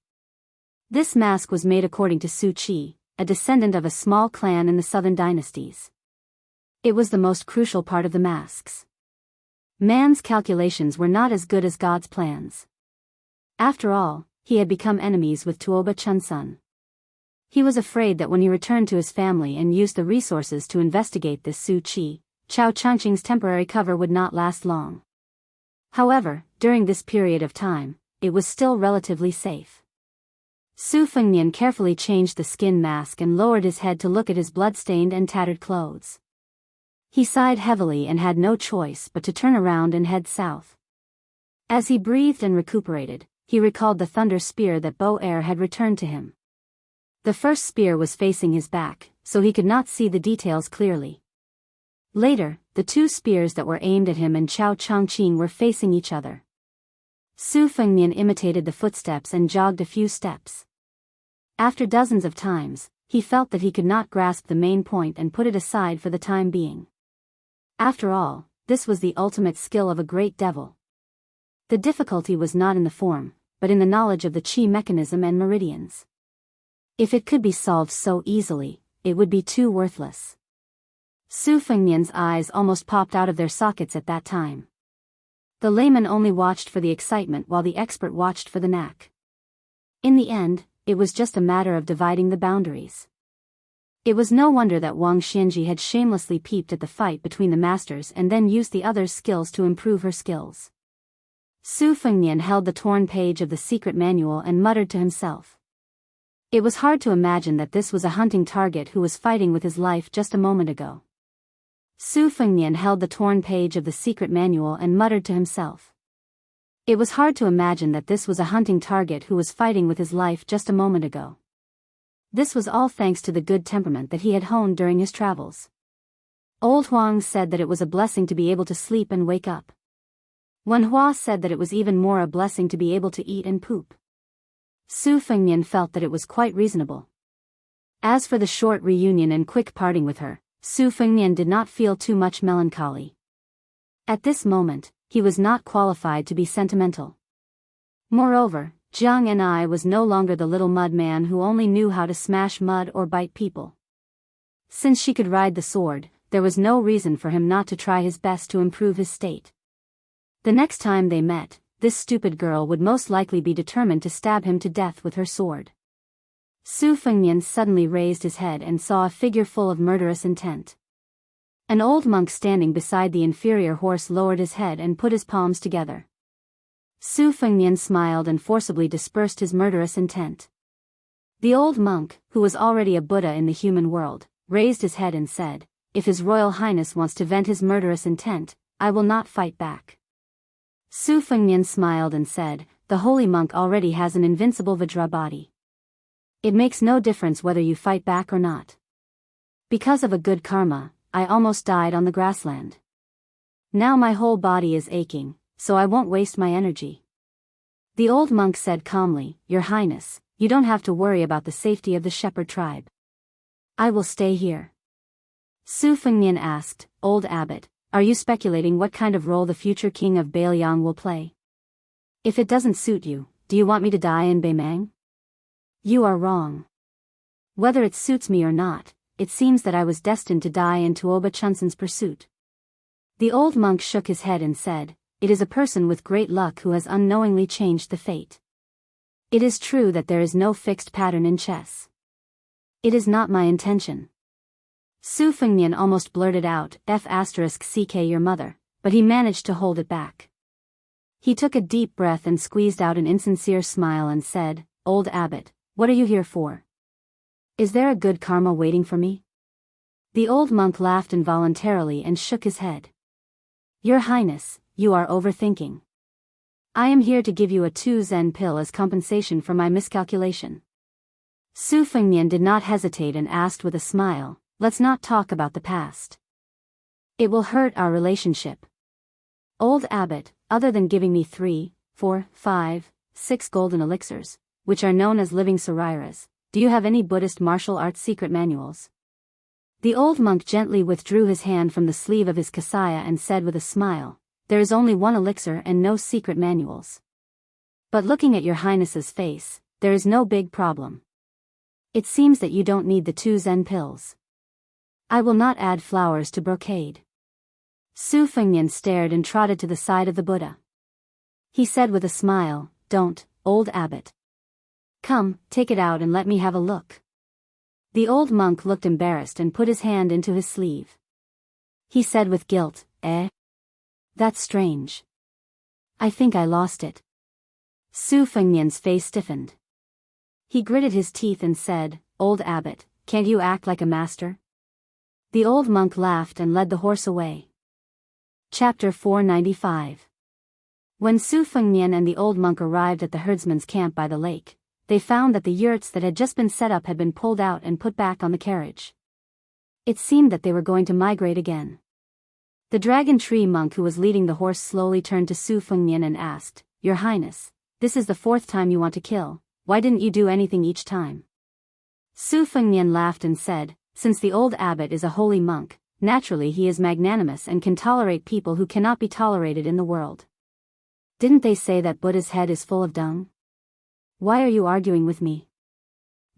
Speaker 1: This mask was made according to Su Qi, a descendant of a small clan in the southern dynasties. It was the most crucial part of the masks. Man's calculations were not as good as God's plans. After all, he had become enemies with Tuoba Chunsun. He was afraid that when he returned to his family and used the resources to investigate this Su Qi, Qiao Changqing's temporary cover would not last long. However, during this period of time, it was still relatively safe. Su Fengnian carefully changed the skin mask and lowered his head to look at his blood-stained and tattered clothes. He sighed heavily and had no choice but to turn around and head south. As he breathed and recuperated, he recalled the thunder spear that Bo Er had returned to him. The first spear was facing his back, so he could not see the details clearly. Later, the 2 spears that were aimed at him and Qiao Changqing were facing each other. Su Fengnian imitated the footsteps and jogged a few steps. After dozens of times, he felt that he could not grasp the main point and put it aside for the time being. After all, this was the ultimate skill of a great devil. The difficulty was not in the form, but in the knowledge of the qi mechanism and meridians. If it could be solved so easily, it would be too worthless. Su Fengnian's eyes almost popped out of their sockets at that time. The layman only watched for the excitement while the expert watched for the knack. In the end, it was just a matter of dividing the boundaries. It was no wonder that Wang Xianji had shamelessly peeped at the fight between the masters and then used the other's skills to improve her skills. Su Fengnian held the torn page of the secret manual and muttered to himself. It was hard to imagine that this was a hunting target who was fighting with his life just a moment ago. Su Fengnian held the torn page of the secret manual and muttered to himself. It was hard to imagine that this was a hunting target who was fighting with his life just a moment ago. This was all thanks to the good temperament that he had honed during his travels. Old Huang said that it was a blessing to be able to sleep and wake up. Wen Hua said that it was even more a blessing to be able to eat and poop. Su Fengnian felt that it was quite reasonable. As for the short reunion and quick parting with her, Su Fengnian did not feel too much melancholy. At this moment, he was not qualified to be sentimental. Moreover, Jiang Ni was no longer the little mud man who only knew how to smash mud or bite people. Since she could ride the sword, there was no reason for him not to try his best to improve his state. The next time they met, this stupid girl would most likely be determined to stab him to death with her sword. Su Fengnian suddenly raised his head and saw a figure full of murderous intent. An old monk standing beside the inferior horse lowered his head and put his palms together. Su Fengnian smiled and forcibly dispersed his murderous intent. The old monk, who was already a Buddha in the human world, raised his head and said, if His Royal Highness wants to vent his murderous intent, I will not fight back. Su Fengnian smiled and said, the holy monk already has an invincible Vajra body. It makes no difference whether you fight back or not. Because of a good karma, I almost died on the grassland. Now my whole body is aching, so I won't waste my energy. The old monk said calmly, Your Highness, you don't have to worry about the safety of the shepherd tribe. I will stay here. Su Fengnian asked, Old Abbot, are you speculating what kind of role the future king of Bailiang will play? If it doesn't suit you, do you want me to die in Beimang? You are wrong. Whether it suits me or not, it seems that I was destined to die in Tuoba Chunsan's pursuit. The old monk shook his head and said, It is a person with great luck who has unknowingly changed the fate. It is true that there is no fixed pattern in chess. It is not my intention. Su Fengnian almost blurted out, F***ck your mother, but he managed to hold it back. He took a deep breath and squeezed out an insincere smile and said, Old Abbot, what are you here for? Is there a good karma waiting for me? The old monk laughed involuntarily and shook his head. Your Highness, you are overthinking. I am here to give you a 2 Zen pill as compensation for my miscalculation. Su Fengnian did not hesitate and asked with a smile, Let's not talk about the past. It will hurt our relationship. Old Abbot, other than giving me 3, 4, 5, 6 golden elixirs, which are known as living sariras, do you have any Buddhist martial arts secret manuals? The old monk gently withdrew his hand from the sleeve of his kasaya and said with a smile, There is only one elixir and no secret manuals. But looking at your Highness's face, there is no big problem. It seems that you don't need the 2 Zen pills. I will not add flowers to brocade. Su Fengnian stared and trotted to the side of the Buddha. He said with a smile, Don't, old Abbot. Come, take it out and let me have a look. The old monk looked embarrassed and put his hand into his sleeve. He said with guilt, That's strange. I think I lost it. Su Fengnian's face stiffened. He gritted his teeth and said, Old Abbot, can't you act like a master? The old monk laughed and led the horse away. Chapter 495. When Su Fengnian and the old monk arrived at the herdsman's camp by the lake, they found that the yurts that had just been set up had been pulled out and put back on the carriage. It seemed that they were going to migrate again. The dragon tree monk who was leading the horse slowly turned to Su Fengnian and asked, Your Highness, this is the 4th time you want to kill, why didn't you do anything each time? Su Fengnian laughed and said, Since the old abbot is a holy monk, naturally he is magnanimous and can tolerate people who cannot be tolerated in the world. Didn't they say that Buddha's head is full of dung? Why are you arguing with me?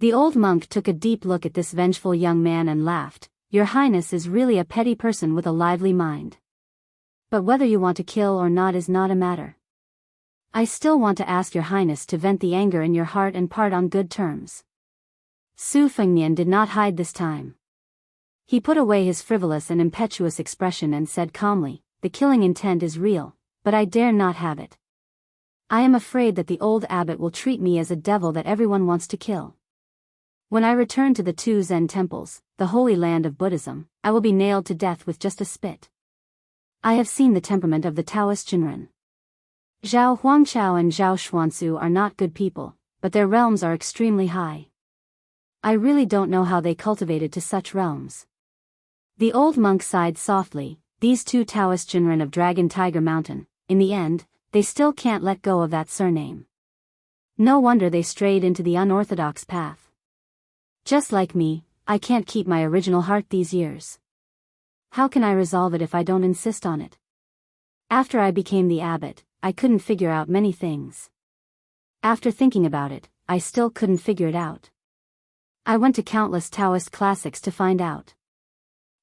Speaker 1: The old monk took a deep look at this vengeful young man and laughed, Your Highness is really a petty person with a lively mind. But whether you want to kill or not is not a matter. I still want to ask Your Highness to vent the anger in your heart and part on good terms. Su Fengnian did not hide this time. He put away his frivolous and impetuous expression and said calmly, The killing intent is real, but I dare not have it. I am afraid that the old abbot will treat me as a devil that everyone wants to kill. When I return to the 2 Zen temples, the holy land of Buddhism, I will be nailed to death with just a spit. I have seen the temperament of the Taoist Jinren. Zhao Huangchao and Zhao Xuanzu are not good people, but their realms are extremely high. I really don't know how they cultivated to such realms. The old monk sighed softly, These 2 Taoist Jinren of Dragon Tiger Mountain, in the end, they still can't let go of that surname. No wonder they strayed into the unorthodox path. Just like me, I can't keep my original heart these years. How can I resolve it if I don't insist on it? After I became the abbot, I couldn't figure out many things. After thinking about it, I still couldn't figure it out. I went to countless Taoist classics to find out.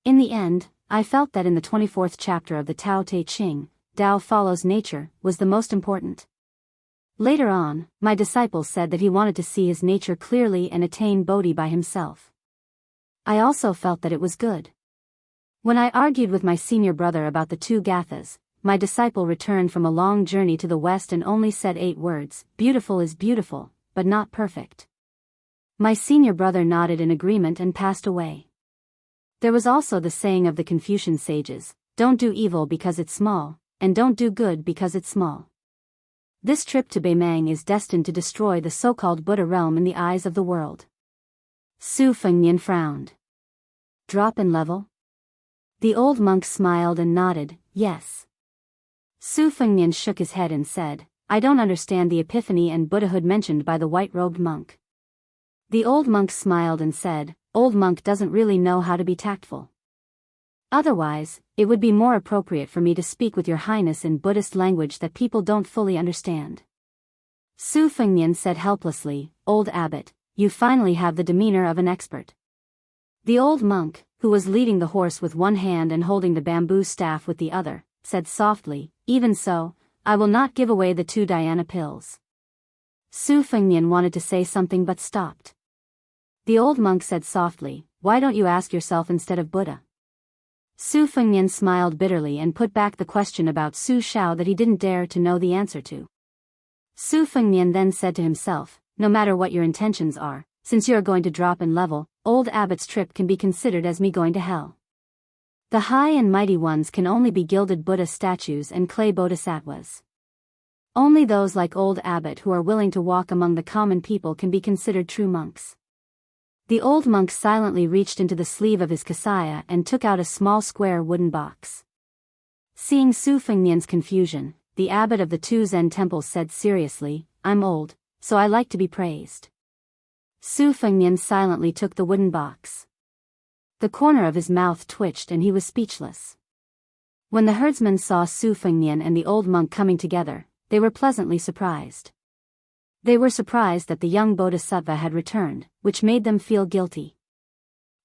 Speaker 1: In the end, I felt that in the 24th chapter of the Tao Te Ching, Tao follows nature, was the most important. Later on, my disciple said that he wanted to see his nature clearly and attain Bodhi by himself. I also felt that it was good. When I argued with my senior brother about the 2 Gathas, my disciple returned from a long journey to the west and only said 8 words, Beautiful is beautiful, but not perfect. My senior brother nodded in agreement and passed away. There was also the saying of the Confucian sages, don't do evil because it's small, and don't do good because it's small. This trip to Beimang is destined to destroy the so-called Buddha realm in the eyes of the world. Su Fengnian frowned. Drop in level? The old monk smiled and nodded, yes. Su Fengnian shook his head and said, I don't understand the epiphany and Buddhahood mentioned by the white-robed monk. The old monk smiled and said, old monk doesn't really know how to be tactful. Otherwise, it would be more appropriate for me to speak with your highness in Buddhist language that people don't fully understand. Su Fengnian said helplessly, old abbot, you finally have the demeanor of an expert. The old monk, who was leading the horse with one hand and holding the bamboo staff with the other, said softly, even so, I will not give away the 2 Dhyana pills. Su Fengnian wanted to say something but stopped. The old monk said softly, why don't you ask yourself instead of Buddha? Su Fengnian smiled bitterly and put back the question about Su Shao that he didn't dare to know the answer to. Su Fengnian then said to himself, no matter what your intentions are, since you are going to drop in level, old abbot's trip can be considered as me going to hell. The high and mighty ones can only be gilded Buddha statues and clay bodhisattvas. Only those like old abbot who are willing to walk among the common people can be considered true monks. The old monk silently reached into the sleeve of his kasaya and took out a small square wooden box. Seeing Su Fengnian's confusion, the abbot of the 2 Zen temples said seriously, I'm old, so I like to be praised. Su Fengnian silently took the wooden box. The corner of his mouth twitched and he was speechless. When the herdsmen saw Su Fengnian and the old monk coming together, they were pleasantly surprised. They were surprised that the young bodhisattva had returned, which made them feel guilty.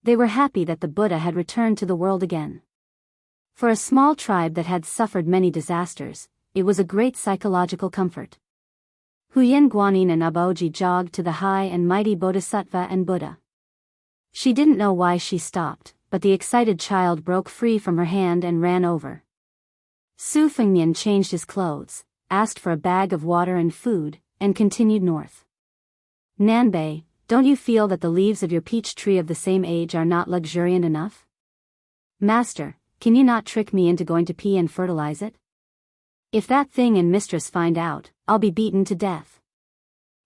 Speaker 1: They were happy that the Buddha had returned to the world again. For a small tribe that had suffered many disasters, it was a great psychological comfort. Huyen Guanyin and Abaoji jogged to the high and mighty bodhisattva and Buddha. She didn't know why she stopped, but the excited child broke free from her hand and ran over. Su Fengnian changed his clothes, asked for a bag of water and food, and continued north. Nanbei, don't you feel that the leaves of your peach tree of the same age are not luxuriant enough? Master, can you not trick me into going to pee and fertilize it? If that thing and mistress find out, I'll be beaten to death.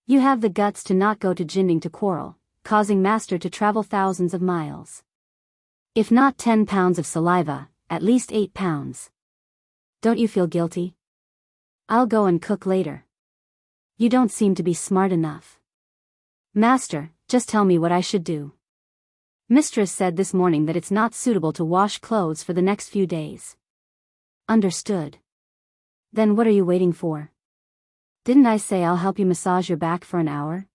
Speaker 1: You have the guts to not go to Jinding to quarrel, causing master to travel thousands of miles. If not 10 pounds of saliva, at least 8 pounds. Don't you feel guilty? I'll go and cook later. You don't seem to be smart enough. Master, just tell me what I should do. Mistress said this morning that it's not suitable to wash clothes for the next few days. Understood. Then what are you waiting for? Didn't I say I'll help you massage your back for an hour?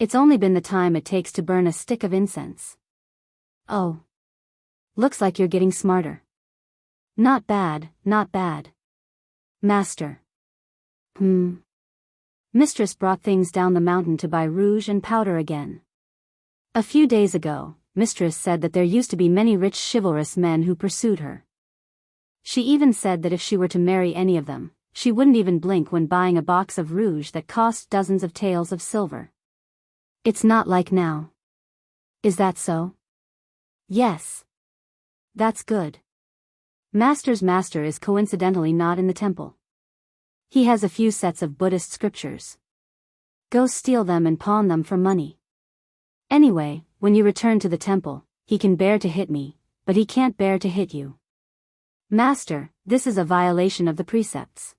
Speaker 1: It's only been the time it takes to burn a stick of incense. Oh. Looks like you're getting smarter. Not bad, not bad. Master. Mistress brought things down the mountain to buy rouge and powder again. A few days ago, Mistress said that there used to be many rich chivalrous men who pursued her. She even said that if she were to marry any of them, she wouldn't even blink when buying a box of rouge that cost dozens of taels of silver. It's not like now. Is that so? Yes. That's good. Master's master is coincidentally not in the temple. He has a few sets of Buddhist scriptures. Go steal them and pawn them for money. Anyway, when you return to the temple, he can bear to hit me, but he can't bear to hit you. Master, this is a violation of the precepts.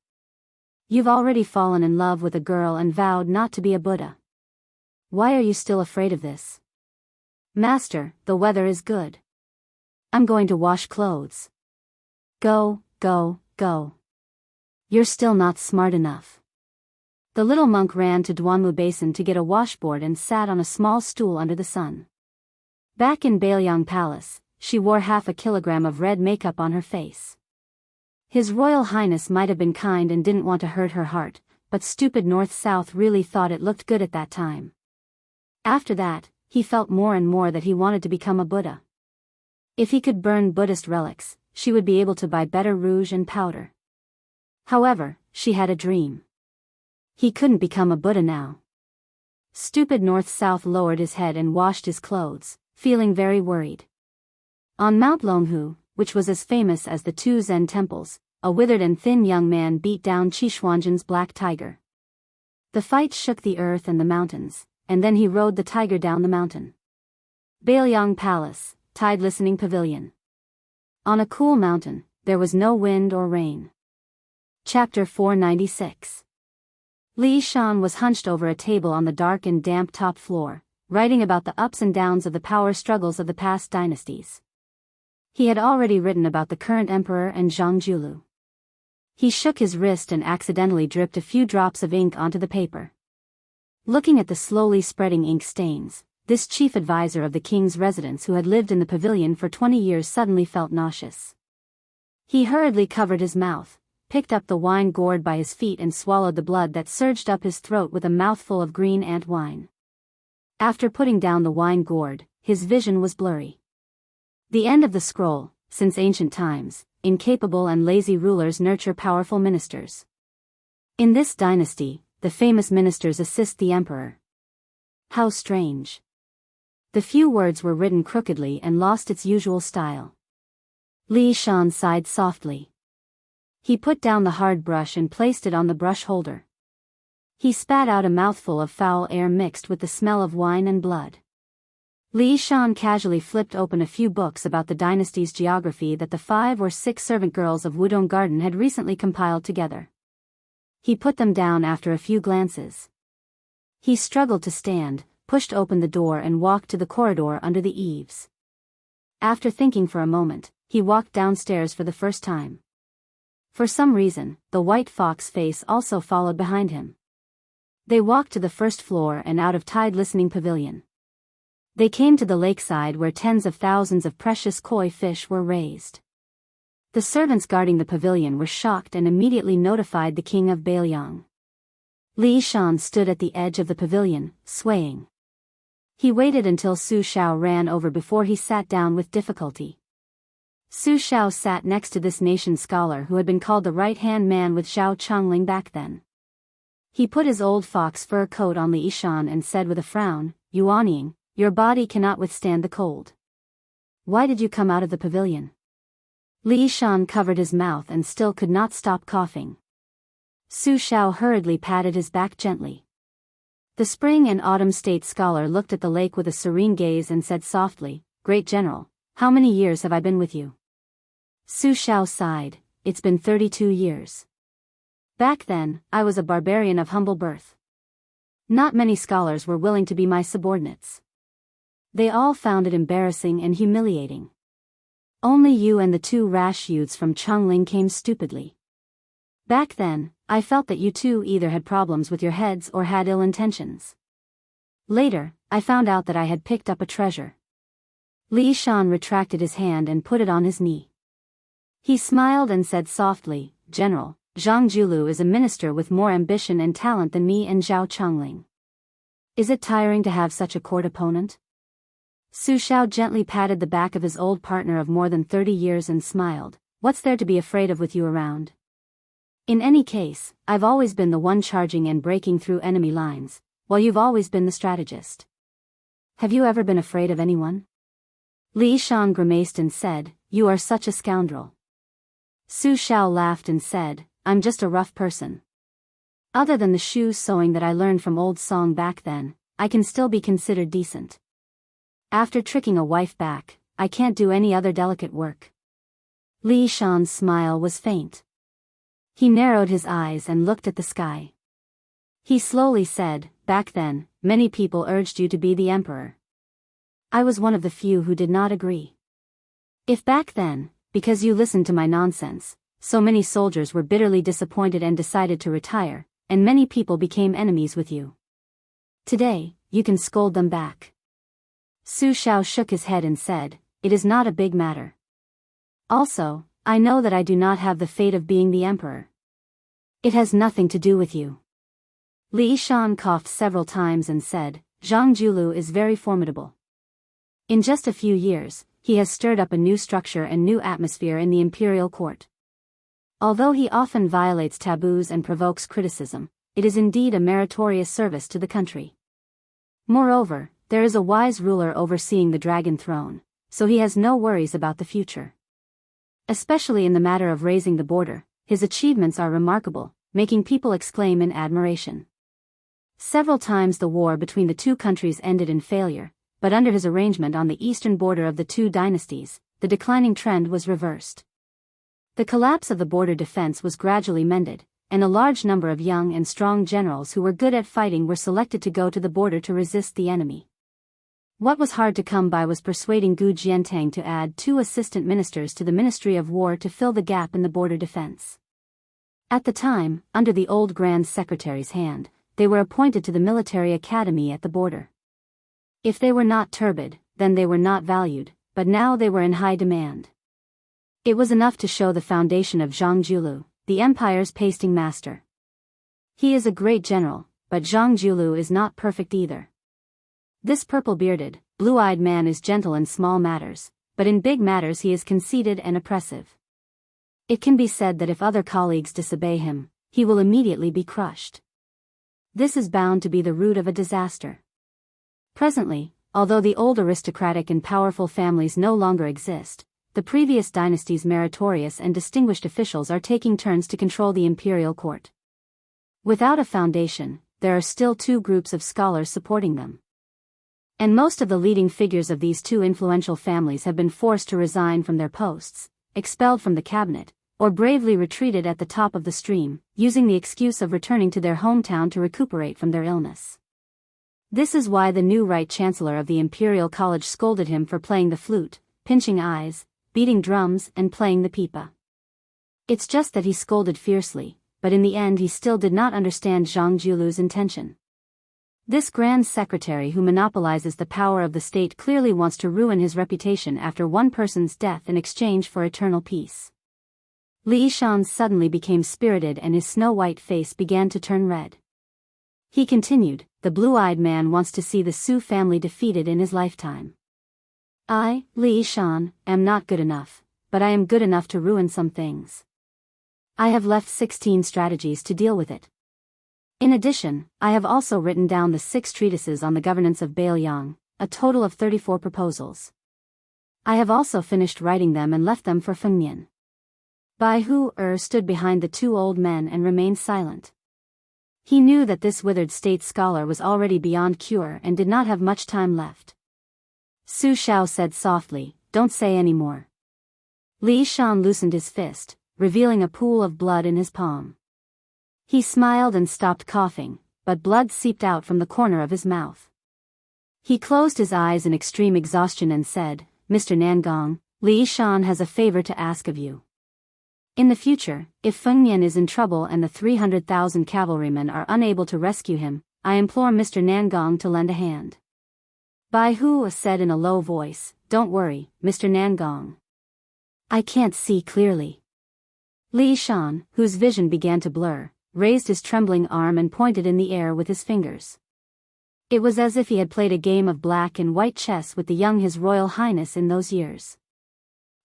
Speaker 1: You've already fallen in love with a girl and vowed not to be a Buddha. Why are you still afraid of this? Master, the weather is good. I'm going to wash clothes. Go, go, go. You're still not smart enough. The little monk ran to Duanmu Basin to get a washboard and sat on a small stool under the sun. Back in Bailiang Palace, she wore half a kilogram of red makeup on her face. His Royal Highness might have been kind and didn't want to hurt her heart, but stupid North-South really thought it looked good at that time. After that, he felt more and more that he wanted to become a Buddha. If he could burn Buddhist relics, she would be able to buy better rouge and powder. However, she had a dream. He couldn't become a Buddha now. Stupid North-South lowered his head and washed his clothes, feeling very worried. On Mount Longhu, which was as famous as the two Zen temples, a withered and thin young man beat down Qishuangzhen's black tiger. The fight shook the earth and the mountains, and then he rode the tiger down the mountain. Bailiang Palace, Tide Listening Pavilion. On a cool mountain, there was no wind or rain. Chapter 496. Li Shan was hunched over a table on the dark and damp top floor, writing about the ups and downs of the power struggles of the past dynasties. He had already written about the current emperor and Zhang Julu. He shook his wrist and accidentally dripped a few drops of ink onto the paper. Looking at the slowly spreading ink stains, this chief advisor of the king's residence who had lived in the pavilion for 20 years suddenly felt nauseous. He hurriedly covered his mouth, picked up the wine gourd by his feet and swallowed the blood that surged up his throat with a mouthful of green ant wine. After putting down the wine gourd, his vision was blurry. The end of the scroll. Since ancient times, incapable and lazy rulers nurture powerful ministers. In this dynasty, the famous ministers assist the emperor. How strange. The few words were written crookedly and lost its usual style. Li Shan sighed softly. He put down the hard brush and placed it on the brush holder. He spat out a mouthful of foul air mixed with the smell of wine and blood. Li Shan casually flipped open a few books about the dynasty's geography that the 5 or 6 servant girls of Wudong Garden had recently compiled together. He put them down after a few glances. He struggled to stand, pushed open the door and walked to the corridor under the eaves. After thinking for a moment, he walked downstairs for the first time. For some reason, the white fox face also followed behind him. They walked to the first floor and out of Tide Listening Pavilion. They came to the lakeside where tens of thousands of precious koi fish were raised. The servants guarding the pavilion were shocked and immediately notified the king of Bailiang. Li Shan stood at the edge of the pavilion, swaying. He waited until Su Shao ran over before he sat down with difficulty. Su Shao sat next to this nation scholar who had been called the right-hand man with Zhao Chongling back then. He put his old fox fur coat on Li Shan and said with a frown, "Yuanying, your body cannot withstand the cold. Why did you come out of the pavilion?" Li Shan covered his mouth and still could not stop coughing. Su Shao hurriedly patted his back gently. The spring and autumn state scholar looked at the lake with a serene gaze and said softly, "Great General, how many years have I been with you?" Su Shao sighed, "It's been 32 years. Back then, I was a barbarian of humble birth. Not many scholars were willing to be my subordinates. They all found it embarrassing and humiliating. Only you and the 2 rash youths from Chongling came stupidly. Back then, I felt that you two either had problems with your heads or had ill intentions. Later, I found out that I had picked up a treasure." Li Shan retracted his hand and put it on his knee. He smiled and said softly, "General, Zhang Julu is a minister with more ambition and talent than me and Zhao Chongling. Is it tiring to have such a court opponent?" Su Shao gently patted the back of his old partner of more than 30 years and smiled, "What's there to be afraid of with you around? In any case, I've always been the one charging and breaking through enemy lines, while you've always been the strategist. Have you ever been afraid of anyone?" Li Shan grimaced and said, "You are such a scoundrel." Su Shao laughed and said, "I'm just a rough person. Other than the shoe sewing that I learned from old Song back then, I can still be considered decent. After tricking a wife back, I can't do any other delicate work." Li Shan's smile was faint. He narrowed his eyes and looked at the sky. He slowly said, "Back then, many people urged you to be the emperor. I was one of the few who did not agree. If back then, because you listened to my nonsense, so many soldiers were bitterly disappointed and decided to retire, and many people became enemies with you. Today, you can scold them back." Su Shao shook his head and said, "It is not a big matter. Also, I know that I do not have the fate of being the emperor. It has nothing to do with you." Li Shan coughed several times and said, "Zhang Julu is very formidable. In just a few years, he has stirred up a new structure and new atmosphere in the imperial court. Although he often violates taboos and provokes criticism, it is indeed a meritorious service to the country. Moreover, there is a wise ruler overseeing the dragon throne, so he has no worries about the future. Especially in the matter of raising the border, his achievements are remarkable, making people exclaim in admiration. Several times the war between the two countries ended in failure, but under his arrangement on the eastern border of the two dynasties, the declining trend was reversed. The collapse of the border defense was gradually mended, and a large number of young and strong generals who were good at fighting were selected to go to the border to resist the enemy. What was hard to come by was persuading Gu Jiantang to add 2 assistant ministers to the Ministry of War to fill the gap in the border defense. At the time, under the old Grand Secretary's hand, they were appointed to the military academy at the border. If they were not turbid, then they were not valued, but now they were in high demand. It was enough to show the foundation of Zhang Julu, the empire's pasting master. He is a great general, but Zhang Julu is not perfect either. This purple-bearded, blue-eyed man is gentle in small matters, but in big matters he is conceited and oppressive. It can be said that if other colleagues disobey him, he will immediately be crushed. This is bound to be the root of a disaster. Presently, although the old aristocratic and powerful families no longer exist, the previous dynasty's meritorious and distinguished officials are taking turns to control the imperial court. Without a foundation, there are still 2 groups of scholars supporting them. And most of the leading figures of these 2 influential families have been forced to resign from their posts, expelled from the cabinet, or bravely retreated at the top of the stream, using the excuse of returning to their hometown to recuperate from their illness. This is why the new Right Chancellor of the Imperial College scolded him for playing the flute, pinching eyes, beating drums, and playing the pipa. It's just that he scolded fiercely, but in the end he still did not understand Zhang Julu's intention. This Grand Secretary who monopolizes the power of the state clearly wants to ruin his reputation after one person's death in exchange for eternal peace. Li Yishan suddenly became spirited and his snow-white face began to turn red. He continued, the blue-eyed man wants to see the Su family defeated in his lifetime. I, Li Yishan, am not good enough, but I am good enough to ruin some things. I have left 16 strategies to deal with it. In addition, I have also written down the 6 treatises on the governance of Bailiang, a total of 34 proposals. I have also finished writing them and left them for Fengnian. Bai Hu stood behind the 2 old men and remained silent. He knew that this withered state scholar was already beyond cure and did not have much time left. Su Xiao said softly, "Don't say any more." Li Yishan loosened his fist, revealing a pool of blood in his palm. He smiled and stopped coughing, but blood seeped out from the corner of his mouth. He closed his eyes in extreme exhaustion and said, "Mr. Nangong, Li Yishan has a favor to ask of you. In the future, if Fengnian is in trouble and the 300,000 cavalrymen are unable to rescue him, I implore Mr. Nangong to lend a hand." Bai Hu said in a low voice, "Don't worry, Mr. Nangong. I can't see clearly." Li Yishan, whose vision began to blur, raised his trembling arm and pointed in the air with his fingers. It was as if he had played a game of black and white chess with the young His Royal Highness in those years.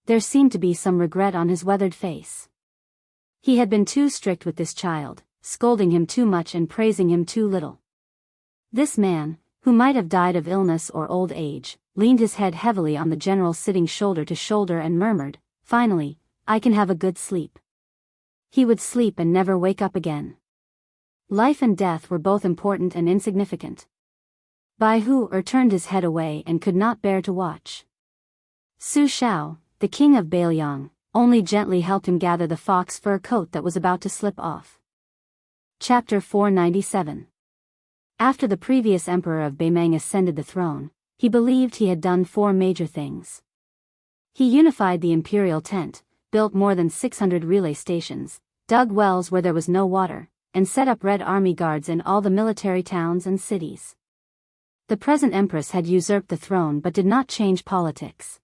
Speaker 1: There seemed to be some regret on his weathered face. He had been too strict with this child, scolding him too much and praising him too little. This man, who might have died of illness or old age, leaned his head heavily on the general sitting shoulder to shoulder and murmured, "Finally, I can have a good sleep." He would sleep and never wake up again. Life and death were both important and insignificant. Bai Hu turned his head away and could not bear to watch. Su Xiao, the king of Bailiang, only gently helped him gather the fox fur coat that was about to slip off. Chapter 497. After the previous emperor of Baimang ascended the throne, he believed he had done 4 major things. He unified the imperial tent, built more than 600 relay stations, dug wells where there was no water, and set up Red Army guards in all the military towns and cities. The present empress had usurped the throne but did not change politics.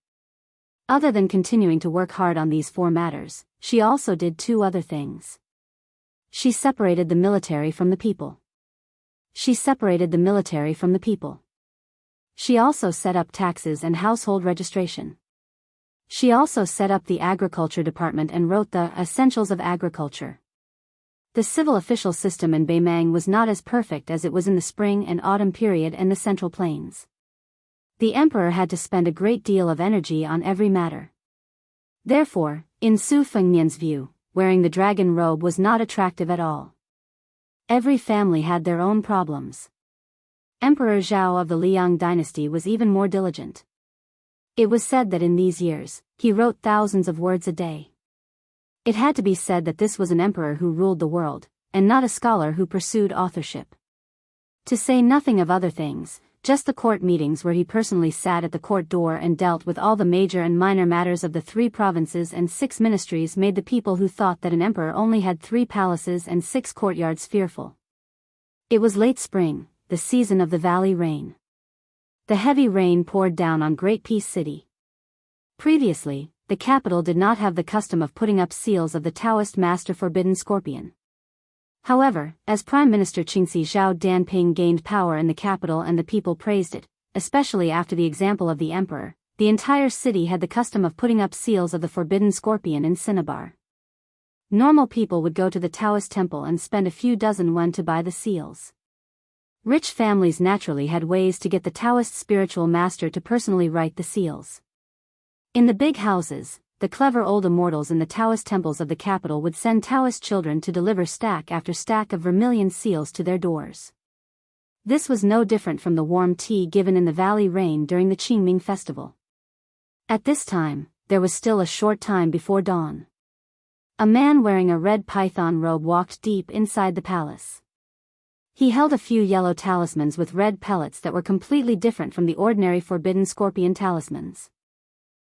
Speaker 1: Other than continuing to work hard on these 4 matters, she also did 2 other things. She separated the military from the people. She separated the military from the people. She also set up taxes and household registration. She also set up the agriculture department and wrote the Essentials of Agriculture. The civil official system in Baimang was not as perfect as it was in the spring and autumn period and the Central Plains. The emperor had to spend a great deal of energy on every matter. Therefore, in Su Fengnian's view, wearing the dragon robe was not attractive at all. Every family had their own problems. Emperor Zhao of the Liang dynasty was even more diligent. It was said that in these years, he wrote thousands of words a day. It had to be said that this was an emperor who ruled the world, and not a scholar who pursued authorship. To say nothing of other things, just the court meetings where he personally sat at the court door and dealt with all the major and minor matters of the 3 provinces and 6 ministries made the people who thought that an emperor only had 3 palaces and 6 courtyards fearful. It was late spring, the season of the valley rain. The heavy rain poured down on Great Peace City. Previously, the capital did not have the custom of putting up seals of the Taoist master forbidden scorpion. However, as Prime Minister Qingxi Zhao Danping gained power in the capital and the people praised it, especially after the example of the emperor, the entire city had the custom of putting up seals of the forbidden scorpion in cinnabar. Normal people would go to the Taoist temple and spend a few dozen yuan to buy the seals. Rich families naturally had ways to get the Taoist spiritual master to personally write the seals. In the big houses, the clever old immortals in the Taoist temples of the capital would send Taoist children to deliver stack after stack of vermilion seals to their doors. This was no different from the warm tea given in the valley rain during the Qingming festival. At this time, there was still a short time before dawn. A man wearing a red python robe walked deep inside the palace. He held a few yellow talismans with red pellets that were completely different from the ordinary forbidden scorpion talismans.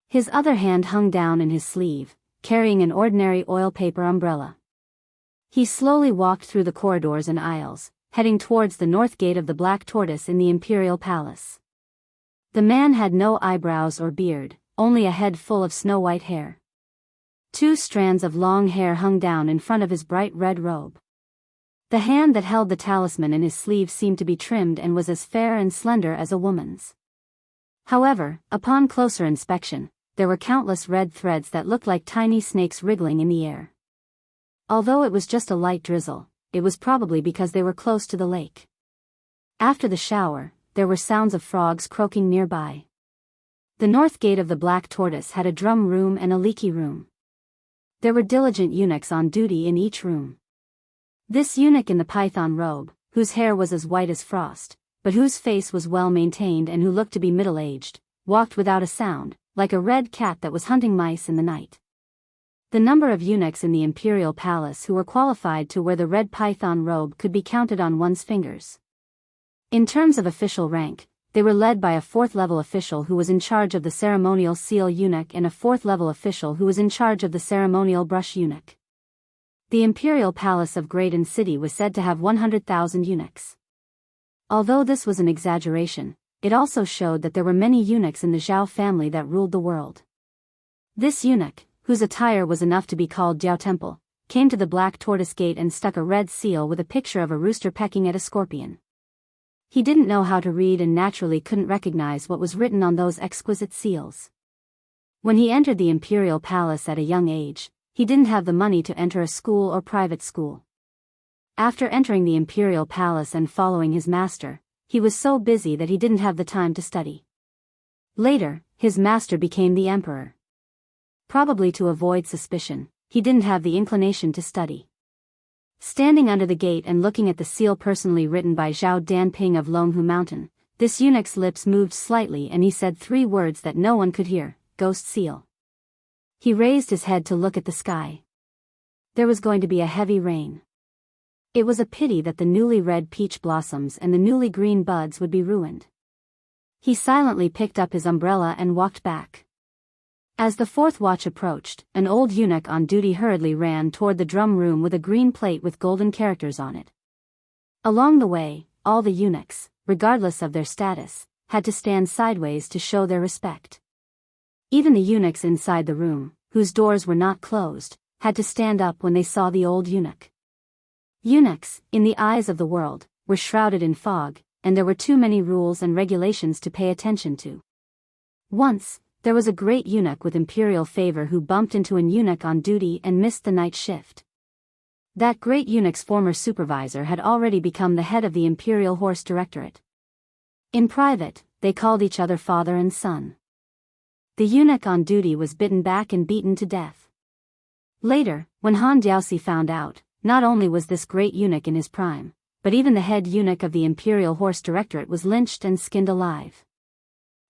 Speaker 1: His other hand hung down in his sleeve, carrying an ordinary oil paper umbrella. He slowly walked through the corridors and aisles, heading towards the north gate of the Black Tortoise in the imperial palace. The man had no eyebrows or beard, only a head full of snow-white hair. 2 strands of long hair hung down in front of his bright red robe. The hand that held the talisman in his sleeve seemed to be trimmed and was as fair and slender as a woman's. However, upon closer inspection, there were countless red threads that looked like tiny snakes wriggling in the air. Although it was just a light drizzle, it was probably because they were close to the lake. After the shower, there were sounds of frogs croaking nearby. The north gate of the Black Tortoise had a drum room and a leaky room. There were diligent eunuchs on duty in each room. This eunuch in the python robe, whose hair was as white as frost, but whose face was well maintained and who looked to be middle-aged, walked without a sound, like a red cat that was hunting mice in the night. The number of eunuchs in the imperial palace who were qualified to wear the red python robe could be counted on one's fingers. In terms of official rank, they were led by a 4th-level official who was in charge of the ceremonial seal eunuch and a 4th-level official who was in charge of the ceremonial brush eunuch. The imperial palace of Graydon City was said to have 100,000 eunuchs. Although this was an exaggeration, it also showed that there were many eunuchs in the Zhao family that ruled the world. This eunuch, whose attire was enough to be called Jiao Temple, came to the Black Tortoise gate and stuck a red seal with a picture of a rooster pecking at a scorpion. He didn't know how to read and naturally couldn't recognize what was written on those exquisite seals. When he entered the imperial palace at a young age, he didn't have the money to enter a school or private school. After entering the imperial palace and following his master, he was so busy that he didn't have the time to study. Later, his master became the emperor. Probably to avoid suspicion, he didn't have the inclination to study. Standing under the gate and looking at the seal personally written by Zhao Danping of Longhu Mountain, this eunuch's lips moved slightly and he said 3 words that no one could hear: ghost seal. He raised his head to look at the sky. There was going to be a heavy rain. It was a pity that the newly red peach blossoms and the newly green buds would be ruined. He silently picked up his umbrella and walked back. As the 4th watch approached, an old eunuch on duty hurriedly ran toward the drum room with a green plate with golden characters on it. Along the way, all the eunuchs, regardless of their status, had to stand sideways to show their respect. Even the eunuchs inside the room, whose doors were not closed, had to stand up when they saw the old eunuch. Eunuchs, in the eyes of the world, were shrouded in fog, and there were too many rules and regulations to pay attention to. Once, there was a great eunuch with imperial favor who bumped into an eunuch on duty and missed the night shift. That great eunuch's former supervisor had already become the head of the imperial horse directorate. In private, they called each other father and son. The eunuch on duty was bitten back and beaten to death. Later, when Han Diaoxi found out, not only was this great eunuch in his prime, but even the head eunuch of the Imperial Horse Directorate was lynched and skinned alive.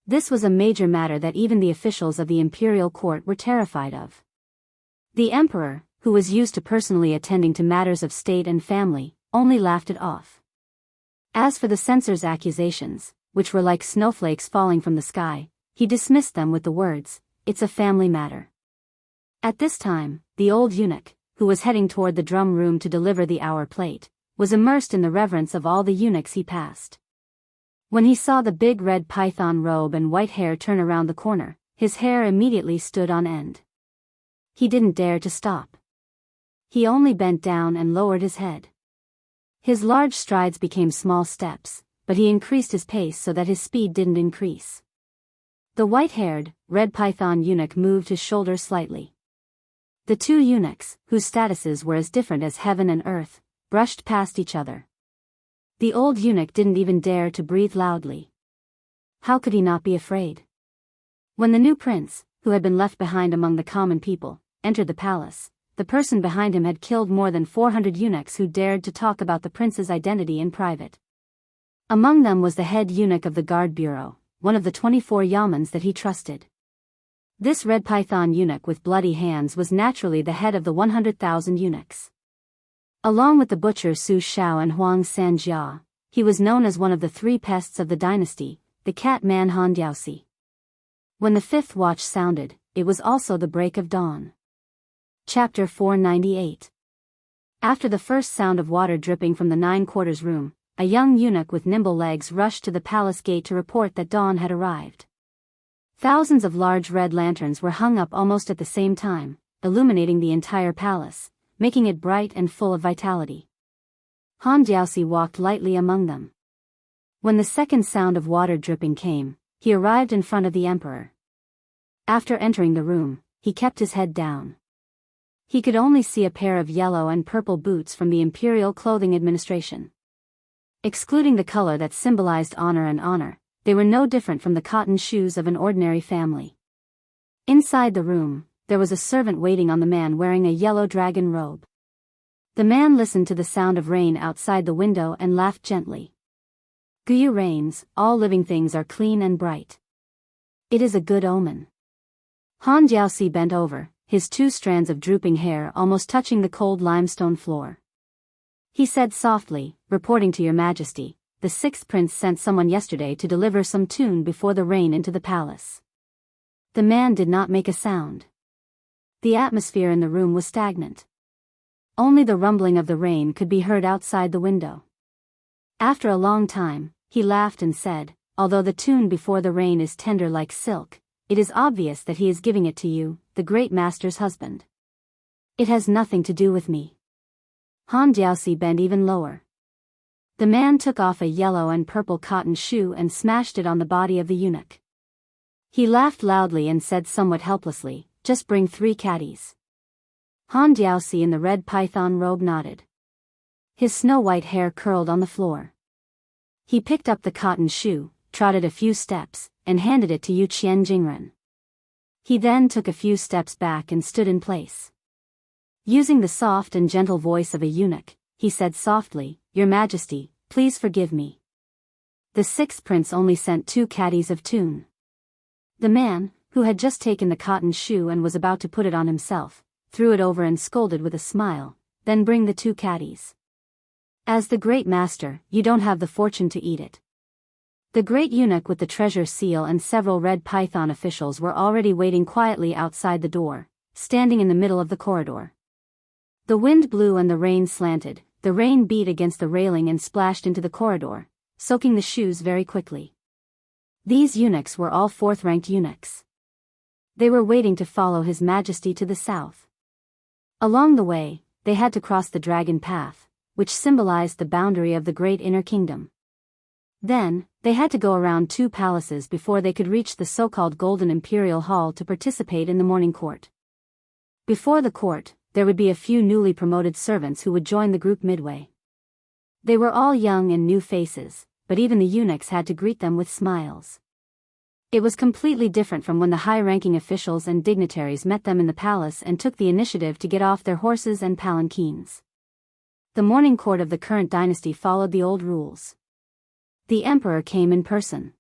Speaker 1: This was a major matter that even the officials of the imperial court were terrified of. The emperor, who was used to personally attending to matters of state and family, only laughed it off. As for the censor's accusations, which were like snowflakes falling from the sky, he dismissed them with the words, "It's a family matter." At this time, the old eunuch, who was heading toward the drum room to deliver the hour plate, was immersed in the reverence of all the eunuchs he passed. When he saw the big red python robe and white hair turn around the corner, his hair immediately stood on end. He didn't dare to stop. He only bent down and lowered his head. His large strides became small steps, but he increased his pace so that his speed didn't increase. The white-haired, red python eunuch moved his shoulders slightly. The two eunuchs, whose statuses were as different as heaven and earth, brushed past each other. The old eunuch didn't even dare to breathe loudly. How could he not be afraid? When the new prince, who had been left behind among the common people, entered the palace, the person behind him had killed more than 400 eunuchs who dared to talk about the prince's identity in private. Among them was the head eunuch of the guard bureau, one of the 24 yamans that he trusted. This red python eunuch with bloody hands was naturally the head of the 100,000 eunuchs. Along with the butcher Su Xiao and Huang Sanjia, he was known as one of the three pests of the dynasty, the cat-man Han Diaoxi. When the fifth watch sounded, it was also the break of dawn. Chapter 498. After the first sound of water dripping from the 9 quarters room, a young eunuch with nimble legs rushed to the palace gate to report that dawn had arrived. Thousands of large red lanterns were hung up almost at the same time, illuminating the entire palace, making it bright and full of vitality. Han Diaoxi walked lightly among them. When the second sound of water dripping came, he arrived in front of the emperor. After entering the room, he kept his head down. He could only see a pair of yellow and purple boots from the Imperial Clothing Administration. Excluding the color that symbolized honor, they were no different from the cotton shoes of an ordinary family. Inside the room, there was a servant waiting on the man wearing a yellow dragon robe. The man listened to the sound of rain outside the window and laughed gently. Guyu rains, all living things are clean and bright. It is a good omen. Han Diaoxi bent over, his 2 strands of drooping hair almost touching the cold limestone floor. He said softly, "Reporting to your majesty, the 6th prince sent someone yesterday to deliver some tune before the rain into the palace." The man did not make a sound. The atmosphere in the room was stagnant. Only the rumbling of the rain could be heard outside the window. After a long time, he laughed and said, "Although the tune before the rain is tender like silk, it is obvious that he is giving it to you, the great master's husband. It has nothing to do with me." Han Diaoxi bent even lower. The man took off a yellow and purple cotton shoe and smashed it on the body of the eunuch. He laughed loudly and said somewhat helplessly, "Just bring 3 caddies." Han Diaoxi in the red python robe nodded. His snow-white hair curled on the floor. He picked up the cotton shoe, trotted a few steps, and handed it to Yu Qian Jingren. He then took a few steps back and stood in place. Using the soft and gentle voice of a eunuch, he said softly, "Your Majesty, please forgive me. The 6th prince only sent 2 caddies of tune." The man, who had just taken the cotton shoe and was about to put it on himself, threw it over and scolded with a smile, "Then bring the 2 caddies. As the great master, you don't have the fortune to eat it." The great eunuch with the treasure seal and several red python officials were already waiting quietly outside the door, standing in the middle of the corridor. The wind blew and the rain slanted, the rain beat against the railing and splashed into the corridor, soaking the shoes very quickly. These eunuchs were all 4th-ranked eunuchs. They were waiting to follow His Majesty to the south. Along the way, they had to cross the dragon path, which symbolized the boundary of the great inner kingdom. Then, they had to go around 2 palaces before they could reach the so-called Golden Imperial Hall to participate in the morning court. Before the court, there would be a few newly promoted servants who would join the group midway. They were all young and new faces, but even the eunuchs had to greet them with smiles. It was completely different from when the high-ranking officials and dignitaries met them in the palace and took the initiative to get off their horses and palanquins. The morning court of the current dynasty followed the old rules. The emperor came in person.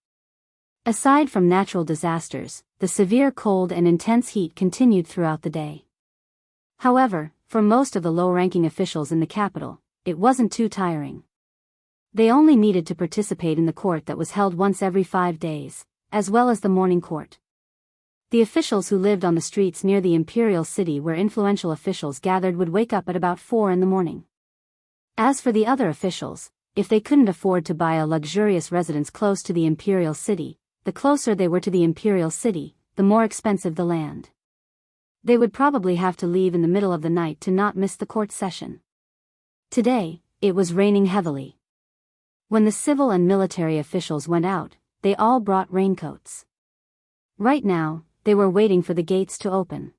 Speaker 1: Aside from natural disasters, the severe cold and intense heat continued throughout the day. However, for most of the low-ranking officials in the capital, it wasn't too tiring. They only needed to participate in the court that was held once every 5 days, as well as the morning court. The officials who lived on the streets near the imperial city where influential officials gathered would wake up at about 4 in the morning. As for the other officials, if they couldn't afford to buy a luxurious residence close to the imperial city, the closer they were to the imperial city, the more expensive the land. They would probably have to leave in the middle of the night to not miss the court session. Today, it was raining heavily. When the civil and military officials went out, they all brought raincoats. Right now, they were waiting for the gates to open.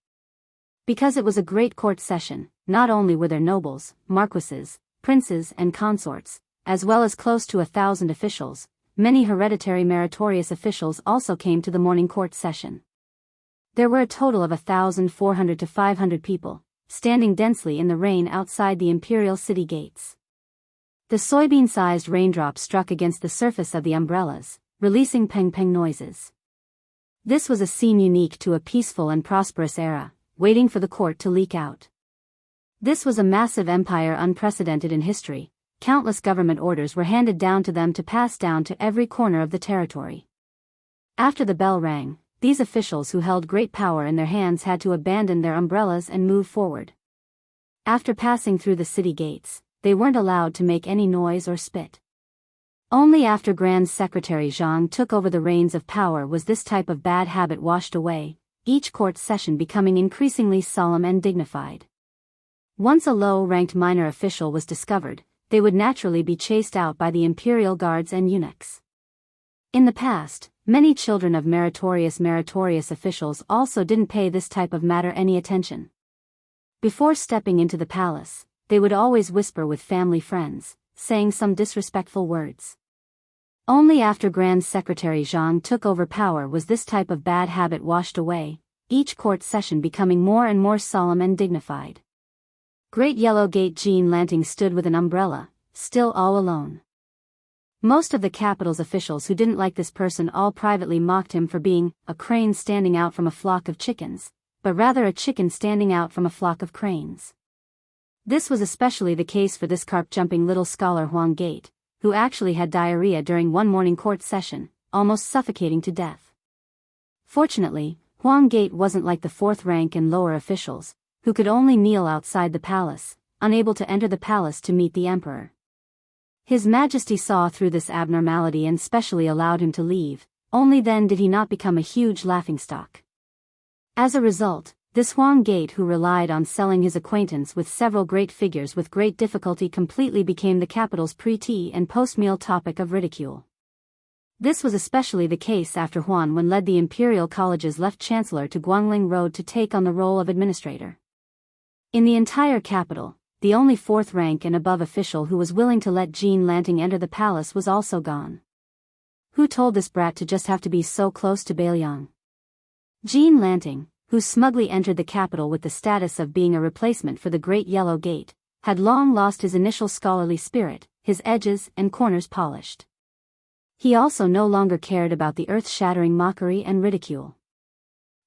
Speaker 1: Because it was a great court session, not only were there nobles, marquises, princes and consorts, as well as close to 1,000 officials, many hereditary meritorious officials also came to the morning court session. There were a total of 1,400 to 500 people, standing densely in the rain outside the imperial city gates. The soybean-sized raindrops struck against the surface of the umbrellas, releasing peng-peng noises. This was a scene unique to a peaceful and prosperous era, waiting for the court to leak out. This was a massive empire unprecedented in history. Countless government orders were handed down to them to pass down to every corner of the territory. After the bell rang, these officials who held great power in their hands had to abandon their umbrellas and move forward. After passing through the city gates, they weren't allowed to make any noise or spit. Only after Grand Secretary Zhang took over the reins of power was this type of bad habit washed away, each court session becoming increasingly solemn and dignified. Once a low-ranked minor official was discovered, they would naturally be chased out by the imperial guards and eunuchs. In the past, many children of meritorious officials also didn't pay this type of matter any attention. Before stepping into the palace, they would always whisper with family friends, saying some disrespectful words. Only after Grand Secretary Zhang took over power was this type of bad habit washed away, each court session becoming more and more solemn and dignified. Great Yellow Gate Jean Lanting stood with an umbrella, still all alone. Most of the capital's officials who didn't like this person all privately mocked him for being a crane standing out from a flock of chickens, but rather a chicken standing out from a flock of cranes. This was especially the case for this carp-jumping little scholar Huang Gate, who actually had diarrhea during one morning court session, almost suffocating to death. Fortunately, Huang Gate wasn't like the fourth rank and lower officials, who could only kneel outside the palace, unable to enter the palace to meet the emperor. His Majesty saw through this abnormality and specially allowed him to leave, only then did he not become a huge laughingstock. As a result, this Huang Gate, who relied on selling his acquaintance with several great figures with great difficulty, completely became the capital's pre-tea and post-meal topic of ridicule. This was especially the case after Huan Wen led the Imperial College's left chancellor to Guangling Road to take on the role of administrator. In the entire capital, the only fourth rank and above official who was willing to let Jean Lanting enter the palace was also gone. Who told this brat to just have to be so close to Bailiang? Jean Lanting, who smugly entered the capital with the status of being a replacement for the Great Yellow Gate, had long lost his initial scholarly spirit, his edges and corners polished. He also no longer cared about the earth-shattering mockery and ridicule.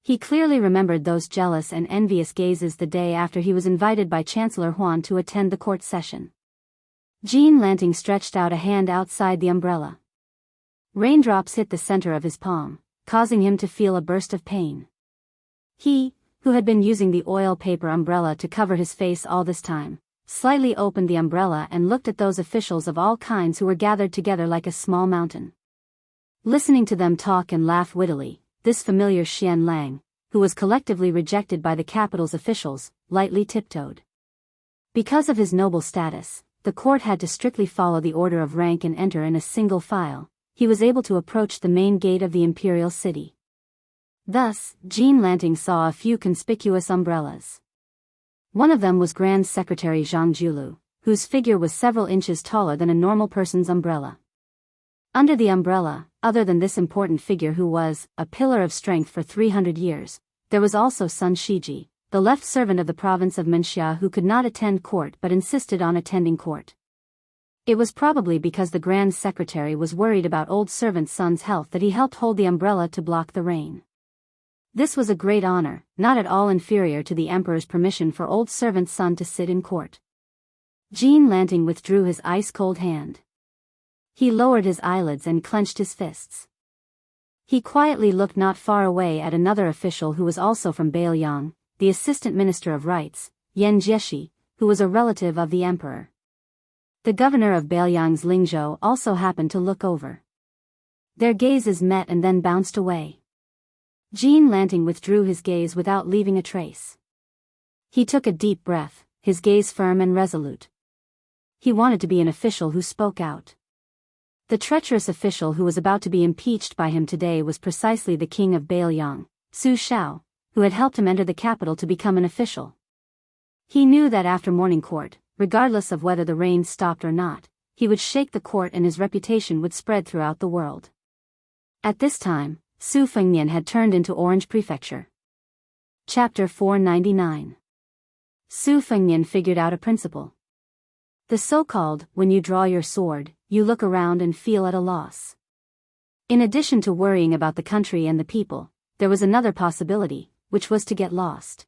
Speaker 1: He clearly remembered those jealous and envious gazes the day after he was invited by Chancellor Huan to attend the court session. Jean Lanting stretched out a hand outside the umbrella. Raindrops hit the center of his palm, causing him to feel a burst of pain. He, who had been using the oil paper umbrella to cover his face all this time, slightly opened the umbrella and looked at those officials of all kinds who were gathered together like a small mountain. Listening to them talk and laugh wittily, this familiar Xian Lang, who was collectively rejected by the capital's officials, lightly tiptoed. Because of his noble status, the court had to strictly follow the order of rank and enter in a single file. He was able to approach the main gate of the imperial city. Thus, Jean Lanting saw a few conspicuous umbrellas. One of them was Grand Secretary Zhang Julu, whose figure was several inches taller than a normal person's umbrella. Under the umbrella, other than this important figure who was a pillar of strength for 300 years, there was also Sun Shiji, the left servant of the province of Menxia who could not attend court but insisted on attending court. It was probably because the Grand Secretary was worried about old servant Sun's health that he helped hold the umbrella to block the rain. This was a great honor, not at all inferior to the emperor's permission for old servant Sun to sit in court. Jean Lanting withdrew his ice-cold hand. He lowered his eyelids and clenched his fists. He quietly looked not far away at another official who was also from Bailiang, the Assistant Minister of Rights, Yan Jieshi, who was a relative of the emperor. The governor of Bailiang's Lingzhou also happened to look over. Their gazes met and then bounced away. Jean Lanting withdrew his gaze without leaving a trace. He took a deep breath, his gaze firm and resolute. He wanted to be an official who spoke out. The treacherous official who was about to be impeached by him today was precisely the king of Bailiang, Su Shao, who had helped him enter the capital to become an official. He knew that after morning court, regardless of whether the rain stopped or not, he would shake the court and his reputation would spread throughout the world. At this time, Su Fengnian had turned into Orange Prefecture. Chapter 499. Su Fengnian figured out a principle. The so-called, when you draw your sword, you look around and feel at a loss. In addition to worrying about the country and the people, there was another possibility, which was to get lost.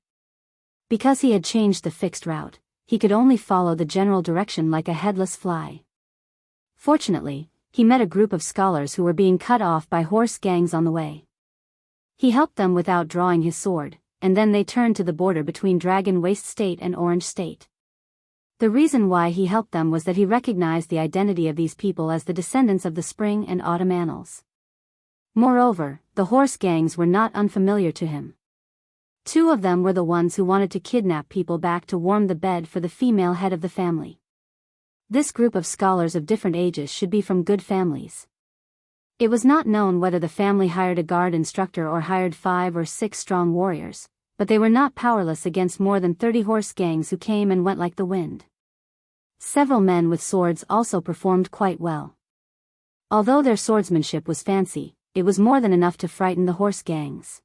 Speaker 1: Because he had changed the fixed route, he could only follow the general direction like a headless fly. Fortunately, he met a group of scholars who were being cut off by horse gangs on the way. He helped them without drawing his sword, and then they turned to the border between Dragon Waste State and Orange State. The reason why he helped them was that he recognized the identity of these people as the descendants of the Spring and Autumn Annals. Moreover, the horse gangs were not unfamiliar to him. Two of them were the ones who wanted to kidnap people back to warm the bed for the female head of the family. This group of scholars of different ages should be from good families. It was not known whether the family hired a guard instructor or hired 5 or 6 strong warriors, but they were not powerless against more than 30 horse gangs who came and went like the wind. Several men with swords also performed quite well. Although their swordsmanship was fancy, it was more than enough to frighten the horse gangs.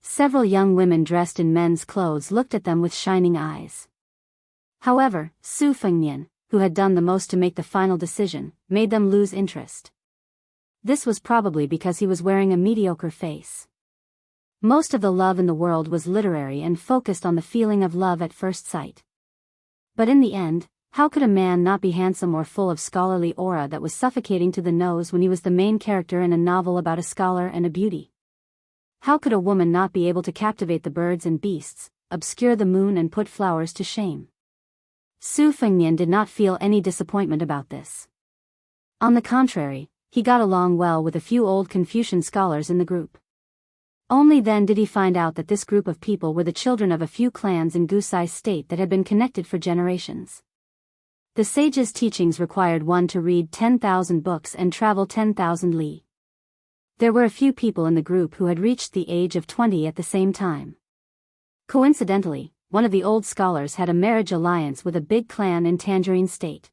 Speaker 1: Several young women dressed in men's clothes looked at them with shining eyes. However, Su Fengnian, who had done the most to make the final decision, made them lose interest. This was probably because he was wearing a mediocre face. Most of the love in the world was literary and focused on the feeling of love at first sight. But in the end, how could a man not be handsome or full of scholarly aura that was suffocating to the nose when he was the main character in a novel about a scholar and a beauty? How could a woman not be able to captivate the birds and beasts, obscure the moon and put flowers to shame? Su Fengnian did not feel any disappointment about this. On the contrary, he got along well with a few old Confucian scholars in the group. Only then did he find out that this group of people were the children of a few clans in Gusai State that had been connected for generations. The sage's teachings required one to read 10,000 books and travel 10,000 li. There were a few people in the group who had reached the age of 20 at the same time. Coincidentally, one of the old scholars had a marriage alliance with a big clan in Tangerine State.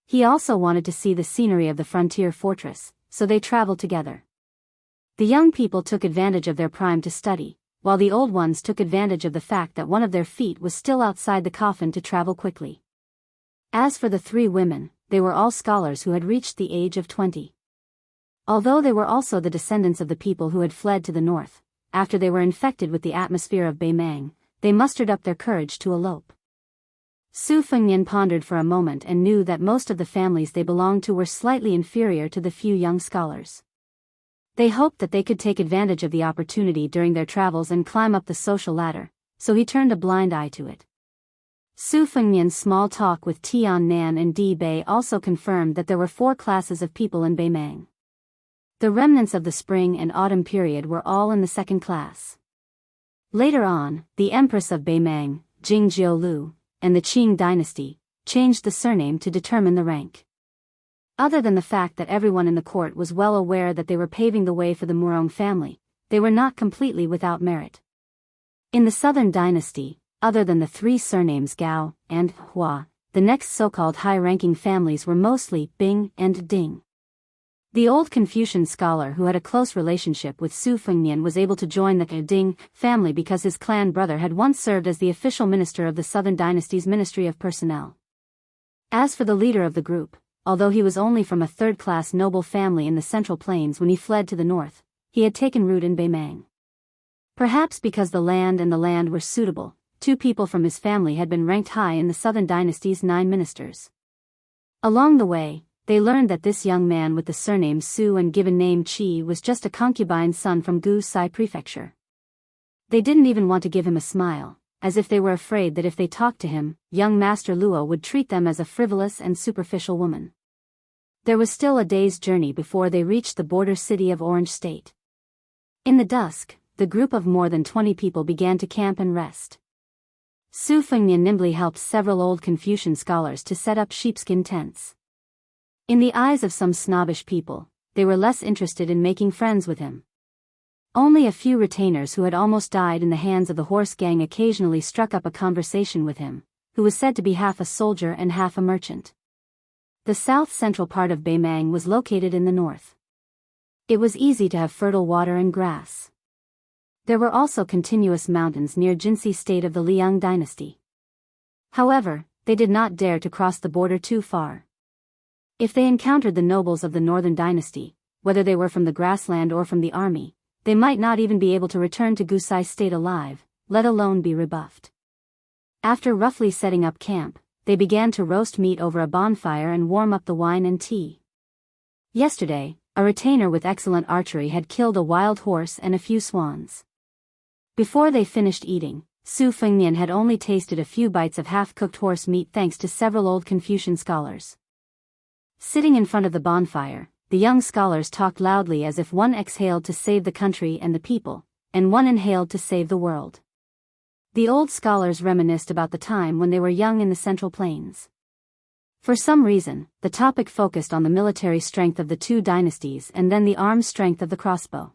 Speaker 1: He also wanted to see the scenery of the frontier fortress, so they traveled together. The young people took advantage of their prime to study, while the old ones took advantage of the fact that one of their feet was still outside the coffin to travel quickly. As for the 3 women, they were all scholars who had reached the age of 20. Although they were also the descendants of the people who had fled to the north, after they were infected with the atmosphere of Beimang, they mustered up their courage to elope. Su Fengnian pondered for a moment and knew that most of the families they belonged to were slightly inferior to the few young scholars. They hoped that they could take advantage of the opportunity during their travels and climb up the social ladder, so he turned a blind eye to it. Su Fengnian's small talk with Tian Nan and Di Bei also confirmed that there were 4 classes of people in Beimang. The remnants of the spring and autumn period were all in the 2nd class. Later on, the Empress of Beimang, Jing Jiolu, and the Qing dynasty, changed the surname to determine the rank. Other than the fact that everyone in the court was well aware that they were paving the way for the Murong family, they were not completely without merit. In the Southern dynasty, other than the 3 surnames Gao and Hua, the next so-called high-ranking families were mostly Bing and Ding. The old Confucian scholar who had a close relationship with Su Fengnian was able to join the Ding family because his clan brother had once served as the official minister of the Southern Dynasty's Ministry of Personnel. As for the leader of the group, although he was only from a third-class noble family in the Central Plains when he fled to the north, he had taken root in Beimang. Perhaps because the land were suitable, 2 people from his family had been ranked high in the Southern Dynasty's 9 ministers. Along the way, they learned that this young man with the surname Su and given name Qi was just a concubine's son from Gu-Sai Prefecture. They didn't even want to give him a smile, as if they were afraid that if they talked to him, young Master Luo would treat them as a frivolous and superficial woman. There was still a day's journey before they reached the border city of Orange State. In the dusk, the group of more than 20 people began to camp and rest. Su Fengnian nimbly helped several old Confucian scholars to set up sheepskin tents. In the eyes of some snobbish people, they were less interested in making friends with him. Only a few retainers who had almost died in the hands of the horse gang occasionally struck up a conversation with him, who was said to be half a soldier and half a merchant. The south-central part of Beimang was located in the north. It was easy to have fertile water and grass. There were also continuous mountains near Jinsi state of the Liang dynasty. However, they did not dare to cross the border too far. If they encountered the nobles of the northern dynasty, whether they were from the grassland or from the army, they might not even be able to return to Gusai state alive, let alone be rebuffed. After roughly setting up camp, they began to roast meat over a bonfire and warm up the wine and tea. Yesterday, a retainer with excellent archery had killed a wild horse and a few swans. Before they finished eating, Su Fengnian had only tasted a few bites of half-cooked horse meat thanks to several old Confucian scholars. Sitting in front of the bonfire, the young scholars talked loudly as if one exhaled to save the country and the people, and one inhaled to save the world. The old scholars reminisced about the time when they were young in the Central Plains. For some reason, the topic focused on the military strength of the 2 dynasties and then the armed strength of the crossbow.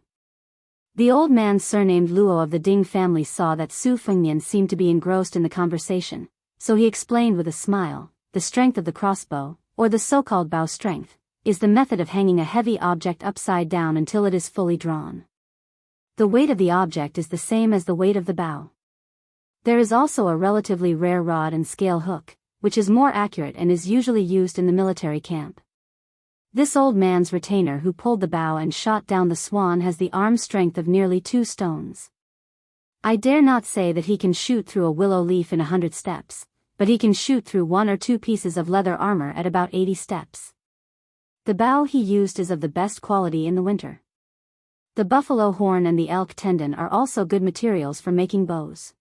Speaker 1: The old man surnamed Luo of the Ding family saw that Su Fengnian seemed to be engrossed in the conversation, so he explained with a smile, the strength of the crossbow, or the so-called bow strength, is the method of hanging a heavy object upside down until it is fully drawn. The weight of the object is the same as the weight of the bow. There is also a relatively rare rod and scale hook, which is more accurate and is usually used in the military camp. This old man's retainer who pulled the bow and shot down the swan has the arm strength of nearly 2 stones. I dare not say that he can shoot through a willow leaf in 100 steps, but he can shoot through 1 or 2 pieces of leather armor at about 80 steps. The bow he used is of the best quality in the winter. The buffalo horn and the elk tendon are also good materials for making bows.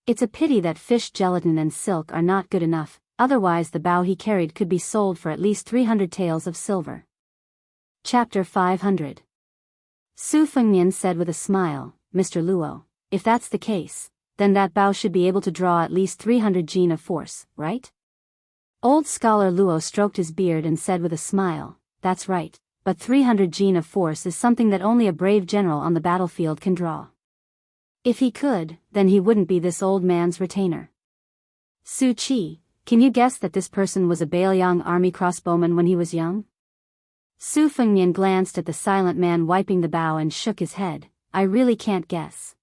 Speaker 1: It's a pity that fish gelatin and silk are not good enough, otherwise the bow he carried could be sold for at least 300 taels of silver. Chapter 500. Su Fengnian said with a smile, Mr. Luo, if that's the case, then that bow should be able to draw at least 300 jin of force, right? Old scholar Luo stroked his beard and said with a smile, that's right, but 300 jin of force is something that only a brave general on the battlefield can draw. If he could, then he wouldn't be this old man's retainer. Su Qi, can you guess that this person was a Bailiang army crossbowman when he was young? Su Fengnian glanced at the silent man wiping the bow and shook his head, I really can't guess.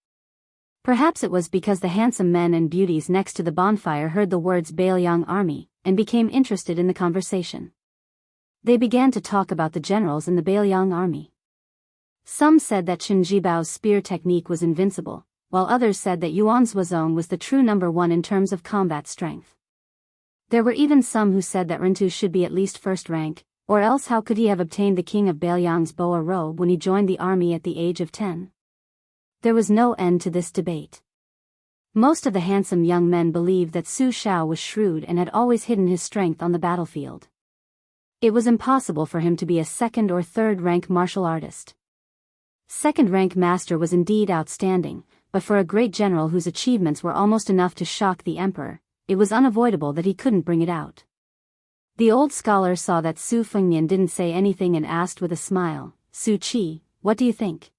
Speaker 1: Perhaps it was because the handsome men and beauties next to the bonfire heard the words Bailiang army, and became interested in the conversation. They began to talk about the generals in the Bailiang army. Some said that Chen Jibao's spear technique was invincible, while others said that Yuan Zhuozong was the true number 1 in terms of combat strength. There were even some who said that Rentu should be at least first rank, or else how could he have obtained the king of Bailiang's boa robe when he joined the army at the age of 10? There was no end to this debate. Most of the handsome young men believed that Su Shao was shrewd and had always hidden his strength on the battlefield. It was impossible for him to be a 2nd or 3rd rank martial artist. 2nd rank master was indeed outstanding, but for a great general whose achievements were almost enough to shock the emperor, it was unavoidable that he couldn't bring it out. The old scholar saw that Su Fengnian didn't say anything and asked with a smile, Su Qi, what do you think?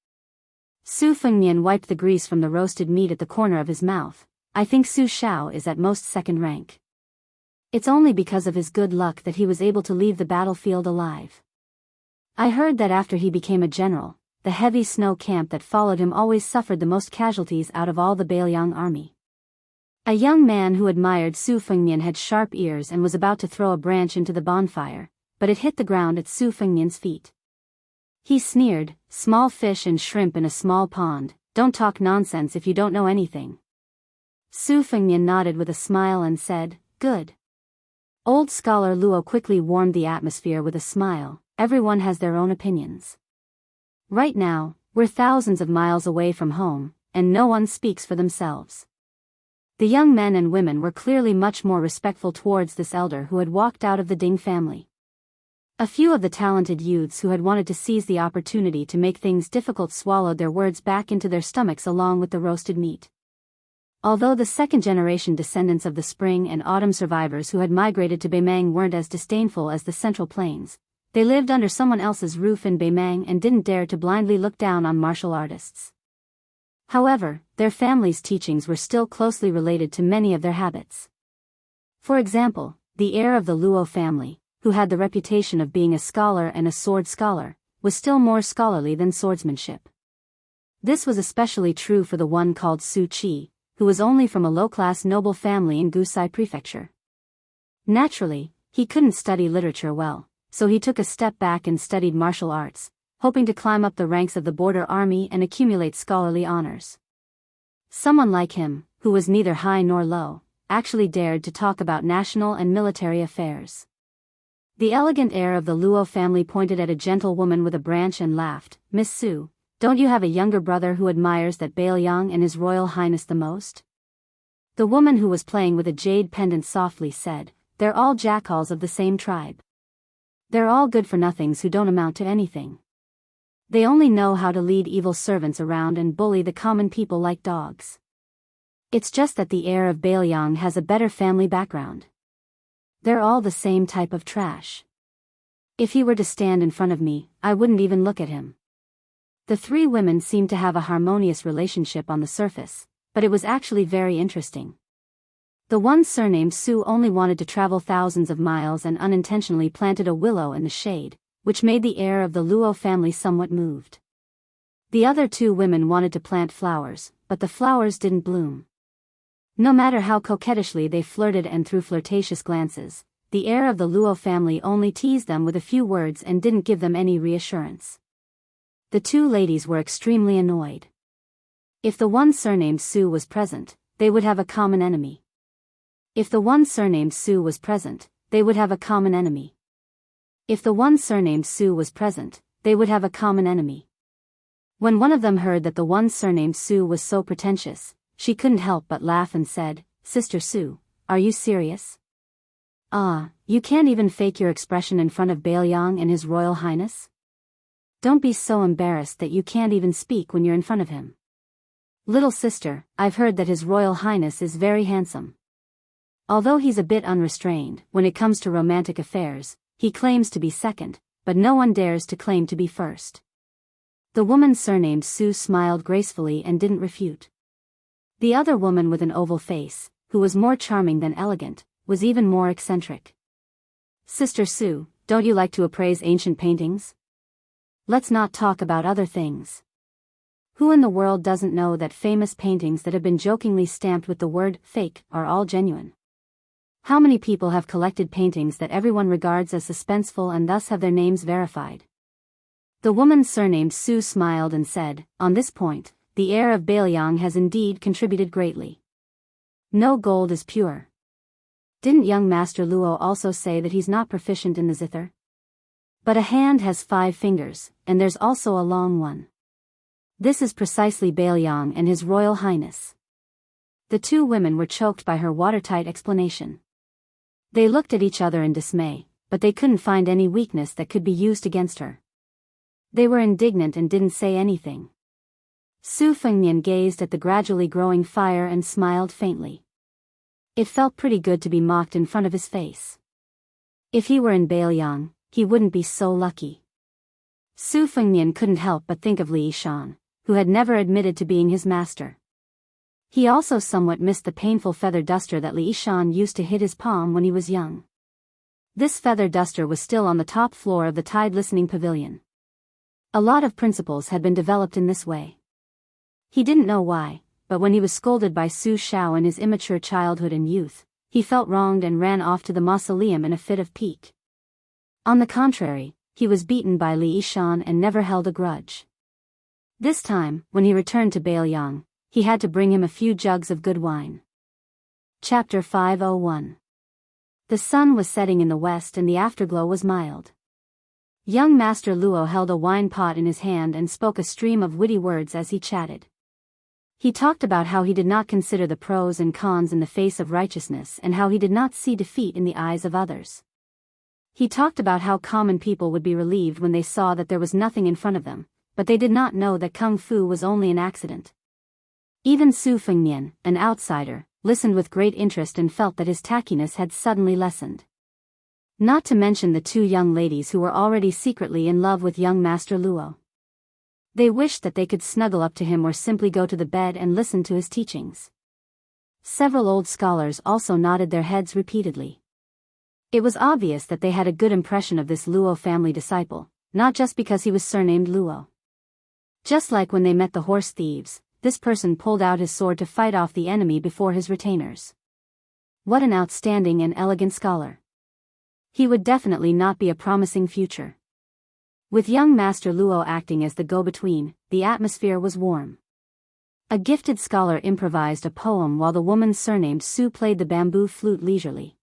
Speaker 1: Su Fengnian wiped the grease from the roasted meat at the corner of his mouth. I think Su Shao is at most 2nd rank. It's only because of his good luck that he was able to leave the battlefield alive. I heard that after he became a general, the heavy snow camp that followed him always suffered the most casualties out of all the Bailiang army. A young man who admired Su Fengmian had sharp ears and was about to throw a branch into the bonfire, but it hit the ground at Su Fengmian's feet. He sneered, "Small fish and shrimp in a small pond, don't talk nonsense if you don't know anything." Su Fengmian nodded with a smile and said, "Good." Old scholar Luo quickly warmed the atmosphere with a smile. Everyone has their own opinions. Right now, we're thousands of miles away from home, and no one speaks for themselves. The young men and women were clearly much more respectful towards this elder who had walked out of the Ding family. A few of the talented youths who had wanted to seize the opportunity to make things difficult swallowed their words back into their stomachs along with the roasted meat. Although the second-generation descendants of the spring and autumn survivors who had migrated to Beimang weren't as disdainful as the Central Plains, they lived under someone else's roof in Beimang and didn't dare to blindly look down on martial artists. However, their families' teachings were still closely related to many of their habits. For example, the heir of the Luo family, who had the reputation of being a scholar and a sword scholar, was still more scholarly than swordsmanship. This was especially true for the one called Su Qi, who was only from a low-class noble family in Gusai Prefecture. Naturally, he couldn't study literature well, so he took a step back and studied martial arts, hoping to climb up the ranks of the border army and accumulate scholarly honors. Someone like him, who was neither high nor low, actually dared to talk about national and military affairs. The elegant heir of the Luo family pointed at a gentlewoman with a branch and laughed, "Miss Su, don't you have a younger brother who admires that Bailiang and His Royal Highness the most?" The woman who was playing with a jade pendant softly said, "They're all jackals of the same tribe. They're all good-for-nothings who don't amount to anything. They only know how to lead evil servants around and bully the common people like dogs. It's just that the heir of Bailiang has a better family background. They're all the same type of trash. If he were to stand in front of me, I wouldn't even look at him." The three women seemed to have a harmonious relationship on the surface, but it was actually very interesting. The one surnamed Su only wanted to travel thousands of miles and unintentionally planted a willow in the shade, which made the heir of the Luo family somewhat moved. The other two women wanted to plant flowers, but the flowers didn't bloom. No matter how coquettishly they flirted and threw flirtatious glances, the heir of the Luo family only teased them with a few words and didn't give them any reassurance. The two ladies were extremely annoyed. If the one surnamed Su was present, they would have a common enemy. If the one surnamed Su was present, they would have a common enemy. If the one surnamed Su was present, they would have a common enemy. When one of them heard that the one surnamed Su was so pretentious, she couldn't help but laugh and said, "Sister Su, are you serious? Ah, you can't even fake your expression in front of Bailiang and His Royal Highness? Don't be so embarrassed that you can't even speak when you're in front of him. Little sister, I've heard that His Royal Highness is very handsome. Although he's a bit unrestrained when it comes to romantic affairs, he claims to be second, but no one dares to claim to be first." The woman surnamed Su smiled gracefully and didn't refute. The other woman with an oval face, who was more charming than elegant, was even more eccentric. "Sister Su, don't you like to appraise ancient paintings? Let's not talk about other things. Who in the world doesn't know that famous paintings that have been jokingly stamped with the word fake are all genuine? How many people have collected paintings that everyone regards as suspenseful and thus have their names verified?" The woman surnamed Su smiled and said, "On this point, the heir of Bailiang has indeed contributed greatly. No gold is pure. Didn't young Master Luo also say that he's not proficient in the zither? But a hand has 5 fingers, and there's also a long one. This is precisely Bailiang and His Royal Highness." The two women were choked by her watertight explanation. They looked at each other in dismay, but they couldn't find any weakness that could be used against her. They were indignant and didn't say anything. Su Fengmian gazed at the gradually growing fire and smiled faintly. It felt pretty good to be mocked in front of his face. If he were in Bailiang, he wouldn't be so lucky. Su Fengmian couldn't help but think of Li Yishan, who had never admitted to being his master. He also somewhat missed the painful feather duster that Li Yishan used to hit his palm when he was young. This feather duster was still on the top floor of the tide listening pavilion. A lot of principles had been developed in this way. He didn't know why, but when he was scolded by Su Xiao in his immature childhood and youth, he felt wronged and ran off to the mausoleum in a fit of pique. On the contrary, he was beaten by Li Yishan and never held a grudge. This time, when he returned to Bailiang, he had to bring him a few jugs of good wine. Chapter 501. The sun was setting in the west and the afterglow was mild. Young Master Luo held a wine pot in his hand and spoke a stream of witty words as he chatted. He talked about how he did not consider the pros and cons in the face of righteousness and how he did not see defeat in the eyes of others. He talked about how common people would be relieved when they saw that there was nothing in front of them, but they did not know that Kung Fu was only an accident. Even Su Fengnian, an outsider, listened with great interest and felt that his tackiness had suddenly lessened. Not to mention the two young ladies who were already secretly in love with young Master Luo. They wished that they could snuggle up to him or simply go to the bed and listen to his teachings. Several old scholars also nodded their heads repeatedly. It was obvious that they had a good impression of this Luo family disciple, not just because he was surnamed Luo. Just like when they met the horse thieves, this person pulled out his sword to fight off the enemy before his retainers. What an outstanding and elegant scholar. He would definitely not be a promising future. With young Master Luo acting as the go-between, the atmosphere was warm. A gifted scholar improvised a poem while the woman surnamed Su played the bamboo flute leisurely.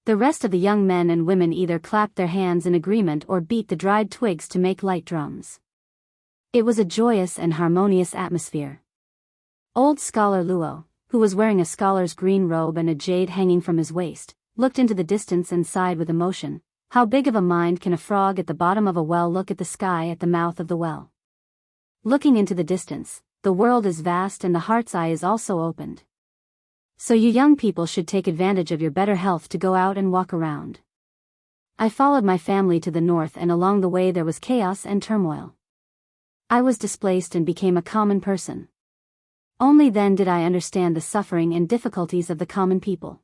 Speaker 1: The rest of the young men and women either clapped their hands in agreement or beat the dried twigs to make light drums. It was a joyous and harmonious atmosphere. Old Scholar Luo, who was wearing a scholar's green robe and a jade hanging from his waist, looked into the distance and sighed with emotion. How big of a mind can a frog at the bottom of a well look at the sky at the mouth of the well? Looking into the distance, the world is vast and the heart's eye is also opened. So you young people should take advantage of your better health to go out and walk around. I followed my family to the north and along the way there was chaos and turmoil. I was displaced and became a common person. Only then did I understand the suffering and difficulties of the common people.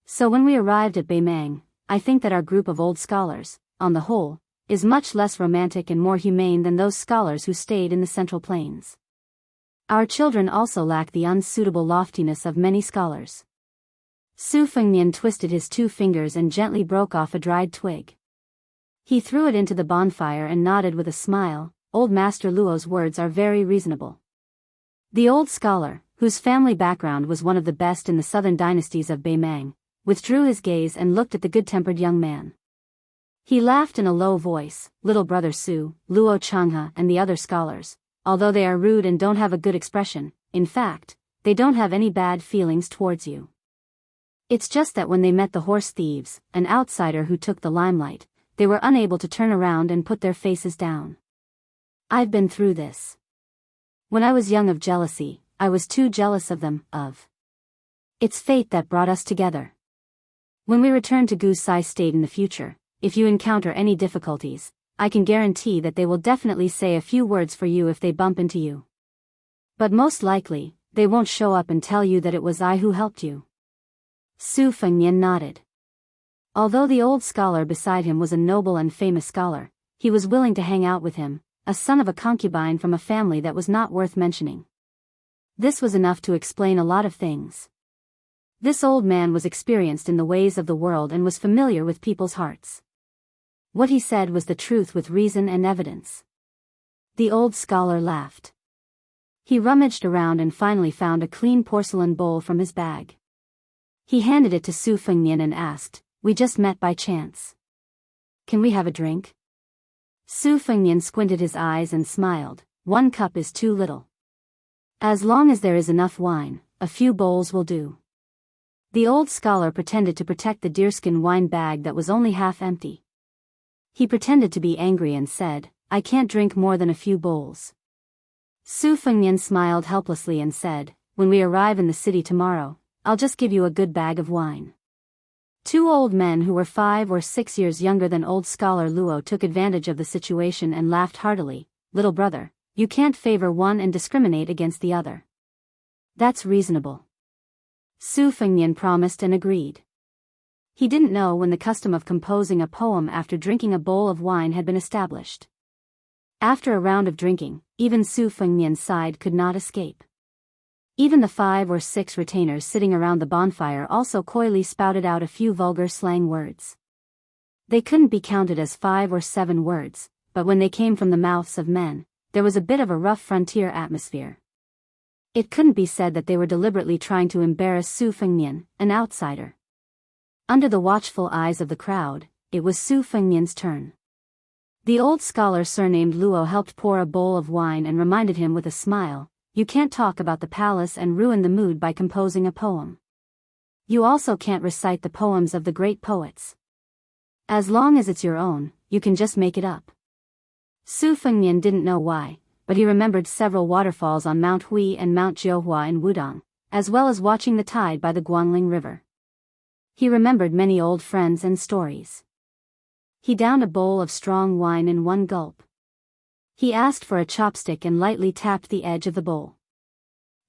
Speaker 1: So when we arrived at Baimang, I think that our group of old scholars, on the whole, is much less romantic and more humane than those scholars who stayed in the Central Plains. Our children also lack the unsuitable loftiness of many scholars. Su Fengnian twisted his two fingers and gently broke off a dried twig. He threw it into the bonfire and nodded with a smile. Old Master Luo's words are very reasonable. The old scholar, whose family background was one of the best in the southern dynasties of Baimang, withdrew his gaze and looked at the good-tempered young man. He laughed in a low voice. Little brother Su, Luo Changhe and the other scholars, although they are rude and don't have a good expression, in fact, they don't have any bad feelings towards you. It's just that when they met the horse thieves, an outsider who took the limelight, they were unable to turn around and put their faces down. I've been through this. When I was young of jealousy, I was too jealous of them, It's fate that brought us together. When we return to Gusai State in the future, if you encounter any difficulties, I can guarantee that they will definitely say a few words for you if they bump into you. But most likely, they won't show up and tell you that it was I who helped you. Su Fengnian nodded. Although the old scholar beside him was a noble and famous scholar, he was willing to hang out with him, a son of a concubine from a family that was not worth mentioning. This was enough to explain a lot of things. This old man was experienced in the ways of the world and was familiar with people's hearts. What he said was the truth with reason and evidence. The old scholar laughed. He rummaged around and finally found a clean porcelain bowl from his bag. He handed it to Su Fengnian and asked, "We just met by chance. Can we have a drink?" Su Fengnian squinted his eyes and smiled. "1 cup is too little. As long as there is enough wine, a few bowls will do." The old scholar pretended to protect the deerskin wine bag that was only half empty. He pretended to be angry and said, "I can't drink more than a few bowls." Su Fengnian smiled helplessly and said, "When we arrive in the city tomorrow, I'll just give you a good bag of wine." Two old men who were 5 or 6 years younger than old scholar Luo took advantage of the situation and laughed heartily. "Little brother, you can't favor one and discriminate against the other." "That's reasonable." Su Fengnian promised and agreed. He didn't know when the custom of composing a poem after drinking a bowl of wine had been established. After a round of drinking, even Su Fengnian's side could not escape. Even the 5 or 6 retainers sitting around the bonfire also coyly spouted out a few vulgar slang words. They couldn't be counted as 5 or 7 words, but when they came from the mouths of men, there was a bit of a rough frontier atmosphere. It couldn't be said that they were deliberately trying to embarrass Su Fengnian, an outsider. Under the watchful eyes of the crowd, it was Su Fengnian's turn. The old scholar surnamed Luo helped pour a bowl of wine and reminded him with a smile, "You can't talk about the palace and ruin the mood by composing a poem. You also can't recite the poems of the great poets. As long as it's your own, you can just make it up." Su Fengnian didn't know why, but he remembered several waterfalls on Mount Hui and Mount Jiuhua in Wudong, as well as watching the tide by the Guangling River. He remembered many old friends and stories. He downed a bowl of strong wine in one gulp. He asked for a chopstick and lightly tapped the edge of the bowl.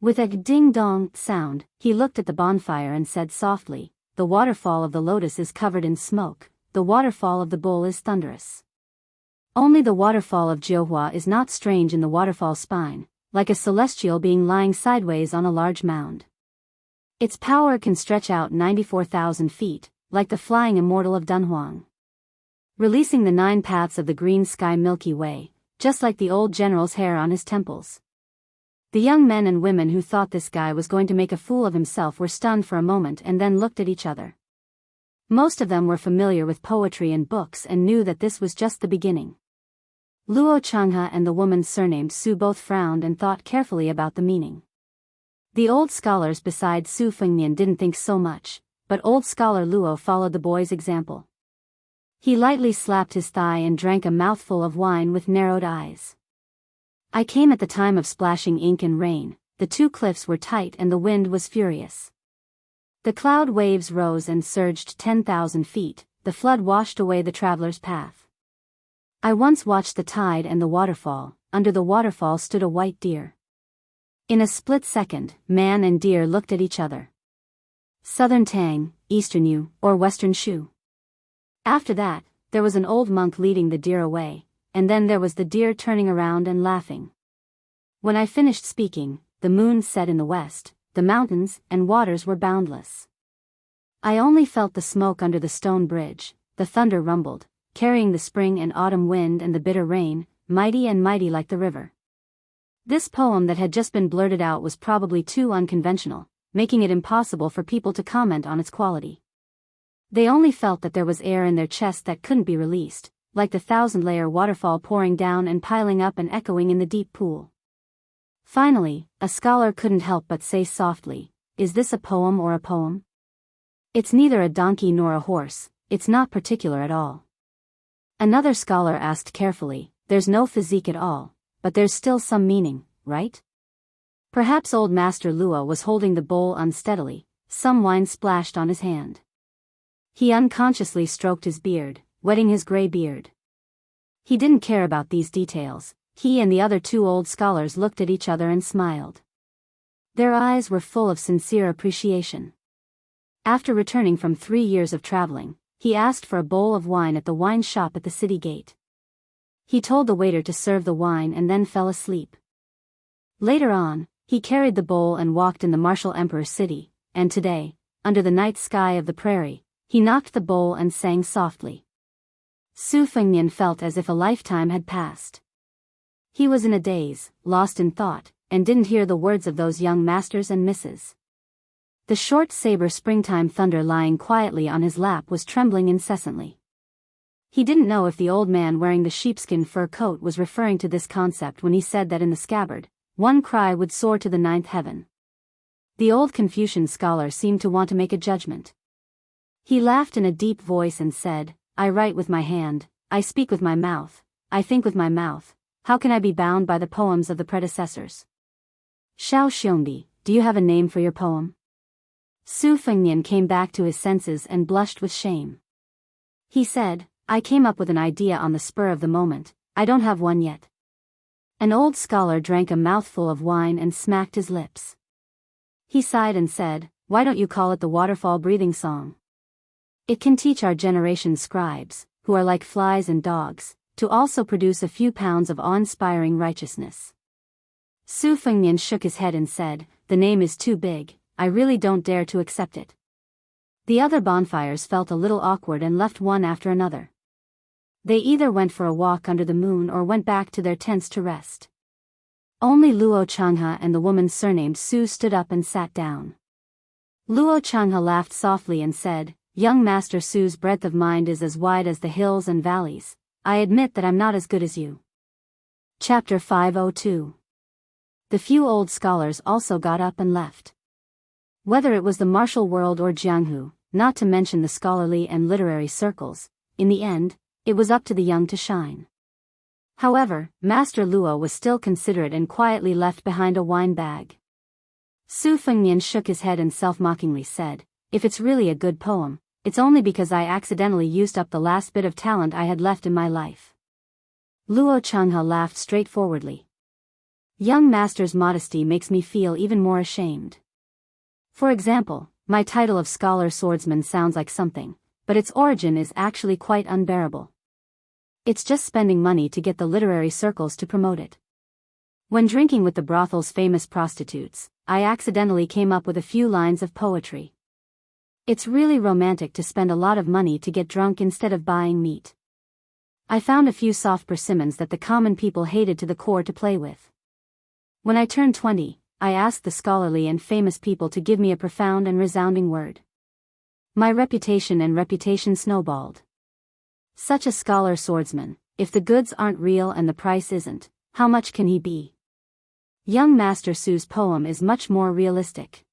Speaker 1: With a ding-dong sound, he looked at the bonfire and said softly, "The waterfall of the lotus is covered in smoke, the waterfall of the bull is thunderous. Only the waterfall of Jiuhua is not strange in the waterfall spine, like a celestial being lying sideways on a large mound. Its power can stretch out 94,000 feet, like the flying immortal of Dunhuang. Releasing the 9 paths of the green sky Milky Way, just like the old general's hair on his temples." The young men and women who thought this guy was going to make a fool of himself were stunned for a moment and then looked at each other. Most of them were familiar with poetry and books and knew that this was just the beginning. Luo Changhe and the woman surnamed Su both frowned and thought carefully about the meaning. The old scholars besides Su Fengnian didn't think so much, but old scholar Luo followed the boy's example. He lightly slapped his thigh and drank a mouthful of wine with narrowed eyes. "I came at the time of splashing ink and rain, the 2 cliffs were tight and the wind was furious. The cloud waves rose and surged 10,000 feet, the flood washed away the traveler's path. I once watched the tide and the waterfall, under the waterfall stood a white deer. In a split second, man and deer looked at each other. Southern Tang, Eastern Yu, or Western Shu. After that, there was an old monk leading the deer away, and then there was the deer turning around and laughing. When I finished speaking, the moon set in the west, the mountains and waters were boundless. I only felt the smoke under the stone bridge, the thunder rumbled, carrying the spring and autumn wind and the bitter rain, mighty and mighty like the river." This poem that had just been blurted out was probably too unconventional, making it impossible for people to comment on its quality. They only felt that there was air in their chest that couldn't be released, like the 1,000-layer waterfall pouring down and piling up and echoing in the deep pool. Finally, a scholar couldn't help but say softly, "Is this a poem or a poem? It's neither a donkey nor a horse, it's not particular at all." Another scholar asked carefully, "There's no physique at all, but there's still some meaning, right?" Perhaps old Master Luo was holding the bowl unsteadily, some wine splashed on his hand. He unconsciously stroked his beard, wetting his gray beard. He didn't care about these details. He and the other 2 old scholars looked at each other and smiled. Their eyes were full of sincere appreciation. After returning from 3 years of traveling, he asked for a bowl of wine at the wine shop at the city gate. He told the waiter to serve the wine and then fell asleep. Later on, he carried the bowl and walked in the martial emperor's city, and today, under the night sky of the prairie, he knocked the bowl and sang softly. Su Fengnian felt as if a lifetime had passed. He was in a daze, lost in thought, and didn't hear the words of those young masters and misses. The short saber springtime thunder lying quietly on his lap was trembling incessantly. He didn't know if the old man wearing the sheepskin fur coat was referring to this concept when he said that in the scabbard, one cry would soar to the 9th heaven. The old Confucian scholar seemed to want to make a judgment. He laughed in a deep voice and said, "I write with my hand, I speak with my mouth, I think with my mouth. How can I be bound by the poems of the predecessors? Xiao Xiongdi, do you have a name for your poem?" Su Fengnian came back to his senses and blushed with shame. He said, "I came up with an idea on the spur of the moment, I don't have one yet." An old scholar drank a mouthful of wine and smacked his lips. He sighed and said, "Why don't you call it the waterfall breathing song? It can teach our generation's scribes, who are like flies and dogs, to also produce a few pounds of awe-inspiring righteousness. Su Fengnian shook his head and said, "The name is too big, I really don't dare to accept it." The other bonfires felt a little awkward and left one after another. They either went for a walk under the moon or went back to their tents to rest. Only Luo Changhe and the woman surnamed Su stood up and sat down. Luo Changhe laughed softly and said, "Young Master Su's breadth of mind is as wide as the hills and valleys. I admit that I'm not as good as you." Chapter 502. The few old scholars also got up and left. Whether it was the martial world or Jianghu, not to mention the scholarly and literary circles, in the end, it was up to the young to shine. However, Master Luo was still considerate and quietly left behind a wine bag. Su Fengnian shook his head and self-mockingly said, "If it's really a good poem, it's only because I accidentally used up the last bit of talent I had left in my life." Luo Changhe laughed straightforwardly. "Young master's modesty makes me feel even more ashamed. For example, my title of scholar swordsman sounds like something, but its origin is actually quite unbearable. It's just spending money to get the literary circles to promote it. When drinking with the brothel's famous prostitutes, I accidentally came up with a few lines of poetry. It's really romantic to spend a lot of money to get drunk instead of buying meat. I found a few soft persimmons that the common people hated to the core to play with. When I turned 20, I asked the scholarly and famous people to give me a profound and resounding word. My reputation snowballed. Such a scholar swordsman, if the goods aren't real and the price isn't, how much can he be? Young Master Su's poem is much more realistic."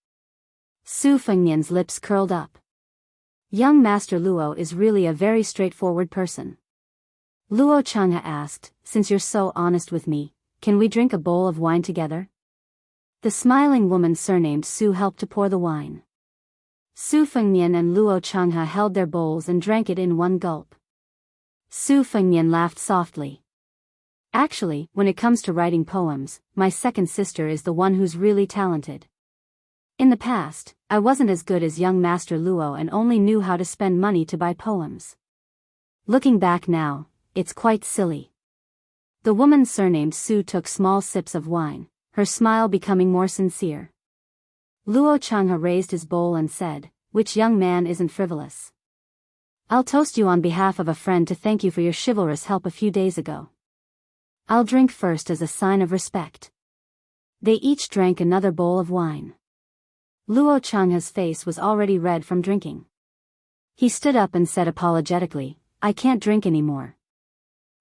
Speaker 1: Su Fengnian's lips curled up. Young Master Luo is really a very straightforward person. Luo Changhe asked, "Since you're so honest with me, can we drink a bowl of wine together?" The smiling woman surnamed Su helped to pour the wine. Su Fengnian and Luo Changhe held their bowls and drank it in one gulp. Su Fengnian laughed softly. "Actually, when it comes to writing poems, my second sister is the one who's really talented. In the past, I wasn't as good as young Master Luo and only knew how to spend money to buy poems. Looking back now, it's quite silly." The woman surnamed Su took small sips of wine, her smile becoming more sincere. Luo Changhe raised his bowl and said, "Which young man isn't frivolous? I'll toast you on behalf of a friend to thank you for your chivalrous help a few days ago. I'll drink first as a sign of respect." They each drank another bowl of wine. Luo Changhe's face was already red from drinking. He stood up and said apologetically, "I can't drink anymore."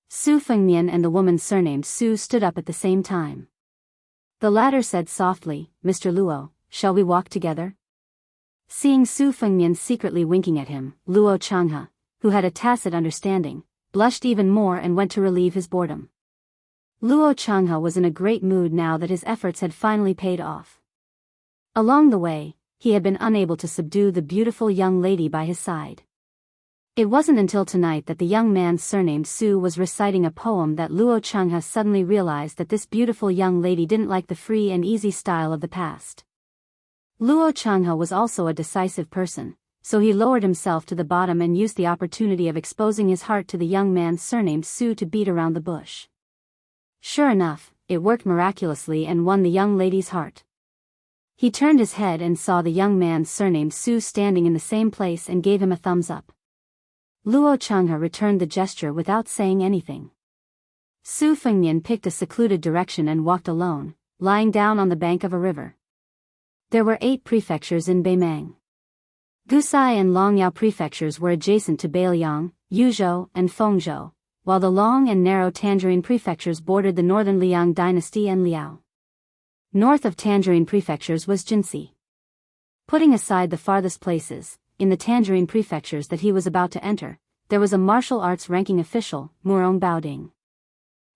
Speaker 1: Su Fengnian and the woman surnamed Su stood up at the same time. The latter said softly, "Mr. Luo, shall we walk together?" Seeing Su Fengnian secretly winking at him, Luo Changhe, who had a tacit understanding, blushed even more and went to relieve his boredom. Luo Changhe was in a great mood now that his efforts had finally paid off. Along the way, he had been unable to subdue the beautiful young lady by his side. It wasn't until tonight that the young man surnamed Su was reciting a poem that Luo Changhe suddenly realized that this beautiful young lady didn't like the free and easy style of the past. Luo Changhe was also a decisive person, so he lowered himself to the bottom and used the opportunity of exposing his heart to the young man surnamed Su to beat around the bush. Sure enough, it worked miraculously and won the young lady's heart. He turned his head and saw the young man surnamed Su standing in the same place and gave him a thumbs up. Luo Changhe returned the gesture without saying anything. Su Fengnian picked a secluded direction and walked alone, lying down on the bank of a river. There were 8 prefectures in Beimang. Gusai and Longyao prefectures were adjacent to Beiliang, Yuzhou, and Fengzhou, while the long and narrow Tangerine prefectures bordered the northern Liang dynasty and Liao. North of Tangerine prefectures was Jinsi. Putting aside the farthest places, in the Tangerine prefectures that he was about to enter, there was a martial arts ranking official, Murong Baoding.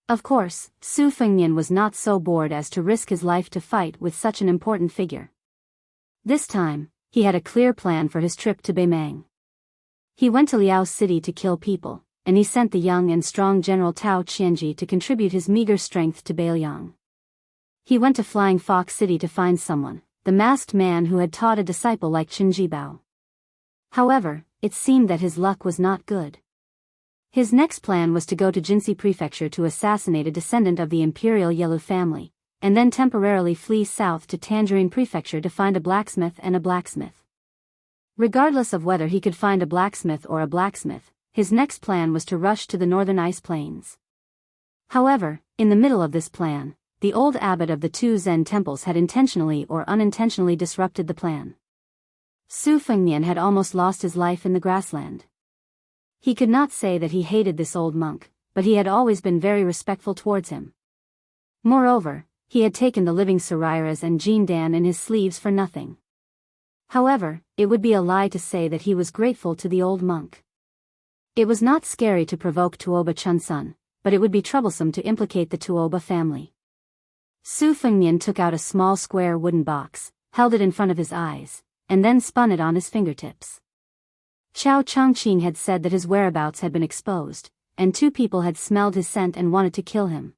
Speaker 1: Of course, Su Fengnian was not so bored as to risk his life to fight with such an important figure. This time, he had a clear plan for his trip to Beimang. He went to Liao City to kill people, and he sent the young and strong General Tao Qianji to contribute his meager strength to Beiliang. He went to Flying Fox City to find someone, the masked man who had taught a disciple like Qin Jibao. However, it seemed that his luck was not good. His next plan was to go to Jinsei Prefecture to assassinate a descendant of the imperial Yelu family, and then temporarily flee south to Tangerine Prefecture to find a blacksmith and a blacksmith. Regardless of whether he could find a blacksmith or a blacksmith, his next plan was to rush to the northern ice plains. However, in the middle of this plan, the old abbot of the two Zen temples had intentionally or unintentionally disrupted the plan. Su Fengnian had almost lost his life in the grassland. He could not say that he hated this old monk, but he had always been very respectful towards him. Moreover, he had taken the living Sariras and Jean Dan in his sleeves for nothing. However, it would be a lie to say that he was grateful to the old monk. It was not scary to provoke Tuoba Chunsun, but it would be troublesome to implicate the Tuoba family. Su Fengnian took out a small square wooden box, held it in front of his eyes, and then spun it on his fingertips. Chao Chongqing had said that his whereabouts had been exposed, and two people had smelled his scent and wanted to kill him.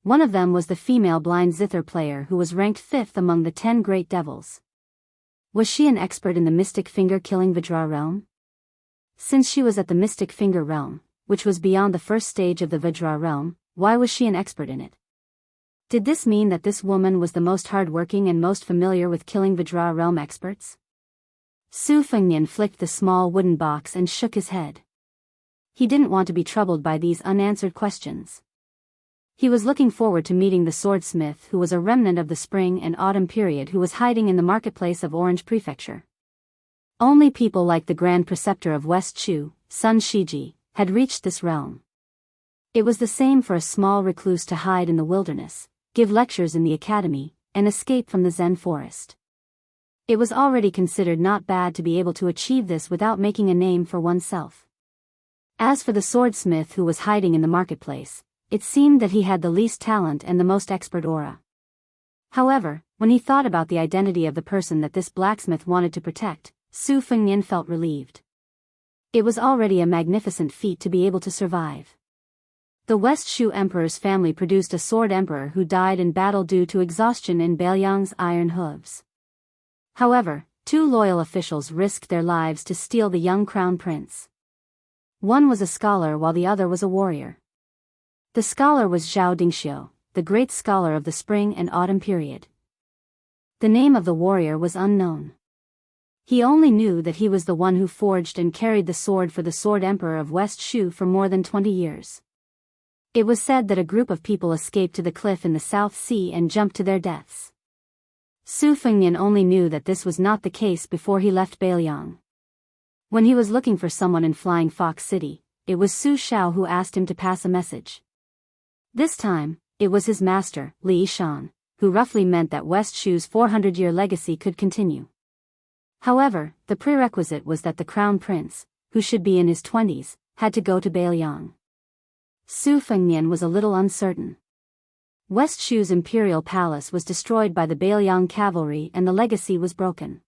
Speaker 1: One of them was the female blind zither player who was ranked 5th among the 10 great devils. Was she an expert in the mystic finger-killing Vajra realm? Since she was at the mystic finger realm, which was beyond the first stage of the Vajra realm, why was she an expert in it? Did this mean that this woman was the most hard-working and most familiar with killing Vajra realm experts? Su Fengnian flicked the small wooden box and shook his head. He didn't want to be troubled by these unanswered questions. He was looking forward to meeting the swordsmith who was a remnant of the spring and autumn period who was hiding in the marketplace of Orange Prefecture. Only people like the Grand Preceptor of West Shu, Sun Shiji, had reached this realm. It was the same for a small recluse to hide in the wilderness, give lectures in the academy, and escape from the Zen forest. It was already considered not bad to be able to achieve this without making a name for oneself. As for the swordsmith who was hiding in the marketplace, it seemed that he had the least talent and the most expert aura. However, when he thought about the identity of the person that this blacksmith wanted to protect, Su Fengnian felt relieved. It was already a magnificent feat to be able to survive. The West Shu Emperor's family produced a sword emperor who died in battle due to exhaustion in Bailiang's iron hooves. However, two loyal officials risked their lives to steal the young crown prince. One was a scholar while the other was a warrior. The scholar was Zhao Dingxiu, the great scholar of the spring and autumn period. The name of the warrior was unknown. He only knew that he was the one who forged and carried the sword for the Sword Emperor of West Shu for more than 20 years. It was said that a group of people escaped to the cliff in the South Sea and jumped to their deaths. Su Fengnian only knew that this was not the case before he left Bailiang. When he was looking for someone in Flying Fox City, it was Su Shao who asked him to pass a message. This time, it was his master, Li Shan, who roughly meant that West Shu's 400-year legacy could continue. However, the prerequisite was that the crown prince, who should be in his 20s, had to go to Bailiang. Su Fengnian was a little uncertain. West Shu's imperial palace was destroyed by the Bailiang cavalry and the legacy was broken.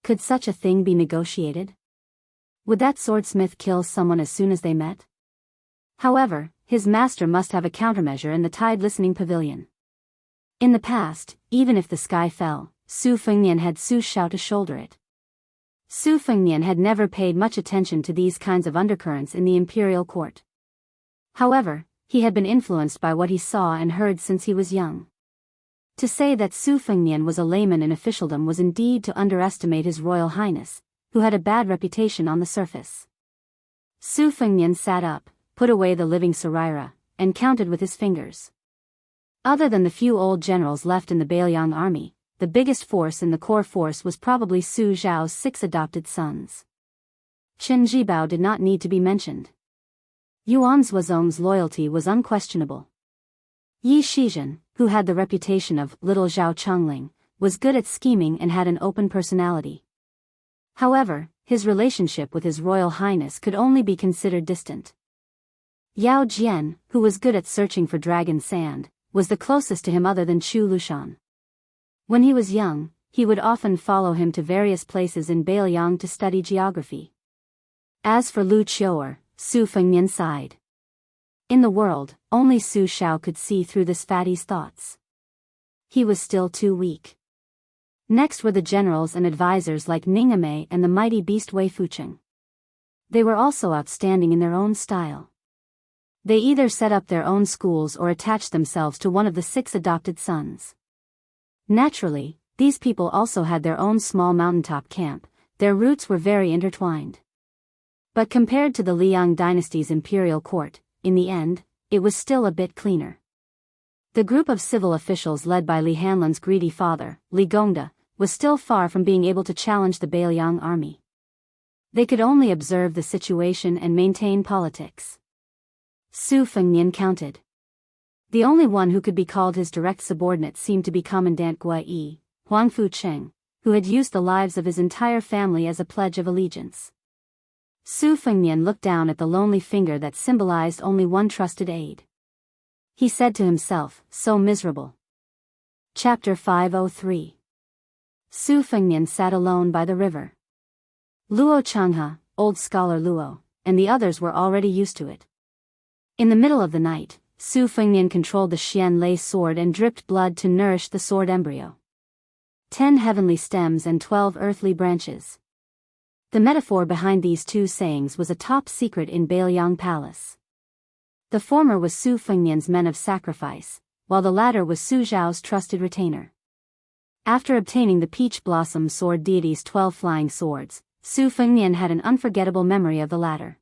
Speaker 1: Could such a thing be negotiated? Would that swordsmith kill someone as soon as they met? However, his master must have a countermeasure in the Tide Listening Pavilion. In the past, even if the sky fell, Su Fengnian had Su Shao to shoulder it. Su Fengnian had never paid much attention to these kinds of undercurrents in the imperial court. However, he had been influenced by what he saw and heard since he was young. To say that Su Fengnian was a layman in officialdom was indeed to underestimate His Royal Highness, who had a bad reputation on the surface. Su Fengnian sat up, put away the living Sarira, and counted with his fingers. Other than the few old generals left in the Bailiang army, the biggest force in the core force was probably Su Zhao's 6 adopted sons. Chen Jibao did not need to be mentioned. Yuan Zuozong's loyalty was unquestionable. Yi Shizhen, who had the reputation of Little Zhao Chongling, was good at scheming and had an open personality. However, his relationship with His Royal Highness could only be considered distant. Yao Jian, who was good at searching for dragon sand, was the closest to him other than Chu Lushan. When he was young, he would often follow him to various places in Bailiang to study geography. As for Lu Qiu'er, Su Fengnian sighed. In the world, only Su Shao could see through this fatty's thoughts. He was still too weak. Next were the generals and advisors like Ningame and the mighty beast Wei Fucheng. They were also outstanding in their own style. They either set up their own schools or attached themselves to one of the 6 adopted sons. Naturally, these people also had their own small mountaintop camp. Their roots were very intertwined. But compared to the Liang dynasty's imperial court, in the end, it was still a bit cleaner. The group of civil officials led by Li Hanlun's greedy father, Li Gongda, was still far from being able to challenge the Bailiang army. They could only observe the situation and maintain politics. Su Fengnian counted. The only one who could be called his direct subordinate seemed to be Commandant Gui Yi, Huangfu Cheng, who had used the lives of his entire family as a pledge of allegiance. Su Fengnian looked down at the lonely finger that symbolized only one trusted aide. He said to himself, so miserable. Chapter 503. Su Fengnian sat alone by the river. Luo Changhe, old scholar Luo, and the others were already used to it. In the middle of the night, Su Fengnian controlled the Xian Lei sword and dripped blood to nourish the sword embryo. 10 heavenly stems and 12 earthly branches. The metaphor behind these 2 sayings was a top secret in Bailiang Palace. The former was Su Fengnian's men of sacrifice, while the latter was Su Zhao's trusted retainer. After obtaining the Peach Blossom Sword deity's 12 flying swords, Su Fengnian had an unforgettable memory of the latter.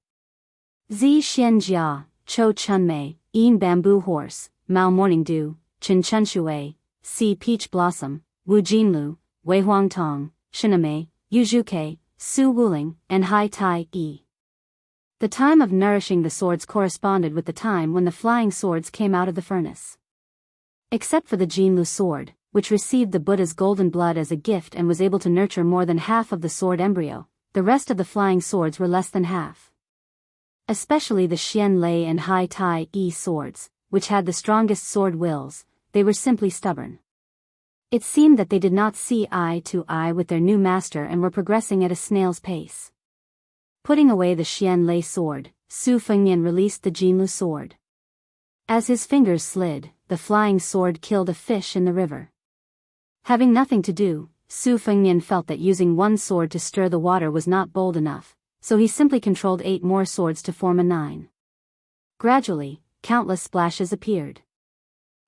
Speaker 1: Zi Xian Jia, Chou Chunmei, Yin Bamboo Horse, Mao Morning Dew, Chen Chunshui, Si Peach Blossom, Wu Jinlu, Wei Huangtong, Shinamei, Yu Zhuke, Su Wuling, and Hai Tai Yi. The time of nourishing the swords corresponded with the time when the flying swords came out of the furnace. Except for the Jinlu sword, which received the Buddha's golden blood as a gift and was able to nurture more than half of the sword embryo, the rest of the flying swords were less than half. Especially the Xian Lei and Hai Tai Yi swords, which had the strongest sword wills, they were simply stubborn. It seemed that they did not see eye to eye with their new master and were progressing at a snail's pace. Putting away the Xian Lei sword, Su Fengnian released the Jinlu sword. As his fingers slid, the flying sword killed a fish in the river. Having nothing to do, Su Fengnian felt that using one sword to stir the water was not bold enough, so he simply controlled 8 more swords to form a 9. Gradually, countless splashes appeared.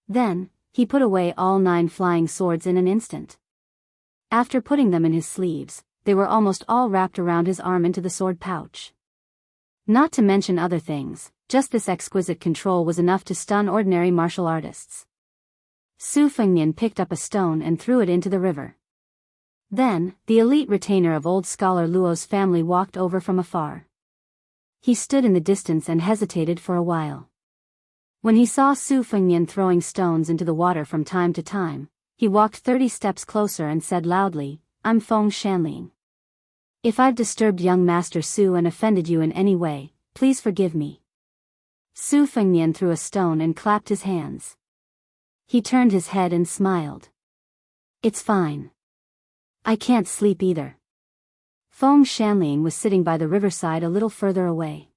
Speaker 1: Then, he put away all 9 flying swords in an instant. After putting them in his sleeves, they were almost all wrapped around his arm into the sword pouch. Not to mention other things, just this exquisite control was enough to stun ordinary martial artists. Su Fengnian picked up a stone and threw it into the river. Then, the elite retainer of old scholar Luo's family walked over from afar. He stood in the distance and hesitated for a while. When he saw Su Fengnian throwing stones into the water from time to time, he walked 30 steps closer and said loudly, I'm Feng Shanling. If I've disturbed young Master Su and offended you in any way, please forgive me. Su Fengnian threw a stone and clapped his hands. He turned his head and smiled. It's fine. I can't sleep either. Feng Shanling was sitting by the riverside a little further away.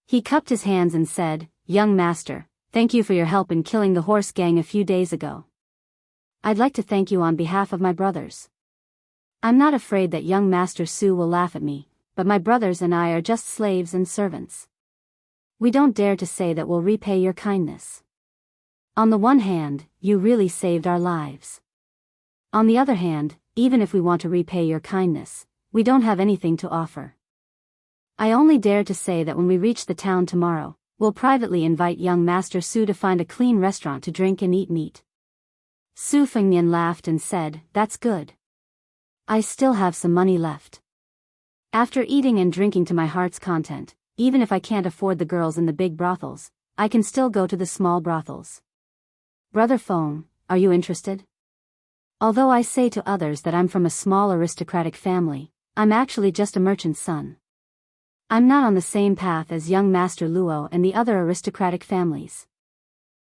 Speaker 1: He cupped his hands and said, Young Master, thank you for your help in killing the horse gang a few days ago. I'd like to thank you on behalf of my brothers. I'm not afraid that young Master Su will laugh at me, but my brothers and I are just slaves and servants. We don't dare to say that we'll repay your kindness. On the one hand, you really saved our lives. On the other hand, even if we want to repay your kindness, we don't have anything to offer. I only dare to say that when we reach the town tomorrow, we'll privately invite young Master Su to find a clean restaurant to drink and eat meat. Su Fengnian laughed and said, That's good. I still have some money left. After eating and drinking to my heart's content, even if I can't afford the girls in the big brothels, I can still go to the small brothels. Brother Feng, are you interested? Although I say to others that I'm from a small aristocratic family, I'm actually just a merchant's son. I'm not on the same path as young Master Luo and the other aristocratic families.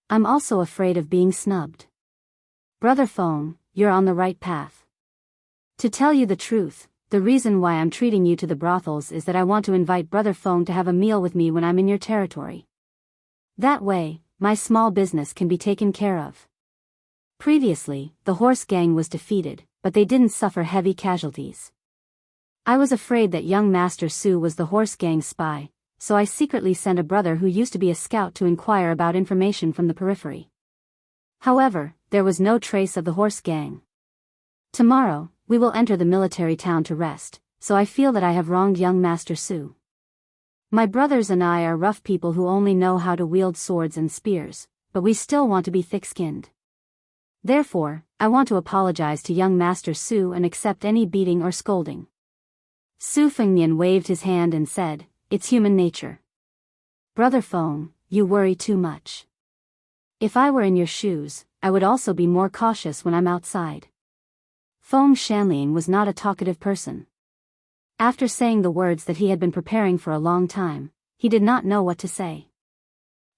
Speaker 1: I'm also afraid of being snubbed. Brother Feng, you're on the right path. To tell you the truth, the reason why I'm treating you to the brothels is that I want to invite Brother Feng to have a meal with me when I'm in your territory. That way, my small business can be taken care of. Previously, the horse gang was defeated, but they didn't suffer heavy casualties. I was afraid that young Master Su was the horse gang's spy, so I secretly sent a brother who used to be a scout to inquire about information from the periphery. However, there was no trace of the horse gang. Tomorrow, we will enter the military town to rest, so I feel that I have wronged young Master Su. My brothers and I are rough people who only know how to wield swords and spears, but we still want to be thick-skinned. Therefore, I want to apologize to young Master Su and accept any beating or scolding. Su Fengnian waved his hand and said, "It's human nature. Brother Feng, you worry too much. If I were in your shoes, I would also be more cautious when I'm outside." Feng Shanling was not a talkative person. After saying the words that he had been preparing for a long time, he did not know what to say.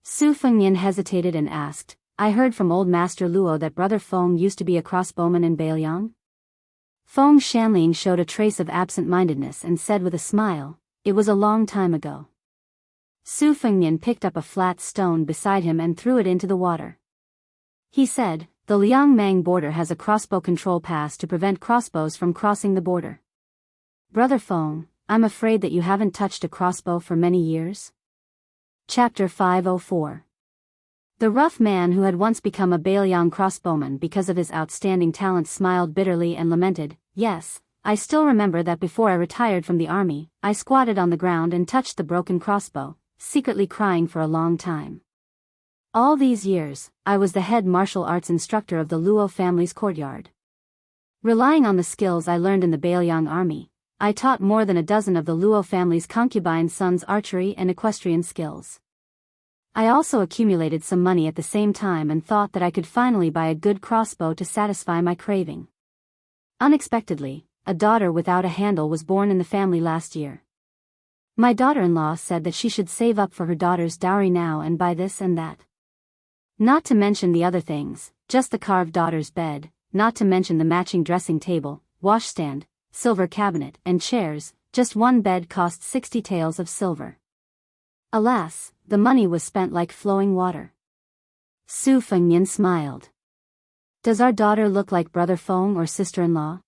Speaker 1: Su Fengnian hesitated and asked, "I heard from old Master Luo that Brother Feng used to be a crossbowman in Beiliang?" Feng Shanling showed a trace of absent-mindedness and said with a smile, "It was a long time ago." Su Fengnian picked up a flat stone beside him and threw it into the water. He said, "The Liangmang border has a crossbow control pass to prevent crossbows from crossing the border. Brother Feng, I'm afraid that you haven't touched a crossbow for many years." Chapter 504. The rough man who had once become a Beiliang crossbowman because of his outstanding talent smiled bitterly and lamented, "Yes, I still remember that before I retired from the army, I squatted on the ground and touched the broken crossbow, secretly crying for a long time. All these years, I was the head martial arts instructor of the Luo family's courtyard. Relying on the skills I learned in the Beiliang army, I taught more than a dozen of the Luo family's concubine sons archery and equestrian skills. I also accumulated some money at the same time and thought that I could finally buy a good crossbow to satisfy my craving. Unexpectedly, a daughter without a handle was born in the family last year. My daughter-in-law said that she should save up for her daughter's dowry now and buy this and that. Not to mention the other things, just the carved daughter's bed, not to mention the matching dressing table, washstand, silver cabinet, and chairs. Just one bed cost 60 taels of silver. Alas, the money was spent like flowing water." Su Fengnian smiled. "Does our daughter look like Brother Feng or sister-in-law?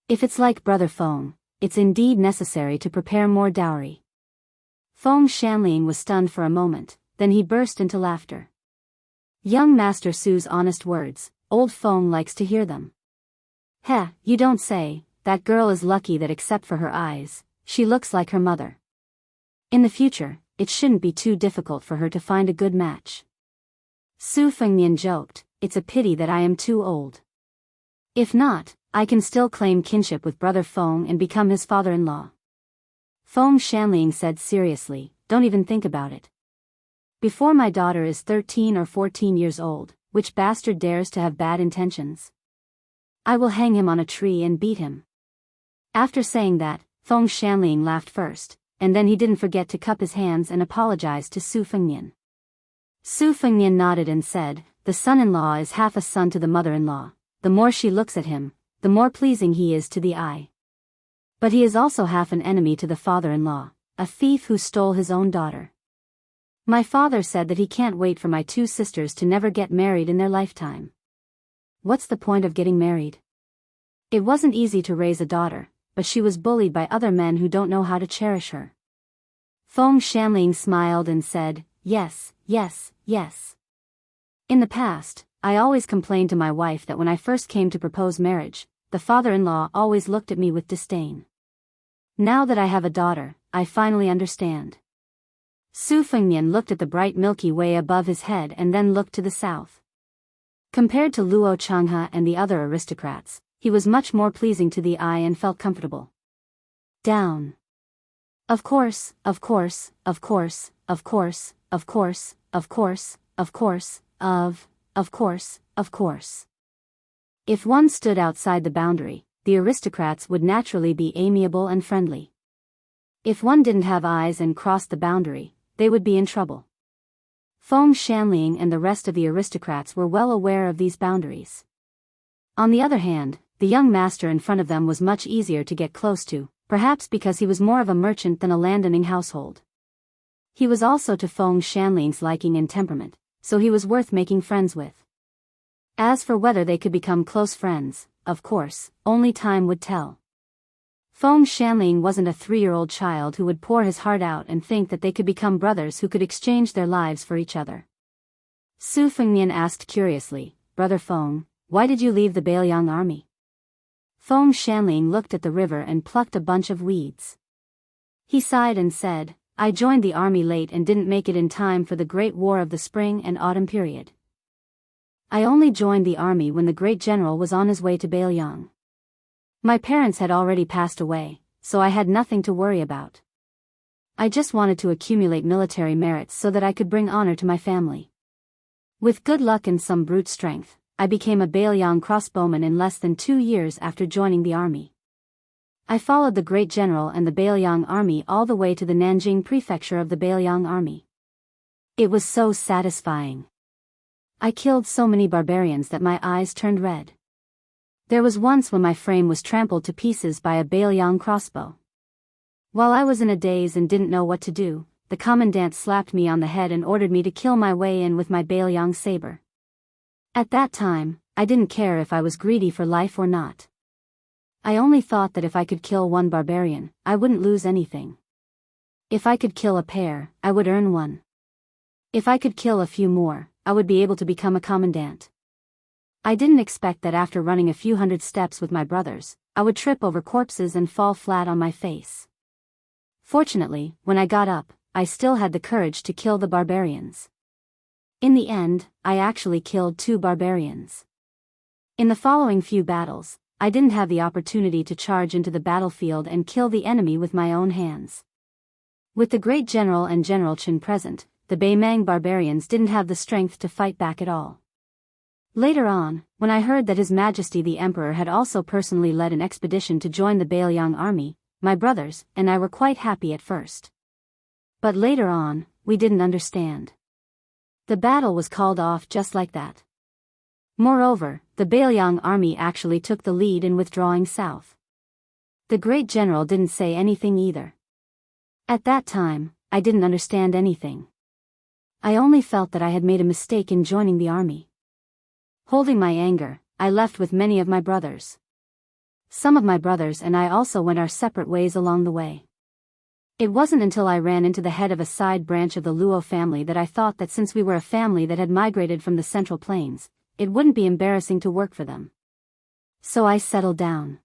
Speaker 1: If it's like Brother Feng, it's indeed necessary to prepare more dowry." Feng Shanling was stunned for a moment, then he burst into laughter. Young Master Su's honest words, old Feng likes to hear them. "Heh, you don't say, that girl is lucky that except for her eyes, she looks like her mother. In the future, it shouldn't be too difficult for her to find a good match." Su Fengnian joked, "It's a pity that I am too old. If not, I can still claim kinship with Brother Feng and become his father-in-law." Feng Shanling said seriously, "Don't even think about it. Before my daughter is 13 or 14 years old, which bastard dares to have bad intentions? I will hang him on a tree and beat him." After saying that, Feng Shanling laughed first, and then he didn't forget to cup his hands and apologize to Su Fengnian. Su Fengnian nodded and said, "The son-in-law is half a son to the mother-in-law. The more she looks at him, the more pleasing he is to the eye. But he is also half an enemy to the father-in-law, a thief who stole his own daughter. My father said that he can't wait for my two sisters to never get married in their lifetime. What's the point of getting married? It wasn't easy to raise a daughter, but she was bullied by other men who don't know how to cherish her." Feng Shanling smiled and said, "Yes, yes, yes. In the past, I always complained to my wife that when I first came to propose marriage, the father-in-law always looked at me with disdain. Now that I have a daughter, I finally understand." Su Fengnian looked at the bright Milky Way above his head and then looked to the south. Compared to Luo Changhe and the other aristocrats, he was much more pleasing to the eye and felt comfortable. Down. Of course, of course, of course, of course, of course, of course, of course, of course, of course. If one stood outside the boundary, the aristocrats would naturally be amiable and friendly. If one didn't have eyes and crossed the boundary, they would be in trouble. Feng Shanling and the rest of the aristocrats were well aware of these boundaries. On the other hand, the young master in front of them was much easier to get close to, perhaps because he was more of a merchant than a landowning household. He was also to Feng Shanling's liking and temperament, so he was worth making friends with. As for whether they could become close friends, of course, only time would tell. Feng Shanling wasn't a 3-year-old child who would pour his heart out and think that they could become brothers who could exchange their lives for each other. Su Fengnian asked curiously, "Brother Feng, why did you leave the Bailiang army?" Feng Shanling looked at the river and plucked a bunch of weeds. He sighed and said, "I joined the army late and didn't make it in time for the Great War of the Spring and Autumn period. I only joined the army when the great general was on his way to Bailiang. My parents had already passed away, so I had nothing to worry about. I just wanted to accumulate military merits so that I could bring honor to my family. With good luck and some brute strength, I became a Bailiang crossbowman in less than 2 years after joining the army. I followed the great general and the Bailiang army all the way to the Nanjing prefecture of the Bailiang army. It was so satisfying. I killed so many barbarians that my eyes turned red. There was once when my frame was trampled to pieces by a Bailiang crossbow. While I was in a daze and didn't know what to do, the commandant slapped me on the head and ordered me to kill my way in with my Bailiang saber. At that time, I didn't care if I was greedy for life or not. I only thought that if I could kill one barbarian, I wouldn't lose anything. If I could kill a pair, I would earn one. If I could kill a few more, I would be able to become a commandant. I didn't expect that after running a few hundred steps with my brothers, I would trip over corpses and fall flat on my face. Fortunately, when I got up, I still had the courage to kill the barbarians. In the end, I actually killed 2 barbarians. In the following few battles, I didn't have the opportunity to charge into the battlefield and kill the enemy with my own hands. With the great general and General Chen present, the Baimang barbarians didn't have the strength to fight back at all. Later on, when I heard that His Majesty the Emperor had also personally led an expedition to join the Bailiang army, my brothers and I were quite happy at first. But later on, we didn't understand. The battle was called off just like that. Moreover, the Bailiang army actually took the lead in withdrawing south. The great general didn't say anything either. At that time, I didn't understand anything. I only felt that I had made a mistake in joining the army. Holding my anger, I left with many of my brothers. Some of my brothers and I also went our separate ways along the way. It wasn't until I ran into the head of a side branch of the Luo family that I thought that since we were a family that had migrated from the Central Plains, it wouldn't be embarrassing to work for them. So I settled down.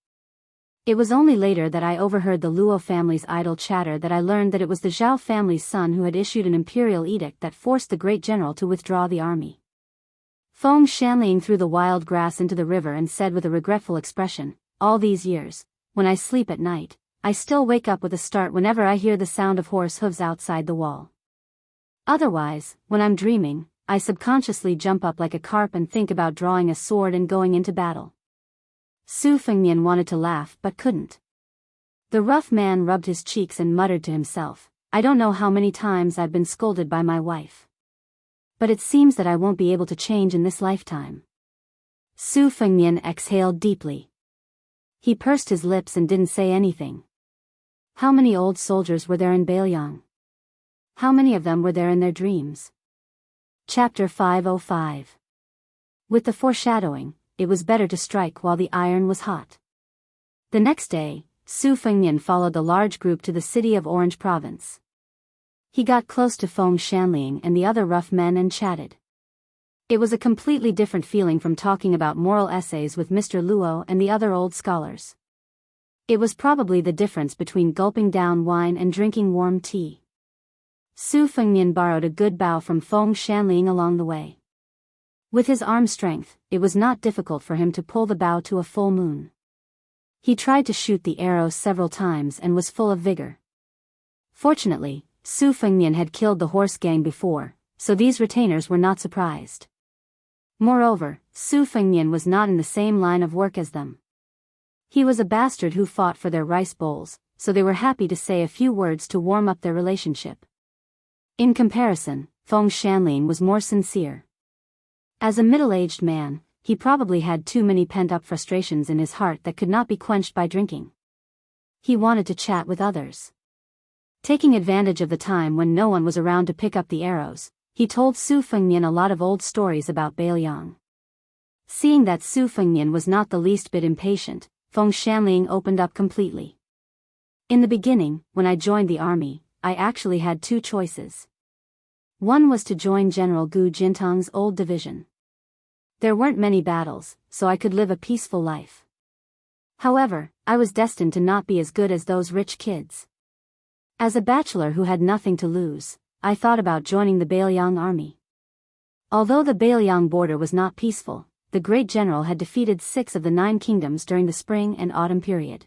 Speaker 1: It was only later that I overheard the Luo family's idle chatter that I learned that it was the Zhao family's son who had issued an imperial edict that forced the great general to withdraw the army. Feng Shanling threw the wild grass into the river and said with a regretful expression, "All these years, when I sleep at night, I still wake up with a start whenever I hear the sound of horse hooves outside the wall. Otherwise, when I'm dreaming, I subconsciously jump up like a carp and think about drawing a sword and going into battle." Su Fengnian wanted to laugh but couldn't. The rough man rubbed his cheeks and muttered to himself, "I don't know how many times I've been scolded by my wife. But it seems that I won't be able to change in this lifetime." Su Fengnian exhaled deeply. He pursed his lips and didn't say anything. How many old soldiers were there in Bailiang? How many of them were there in their dreams? Chapter 505. With the foreshadowing, it was better to strike while the iron was hot. The next day, Su Fengnian followed the large group to the city of Orange Province. He got close to Feng Shanling and the other rough men and chatted. It was a completely different feeling from talking about moral essays with Mr. Luo and the other old scholars. It was probably the difference between gulping down wine and drinking warm tea. Su Fengnian borrowed a good bow from Feng Shanling along the way. With his arm strength, it was not difficult for him to pull the bow to a full moon. He tried to shoot the arrow several times and was full of vigor. Fortunately, Su Fengnian had killed the horse gang before, so these retainers were not surprised. Moreover, Su Fengnian was not in the same line of work as them. He was a bastard who fought for their rice bowls, so they were happy to say a few words to warm up their relationship. In comparison, Feng Shanling was more sincere. As a middle-aged man, he probably had too many pent-up frustrations in his heart that could not be quenched by drinking. He wanted to chat with others. Taking advantage of the time when no one was around to pick up the arrows, he told Su Fengnian a lot of old stories about Bailiang. Seeing that Su Fengnian was not the least bit impatient, Feng Shanling opened up completely. In the beginning, when I joined the army, I actually had two choices. One was to join General Gu Jintang's old division. There weren't many battles, so I could live a peaceful life. However, I was destined to not be as good as those rich kids. As a bachelor who had nothing to lose, I thought about joining the Bailiang army. Although the Bailiang border was not peaceful, the great general had defeated 6 of the 9 kingdoms during the spring and autumn period.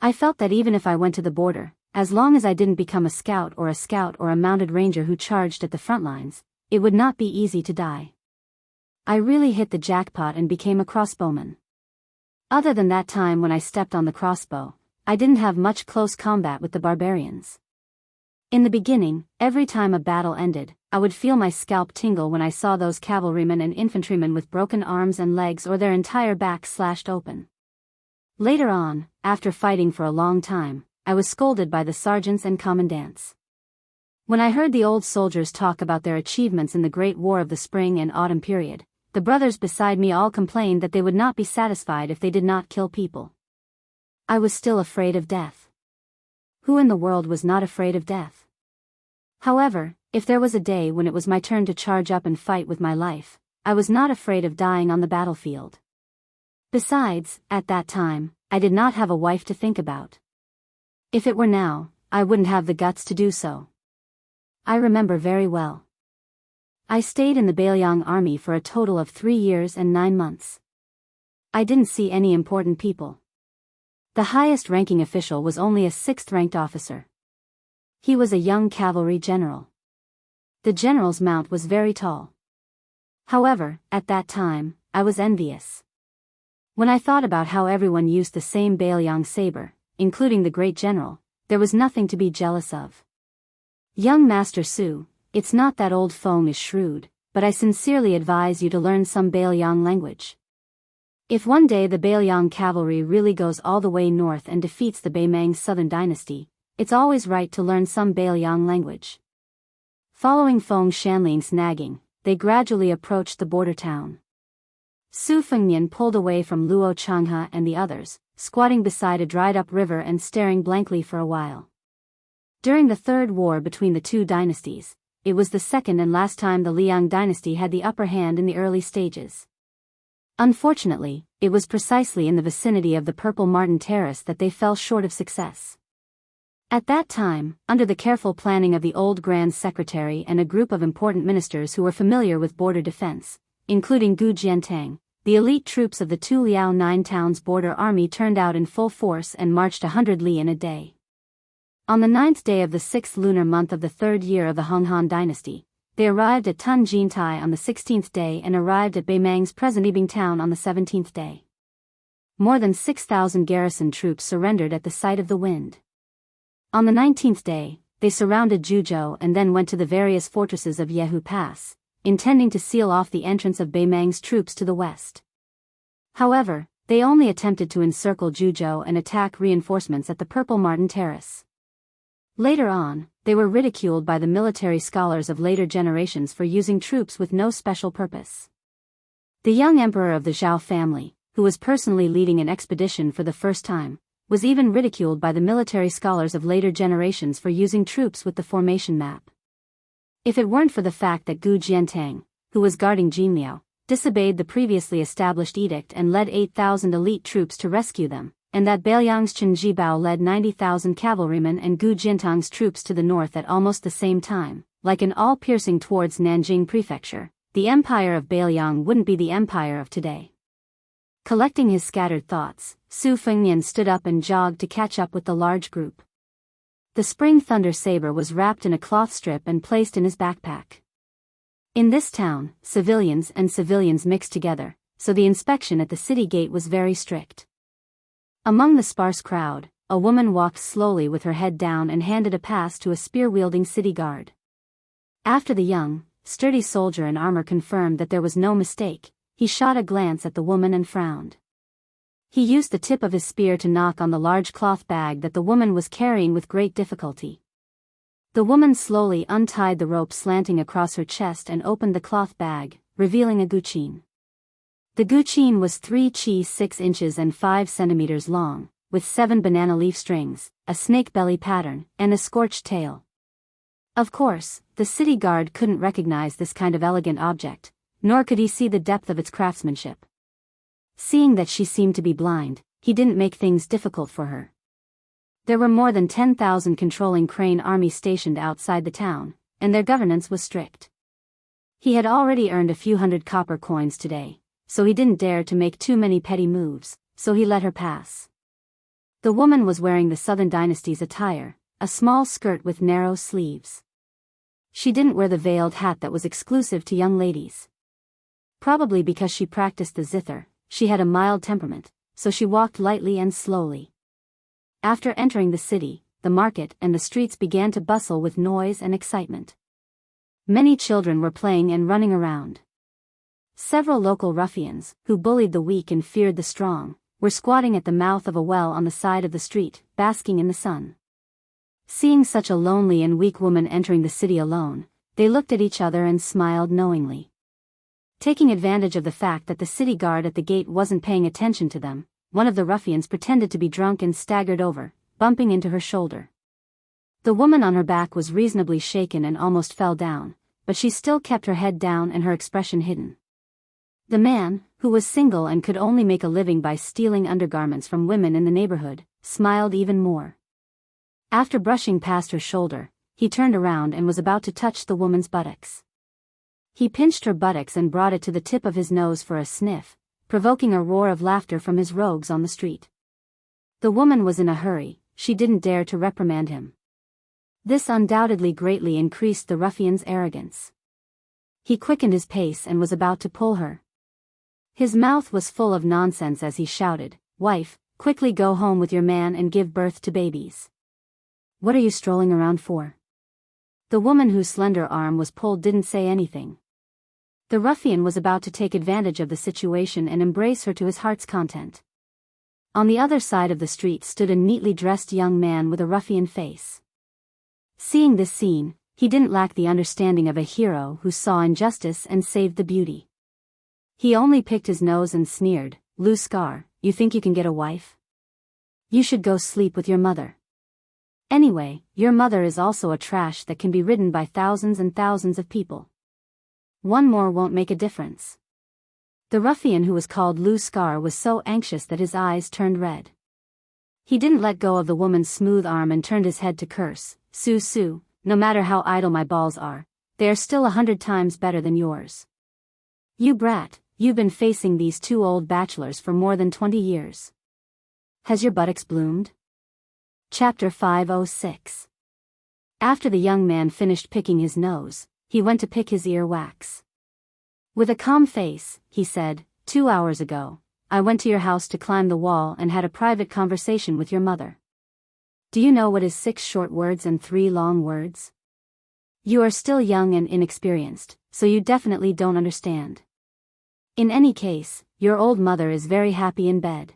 Speaker 1: I felt that even if I went to the border, as long as I didn't become a scout or a mounted ranger who charged at the front lines, it would not be easy to die. I really hit the jackpot and became a crossbowman. Other than that time when I stepped on the crossbow, I didn't have much close combat with the barbarians. In the beginning, every time a battle ended, I would feel my scalp tingle when I saw those cavalrymen and infantrymen with broken arms and legs or their entire backs slashed open. Later on, after fighting for a long time, I was scolded by the sergeants and commandants. When I heard the old soldiers talk about their achievements in the Great War of the Spring and Autumn period, the brothers beside me all complained that they would not be satisfied if they did not kill people. I was still afraid of death. Who in the world was not afraid of death? However, if there was a day when it was my turn to charge up and fight with my life, I was not afraid of dying on the battlefield. Besides, at that time, I did not have a wife to think about. If it were now, I wouldn't have the guts to do so. I remember very well. I stayed in the Bailiang army for a total of 3 years and 9 months. I didn't see any important people. The highest ranking official was only a 6th ranked officer. He was a young cavalry general. The general's mount was very tall. However, at that time, I was envious. When I thought about how everyone used the same Bailiang saber, including the great general, there was nothing to be jealous of. Young Master Su, it's not that old Feng is shrewd, but I sincerely advise you to learn some Bailiang language. If one day the Bailiang cavalry really goes all the way north and defeats the Baimang southern dynasty, it's always right to learn some Bailiang language. Following Feng Shanling's nagging, they gradually approached the border town. Su Fengnian pulled away from Luo Changhe and the others, squatting beside a dried-up river and staring blankly for a while. During the Third War between the two dynasties, it was the second and last time the Liang dynasty had the upper hand in the early stages. Unfortunately, it was precisely in the vicinity of the Purple Martin Terrace that they fell short of success. At that time, under the careful planning of the old Grand Secretary and a group of important ministers who were familiar with border defense, including Gu Jiantang, the elite troops of the Tu Liao 9 towns border army turned out in full force and marched 100 li in a day. On the 9th day of the 6th lunar month of the 3rd year of the Honghan dynasty, they arrived at Tun Jintai on the 16th day and arrived at Baimang's present Yibing town on the 17th day. More than 6,000 garrison troops surrendered at the sight of the wind. On the 19th day, they surrounded Juzhou and then went to the various fortresses of Yehu Pass, intending to seal off the entrance of Baimang's troops to the west. However, they only attempted to encircle Juzhou and attack reinforcements at the Purple Martin Terrace. Later on, they were ridiculed by the military scholars of later generations for using troops with no special purpose. The young emperor of the Zhao family, who was personally leading an expedition for the first time, was even ridiculed by the military scholars of later generations for using troops with the formation map. If it weren't for the fact that Gu Jiantang, who was guarding Jinliao, disobeyed the previously established edict and led 8,000 elite troops to rescue them, and that Bailiang's Chen Jibao led 90,000 cavalrymen and Gu Jiantang's troops to the north at almost the same time, like an all-piercing towards Nanjing Prefecture, the empire of Bailiang wouldn't be the empire of today. Collecting his scattered thoughts, Su Fengnian stood up and jogged to catch up with the large group. The Spring Thunder saber was wrapped in a cloth strip and placed in his backpack. In this town, civilians and civilians mixed together, so the inspection at the city gate was very strict. Among the sparse crowd, a woman walked slowly with her head down and handed a pass to a spear-wielding city guard. After the young, sturdy soldier in armor confirmed that there was no mistake, he shot a glance at the woman and frowned. He used the tip of his spear to knock on the large cloth bag that the woman was carrying with great difficulty. The woman slowly untied the rope slanting across her chest and opened the cloth bag, revealing a guqin. The guqin was 3 chi 6 inches and 5 centimeters long, with 7 banana leaf strings, a snake belly pattern, and a scorched tail. Of course, the city guard couldn't recognize this kind of elegant object, nor could he see the depth of its craftsmanship. Seeing that she seemed to be blind, he didn't make things difficult for her. There were more than 10,000 controlling Crane army stationed outside the town, and their governance was strict. He had already earned a few hundred copper coins today, so he didn't dare to make too many petty moves, so he let her pass. The woman was wearing the Southern Dynasty's attire, a small skirt with narrow sleeves. She didn't wear the veiled hat that was exclusive to young ladies. Probably because she practiced the zither, she had a mild temperament, so she walked lightly and slowly. After entering the city, the market and the streets began to bustle with noise and excitement. Many children were playing and running around. Several local ruffians, who bullied the weak and feared the strong, were squatting at the mouth of a well on the side of the street, basking in the sun. Seeing such a lonely and weak woman entering the city alone, they looked at each other and smiled knowingly. Taking advantage of the fact that the city guard at the gate wasn't paying attention to them, one of the ruffians pretended to be drunk and staggered over, bumping into her shoulder. The woman on her back was reasonably shaken and almost fell down, but she still kept her head down and her expression hidden. The man, who was single and could only make a living by stealing undergarments from women in the neighborhood, smiled even more. After brushing past her shoulder, he turned around and was about to touch the woman's buttocks. He pinched her buttocks and brought it to the tip of his nose for a sniff, provoking a roar of laughter from his rogues on the street. The woman was in a hurry, she didn't dare to reprimand him. This undoubtedly greatly increased the ruffian's arrogance. He quickened his pace and was about to pull her. His mouth was full of nonsense as he shouted, "Wife, quickly go home with your man and give birth to babies. What are you strolling around for?" The woman whose slender arm was pulled didn't say anything. The ruffian was about to take advantage of the situation and embrace her to his heart's content. On the other side of the street stood a neatly dressed young man with a ruffian face. Seeing this scene, he didn't lack the understanding of a hero who saw injustice and saved the beauty. He only picked his nose and sneered, "Lou Scar, you think you can get a wife? You should go sleep with your mother. Anyway, your mother is also a trash that can be ridden by thousands and thousands of people. One more won't make a difference." The ruffian who was called Lou Scar was so anxious that his eyes turned red. He didn't let go of the woman's smooth arm and turned his head to curse, "Sue Sue, no matter how idle my balls are, they are still 100 times better than yours. You brat, you've been facing these 2 old bachelors for more than 20 years. Has your buttocks bloomed?" Chapter 506. After the young man finished picking his nose, he went to pick his ear wax. With a calm face, he said, "2 hours ago, I went to your house to climb the wall and had a private conversation with your mother. Do you know what is 6 short words and 3 long words? You are still young and inexperienced, so you definitely don't understand. In any case, your old mother is very happy in bed.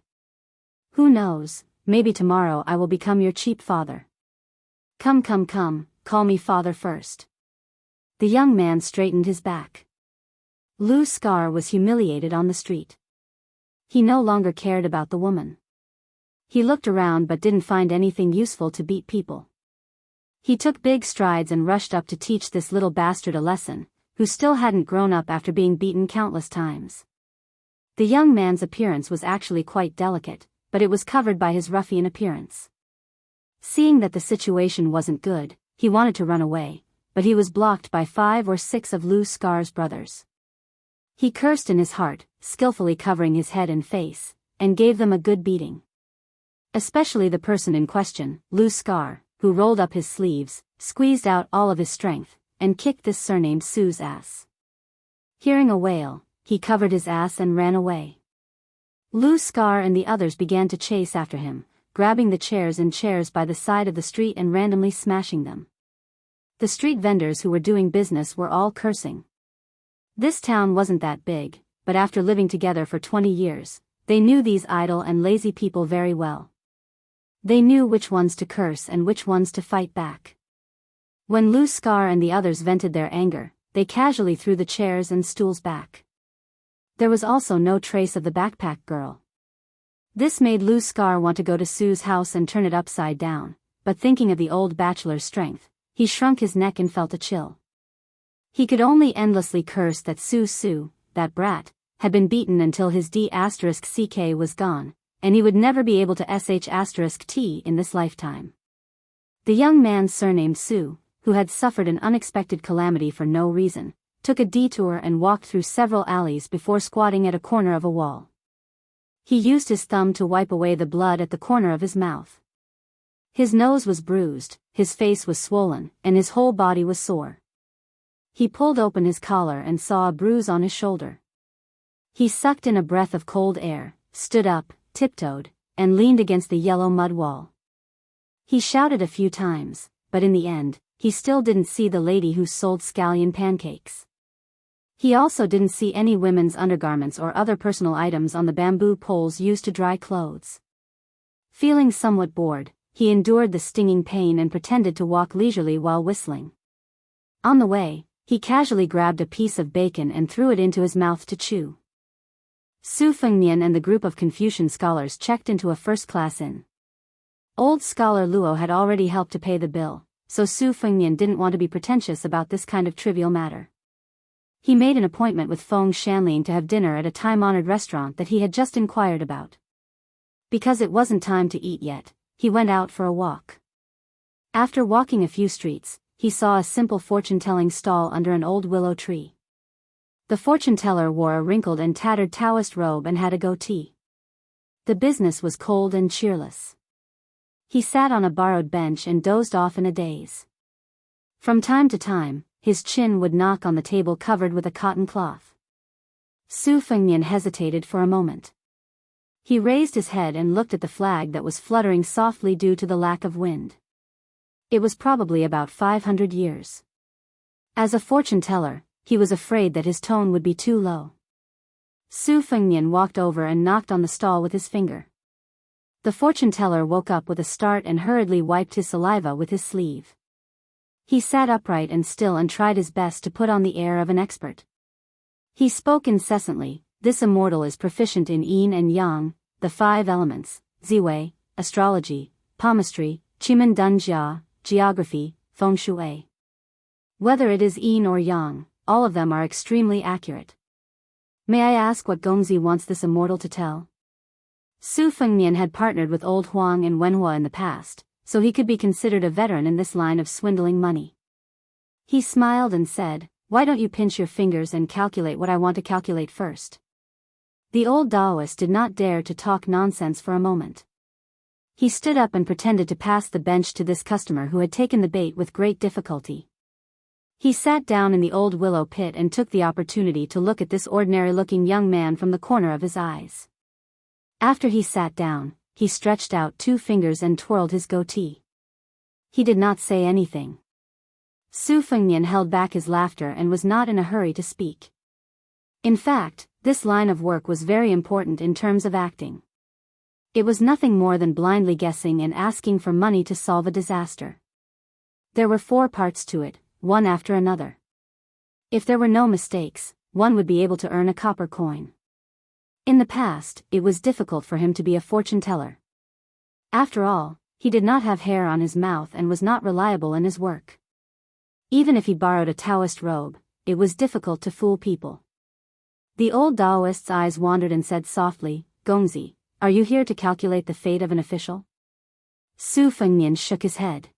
Speaker 1: Who knows, maybe tomorrow I will become your cheap father. Come, call me father first." The young man straightened his back. Lou Scar was humiliated on the street. He no longer cared about the woman. He looked around but didn't find anything useful to beat people. He took big strides and rushed up to teach this little bastard a lesson, who still hadn't grown up after being beaten countless times. The young man's appearance was actually quite delicate, but it was covered by his ruffian appearance. Seeing that the situation wasn't good, he wanted to run away, but he was blocked by 5 or 6 of Lou Scar's brothers. He cursed in his heart, skillfully covering his head and face, and gave them a good beating. Especially the person in question, Lou Scar, who rolled up his sleeves, squeezed out all of his strength, and kicked this surnamed Sue's ass. Hearing a wail, he covered his ass and ran away. Lou Scar and the others began to chase after him, grabbing the chairs by the side of the street and randomly smashing them. The street vendors who were doing business were all cursing. This town wasn't that big, but after living together for 20 years, they knew these idle and lazy people very well. They knew which ones to curse and which ones to fight back. When Lou Scar and the others vented their anger, they casually threw the chairs and stools back. There was also no trace of the backpack girl. This made Lu Scar want to go to Su's house and turn it upside down, but thinking of the old bachelor's strength, he shrunk his neck and felt a chill. He could only endlessly curse that Su, that brat, had been beaten until his D*ck was gone, and he would never be able to sh*t in this lifetime. The young man surnamed Su, who had suffered an unexpected calamity for no reason, took a detour and walked through several alleys before squatting at a corner of a wall. He used his thumb to wipe away the blood at the corner of his mouth. His nose was bruised, his face was swollen, and his whole body was sore. He pulled open his collar and saw a bruise on his shoulder. He sucked in a breath of cold air, stood up, tiptoed, and leaned against the yellow mud wall. He shouted a few times, but in the end, he still didn't see the lady who sold scallion pancakes. He also didn't see any women's undergarments or other personal items on the bamboo poles used to dry clothes. Feeling somewhat bored, he endured the stinging pain and pretended to walk leisurely while whistling. On the way, he casually grabbed a piece of bacon and threw it into his mouth to chew. Su Fengnian and the group of Confucian scholars checked into a first-class inn. Old scholar Luo had already helped to pay the bill, so Su Fengnian didn't want to be pretentious about this kind of trivial matter. He made an appointment with Feng Shanling to have dinner at a time-honored restaurant that he had just inquired about. Because it wasn't time to eat yet, he went out for a walk. After walking a few streets, he saw a simple fortune-telling stall under an old willow tree. The fortune-teller wore a wrinkled and tattered Taoist robe and had a goatee. The business was cold and cheerless. He sat on a borrowed bench and dozed off in a daze. From time to time, his chin would knock on the table covered with a cotton cloth. Su Fengnian hesitated for a moment. He raised his head and looked at the flag that was fluttering softly due to the lack of wind. It was probably about 500 years. As a fortune-teller, he was afraid that his tone would be too low. Su Fengnian walked over and knocked on the stall with his finger. The fortune-teller woke up with a start and hurriedly wiped his saliva with his sleeve. He sat upright and still and tried his best to put on the air of an expert. He spoke incessantly. This immortal is proficient in yin and yang, the 5 elements, ziwei, astrology, palmistry, qimen dunjia, geography, feng shui. Whether it is yin or yang, all of them are extremely accurate. May I ask what Gongzi wants this immortal to tell? Su Fengnian had partnered with old Huang and Wenhua in the past, so he could be considered a veteran in this line of swindling money. He smiled and said, "Why don't you pinch your fingers and calculate what I want to calculate first?" The old Taoist did not dare to talk nonsense for a moment. He stood up and pretended to pass the bench to this customer who had taken the bait with great difficulty. He sat down in the old willow pit and took the opportunity to look at this ordinary-looking young man from the corner of his eyes. After he sat down, he stretched out 2 fingers and twirled his goatee. He did not say anything. Su Fengnian held back his laughter and was not in a hurry to speak. In fact, this line of work was very important in terms of acting. It was nothing more than blindly guessing and asking for money to solve a disaster. There were 4 parts to it, one after another. If there were no mistakes, one would be able to earn a copper coin. In the past, it was difficult for him to be a fortune-teller. After all, he did not have hair on his mouth and was not reliable in his work. Even if he borrowed a Taoist robe, it was difficult to fool people. The old Taoist's eyes wandered and said softly, "Gongzi, are you here to calculate the fate of an official?" Su Fengnian shook his head.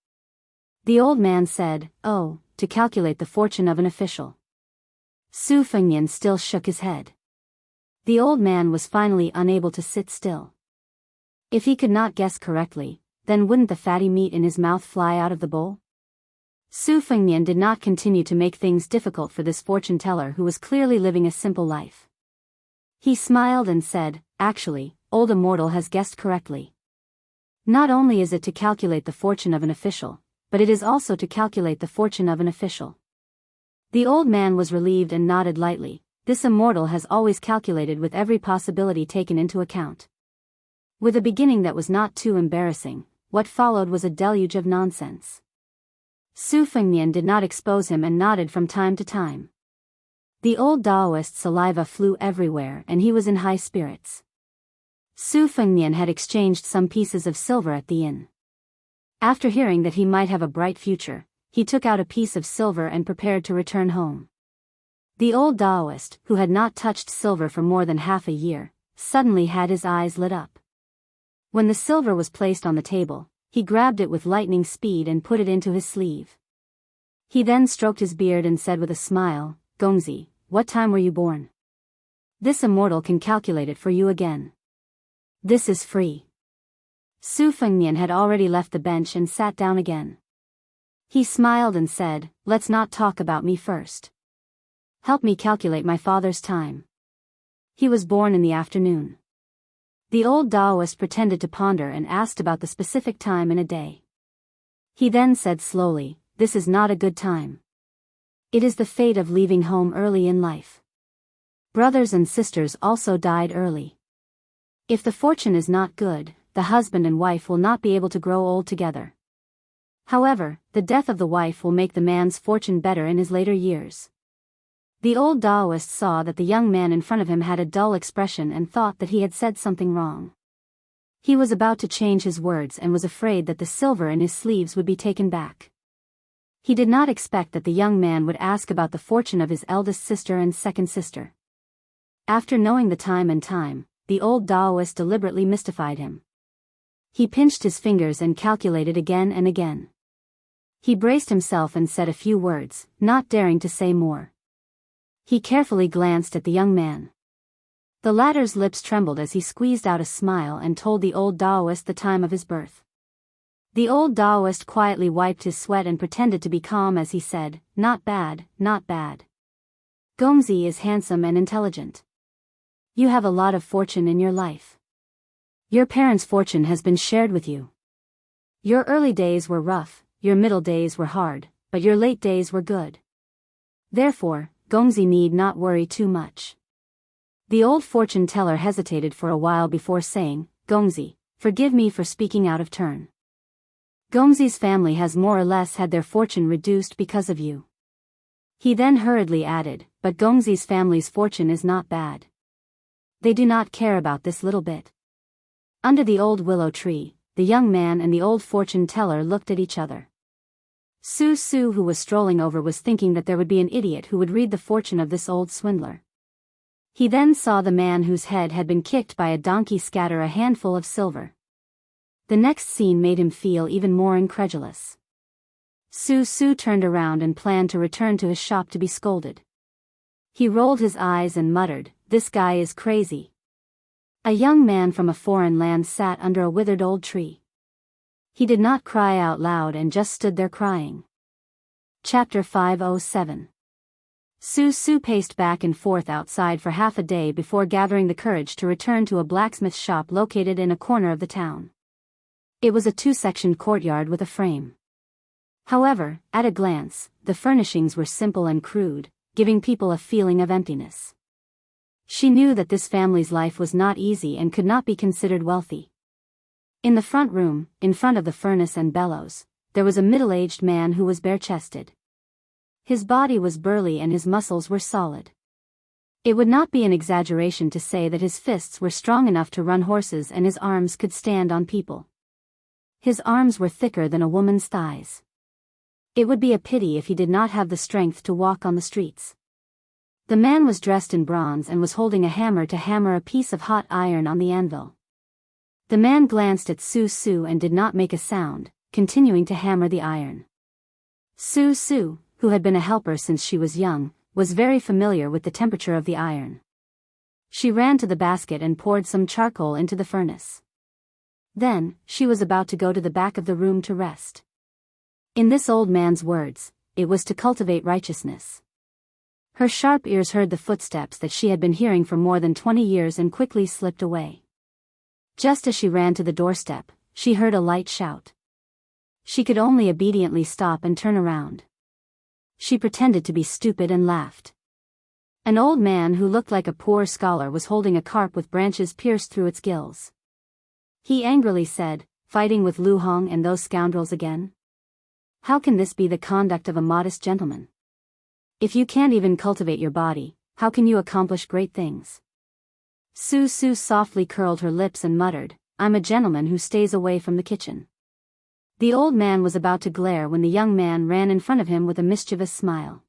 Speaker 1: The old man said, "Oh, to calculate the fortune of an official." Su Fengnian still shook his head. The old man was finally unable to sit still. If he could not guess correctly, then wouldn't the fatty meat in his mouth fly out of the bowl? Su Fengnian did not continue to make things difficult for this fortune-teller who was clearly living a simple life. He smiled and said, "Actually, old immortal has guessed correctly. Not only is it to calculate the fortune of an official, but it is also to calculate the fortune of an official." The old man was relieved and nodded lightly. This immortal has always calculated with every possibility taken into account. With a beginning that was not too embarrassing, what followed was a deluge of nonsense. Su Fengnian did not expose him and nodded from time to time. The old Taoist's saliva flew everywhere and he was in high spirits. Su Fengnian had exchanged some pieces of silver at the inn. After hearing that he might have a bright future, he took out a piece of silver and prepared to return home. The old Taoist, who had not touched silver for more than half a year, suddenly had his eyes lit up. When the silver was placed on the table, he grabbed it with lightning speed and put it into his sleeve. He then stroked his beard and said with a smile, "Gongzi, what time were you born? This immortal can calculate it for you again. This is free." Su Fengnian had already left the bench and sat down again. He smiled and said, "Let's not talk about me first. Help me calculate my father's time. He was born in the afternoon." The old Taoist pretended to ponder and asked about the specific time in a day. He then said slowly, "This is not a good time. It is the fate of leaving home early in life. Brothers and sisters also died early. If the fortune is not good, the husband and wife will not be able to grow old together. However, the death of the wife will make the man's fortune better in his later years." The old Taoist saw that the young man in front of him had a dull expression and thought that he had said something wrong. He was about to change his words and was afraid that the silver in his sleeves would be taken back. He did not expect that the young man would ask about the fortune of his eldest sister and second sister. After knowing the time, the old Taoist deliberately mystified him. He pinched his fingers and calculated again and again. He braced himself and said a few words, not daring to say more. He carefully glanced at the young man. The latter's lips trembled as he squeezed out a smile and told the old Taoist the time of his birth. The old Taoist quietly wiped his sweat and pretended to be calm as he said, "Not bad, not bad. Gongzi is handsome and intelligent. You have a lot of fortune in your life. Your parents' fortune has been shared with you. Your early days were rough, your middle days were hard, but your late days were good. Therefore, Gongzi need not worry too much." The old fortune teller hesitated for a while before saying, "Gongzi, forgive me for speaking out of turn. Gongzi's family has more or less had their fortune reduced because of you." He then hurriedly added, "But Gongzi's family's fortune is not bad. They do not care about this little bit." Under the old willow tree, the young man and the old fortune teller looked at each other. Su, who was strolling over, was thinking that there would be an idiot who would read the fortune of this old swindler. He then saw the man whose head had been kicked by a donkey scatter a handful of silver. The next scene made him feel even more incredulous. Su turned around and planned to return to his shop to be scolded. He rolled his eyes and muttered, "This guy is crazy." A young man from a foreign land sat under a withered old tree. He did not cry out loud and just stood there crying. Chapter 507. Su paced back and forth outside for half a day before gathering the courage to return to a blacksmith shop located in a corner of the town. It was a two-sectioned courtyard with a frame. However, at a glance, the furnishings were simple and crude, giving people a feeling of emptiness. She knew that this family's life was not easy and could not be considered wealthy. In the front room, in front of the furnace and bellows, there was a middle-aged man who was bare-chested. His body was burly and his muscles were solid. It would not be an exaggeration to say that his fists were strong enough to run horses and his arms could stand on people. His arms were thicker than a woman's thighs. It would be a pity if he did not have the strength to walk on the streets. The man was dressed in bronze and was holding a hammer to hammer a piece of hot iron on the anvil. The man glanced at Su and did not make a sound, continuing to hammer the iron. Su, who had been a helper since she was young, was very familiar with the temperature of the iron. She ran to the basket and poured some charcoal into the furnace. Then, she was about to go to the back of the room to rest. In this old man's words, it was to cultivate righteousness. Her sharp ears heard the footsteps that she had been hearing for more than 20 years and quickly slipped away. Just as she ran to the doorstep, she heard a light shout. She could only obediently stop and turn around. She pretended to be stupid and laughed. An old man who looked like a poor scholar was holding a carp with branches pierced through its gills. He angrily said, "Fighting with Lu Hong and those scoundrels again? How can this be the conduct of a modest gentleman? If you can't even cultivate your body, how can you accomplish great things?" Su Su softly curled her lips and muttered, "I'm a gentleman who stays away from the kitchen." The old man was about to glare when the young man ran in front of him with a mischievous smile.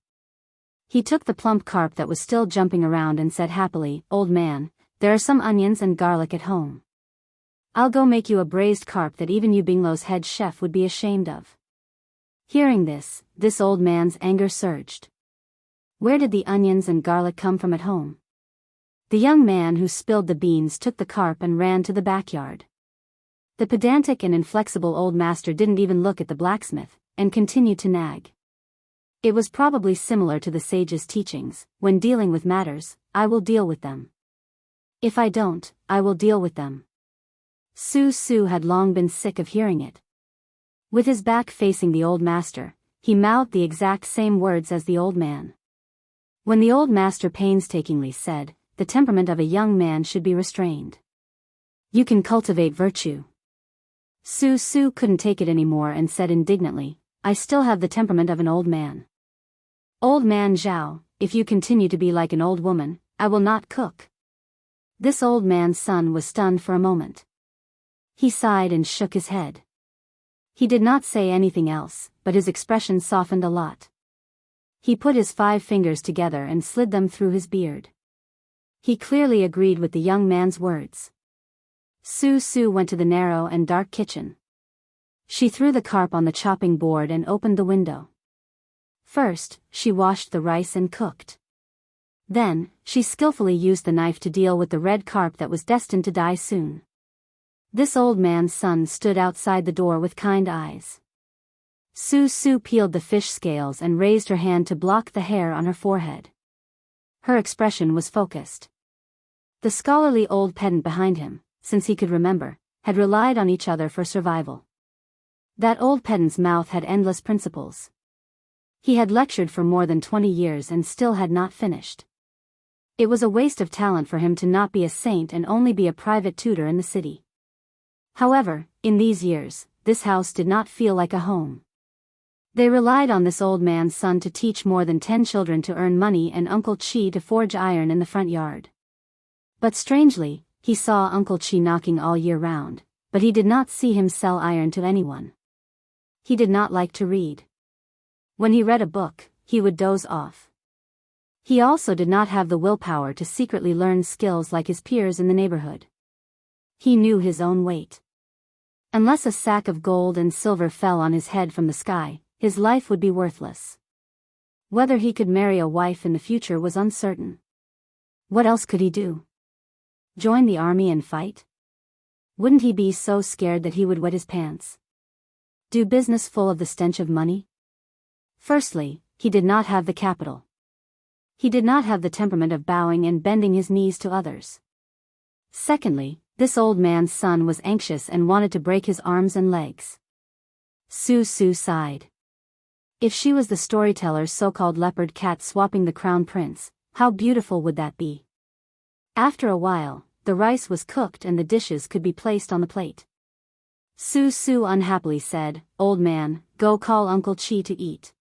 Speaker 1: He took the plump carp that was still jumping around and said happily, "Old man, there are some onions and garlic at home. I'll go make you a braised carp that even you Binglow's head chef would be ashamed of." Hearing this old man's anger surged. Where did the onions and garlic come from at home? The young man who spilled the beans took the carp and ran to the backyard. The pedantic and inflexible old master didn't even look at the blacksmith, and continued to nag. It was probably similar to the sage's teachings: when dealing with matters, I will deal with them. If I don't, I will deal with them. Su Su had long been sick of hearing it. With his back facing the old master, he mouthed the exact same words as the old man. When the old master painstakingly said, "The temperament of a young man should be restrained. You can cultivate virtue." Su Su couldn't take it anymore and said indignantly, "I still have the temperament of an old man. Old man Zhao, if you continue to be like an old woman, I will not cook." This old man's son was stunned for a moment. He sighed and shook his head. He did not say anything else, but his expression softened a lot. He put his 5 fingers together and slid them through his beard. He clearly agreed with the young man's words. Su Su went to the narrow and dark kitchen. She threw the carp on the chopping board and opened the window. First, she washed the rice and cooked. Then, she skillfully used the knife to deal with the red carp that was destined to die soon. This old man's son stood outside the door with kind eyes. Su Su peeled the fish scales and raised her hand to block the hair on her forehead. Her expression was focused. The scholarly old pedant behind him, since he could remember, had relied on each other for survival. That old pedant's mouth had endless principles. He had lectured for more than 20 years and still had not finished. It was a waste of talent for him to not be a saint and only be a private tutor in the city. However, in these years, this house did not feel like a home. They relied on this old man's son to teach more than 10 children to earn money and Uncle Chi to forge iron in the front yard. But strangely, he saw Uncle Chi knocking all year round, but he did not see him sell iron to anyone. He did not like to read. When he read a book, he would doze off. He also did not have the willpower to secretly learn skills like his peers in the neighborhood. He knew his own weight. Unless a sack of gold and silver fell on his head from the sky, his life would be worthless. Whether he could marry a wife in the future was uncertain. What else could he do? Join the army and fight? Wouldn't he be so scared that he would wet his pants? Do business full of the stench of money? Firstly, he did not have the capital. He did not have the temperament of bowing and bending his knees to others. Secondly, this old man's son was anxious and wanted to break his arms and legs. Su Su sighed. If she was the storyteller's so-called leopard cat swapping the crown prince, how beautiful would that be? After a while, the rice was cooked and the dishes could be placed on the plate. Su Su unhappily said, "Old man, go call Uncle Chi to eat."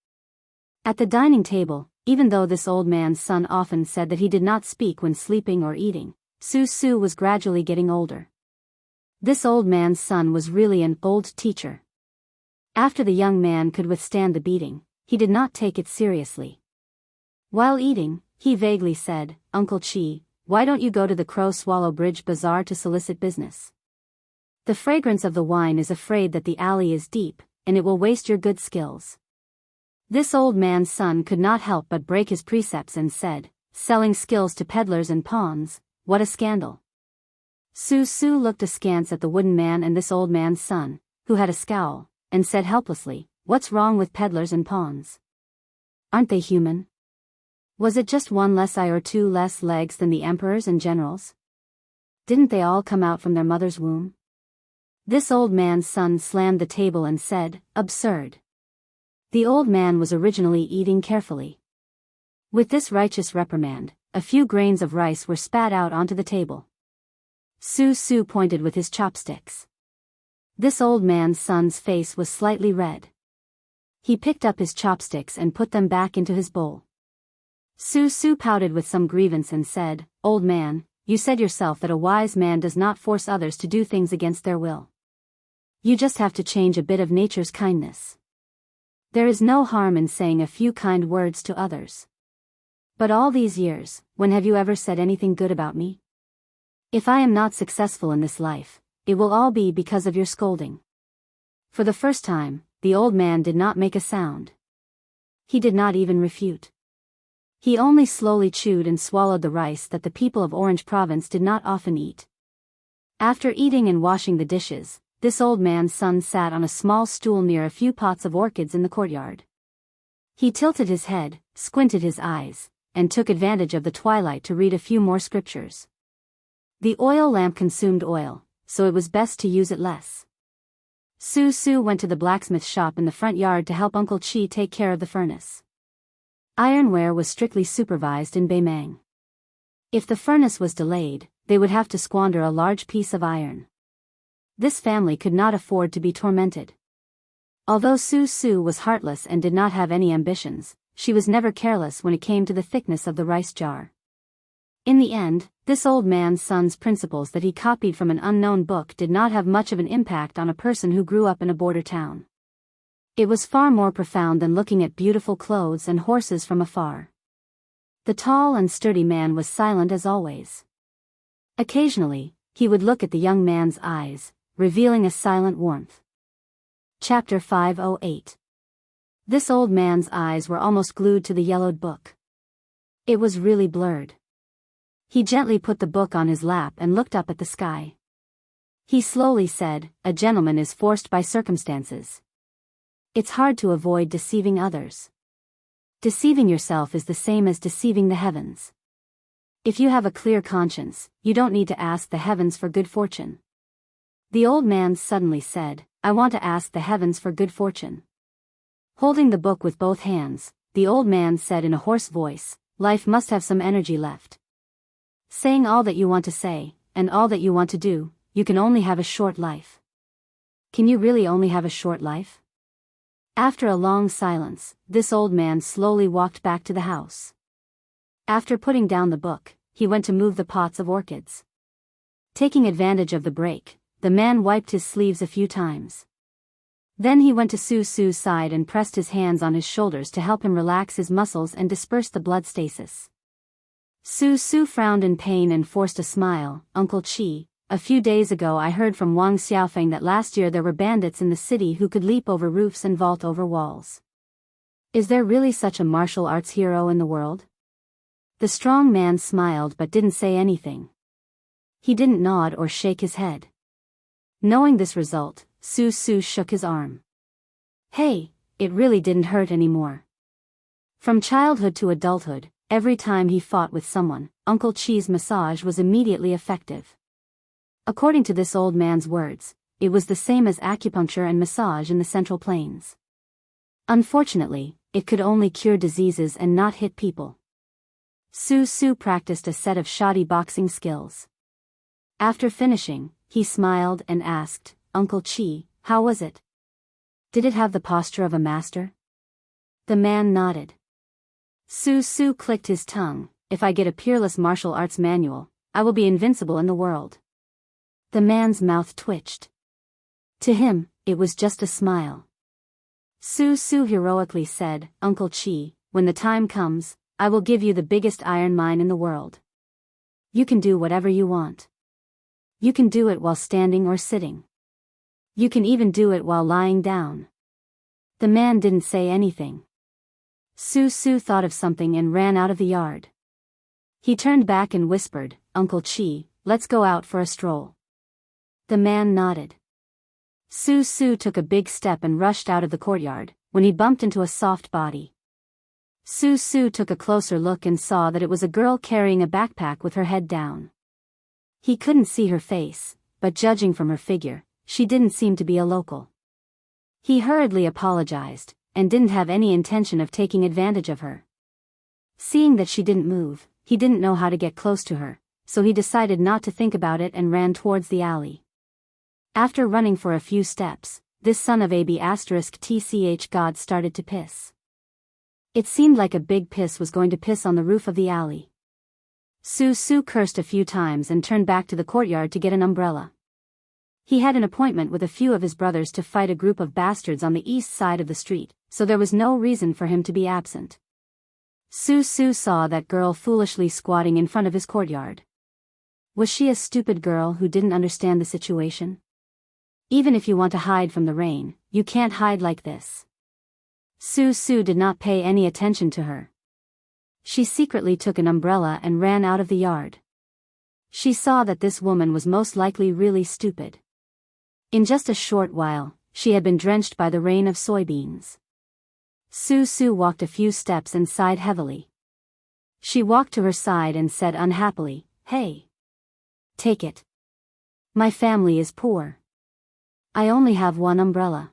Speaker 1: At the dining table, even though this old man's son often said that he did not speak when sleeping or eating, Su Su was gradually getting older. This old man's son was really an old teacher. After the young man could withstand the beating, he did not take it seriously. While eating, he vaguely said, "Uncle Chi, why don't you go to the Crow Swallow Bridge Bazaar to solicit business? The fragrance of the wine is afraid that the alley is deep, and it will waste your good skills." This old man's son could not help but break his precepts and said, "Selling skills to peddlers and pawns, what a scandal." Su Su looked askance at the wooden man and this old man's son, who had a scowl, and said helplessly, "What's wrong with peddlers and pawns? Aren't they human? Was it just one less eye or 2 less legs than the emperors and generals? Didn't they all come out from their mother's womb?" This old man's son slammed the table and said, "Absurd." The old man was originally eating carefully. With this righteous reprimand, a few grains of rice were spat out onto the table. Su Su pointed with his chopsticks. This old man's son's face was slightly red. He picked up his chopsticks and put them back into his bowl. Su Su pouted with some grievance and said, "Old man, you said yourself that a wise man does not force others to do things against their will. You just have to change a bit of nature's kindness. There is no harm in saying a few kind words to others. But all these years, when have you ever said anything good about me? If I am not successful in this life, it will all be because of your scolding. For the first time, the old man did not make a sound. He did not even refute. He only slowly chewed and swallowed the rice that the people of Orange Province did not often eat. After eating and washing the dishes, this old man's son sat on a small stool near a few pots of orchids in the courtyard. He tilted his head, squinted his eyes, and took advantage of the twilight to read a few more scriptures. The oil lamp consumed oil, so it was best to use it less. Su went to the blacksmith shop in the front yard to help Uncle Chi take care of the furnace. Ironware was strictly supervised in Baimang. If the furnace was delayed, they would have to squander a large piece of iron. This family could not afford to be tormented. Although Su was heartless and did not have any ambitions, she was never careless when it came to the thickness of the rice jar. In the end, this old man's son's principles that he copied from an unknown book did not have much of an impact on a person who grew up in a border town. It was far more profound than looking at beautiful clothes and horses from afar. The tall and sturdy man was silent as always. Occasionally, he would look at the young man's eyes, revealing a silent warmth. Chapter 508. This old man's eyes were almost glued to the yellowed book. It was really blurred. He gently put the book on his lap and looked up at the sky. He slowly said, "A gentleman is forced by circumstances. It's hard to avoid deceiving others. Deceiving yourself is the same as deceiving the heavens. If you have a clear conscience, you don't need to ask the heavens for good fortune." The old man suddenly said, "I want to ask the heavens for good fortune." Holding the book with both hands, the old man said in a hoarse voice, "Life must have some energy left. Saying all that you want to say, and all that you want to do, you can only have a short life. Can you really only have a short life?" After a long silence, this old man slowly walked back to the house. After putting down the book, he went to move the pots of orchids. Taking advantage of the break, the man wiped his sleeves a few times. Then he went to Su's side and pressed his hands on his shoulders to help him relax his muscles and disperse the blood stasis. Su frowned in pain and forced a smile. "Uncle Chi, a few days ago I heard from Wang Xiaofeng that last year there were bandits in the city who could leap over roofs and vault over walls. Is there really such a martial arts hero in the world?" The strong man smiled but didn't say anything. He didn't nod or shake his head. Knowing this result, Su shook his arm. "Hey, it really didn't hurt anymore." From childhood to adulthood, every time he fought with someone, Uncle Chi's massage was immediately effective. According to this old man's words, it was the same as acupuncture and massage in the Central Plains. Unfortunately, it could only cure diseases and not hit people. Su practiced a set of shoddy boxing skills. After finishing, he smiled and asked, "Uncle Chi, how was it? Did it have the posture of a master?" The man nodded. Su clicked his tongue, "If I get a peerless martial arts manual, I will be invincible in the world." The man's mouth twitched. To him, it was just a smile. Su heroically said, "Uncle Chi, when the time comes, I will give you the biggest iron mine in the world. You can do whatever you want. You can do it while standing or sitting. You can even do it while lying down." The man didn't say anything. Su thought of something and ran out of the yard. He turned back and whispered, "Uncle Chi, let's go out for a stroll." The man nodded. Su took a big step and rushed out of the courtyard, when he bumped into a soft body. Su took a closer look and saw that it was a girl carrying a backpack with her head down. He couldn't see her face, but judging from her figure, she didn't seem to be a local. He hurriedly apologized, and didn't have any intention of taking advantage of her. Seeing that she didn't move, he didn't know how to get close to her, so he decided not to think about it and ran towards the alley. After running for a few steps, this son of AB*TCH God started to piss. It seemed like a big piss was going to piss on the roof of the alley. Su cursed a few times and turned back to the courtyard to get an umbrella. He had an appointment with a few of his brothers to fight a group of bastards on the east side of the street, so there was no reason for him to be absent. Su saw that girl foolishly squatting in front of his courtyard. Was she a stupid girl who didn't understand the situation? Even if you want to hide from the rain, you can't hide like this. Su did not pay any attention to her. She secretly took an umbrella and ran out of the yard. She saw that this woman was most likely really stupid. In just a short while, she had been drenched by the rain of soybeans. Su walked a few steps and sighed heavily. She walked to her side and said unhappily, "Hey. Take it. My family is poor. I only have one umbrella.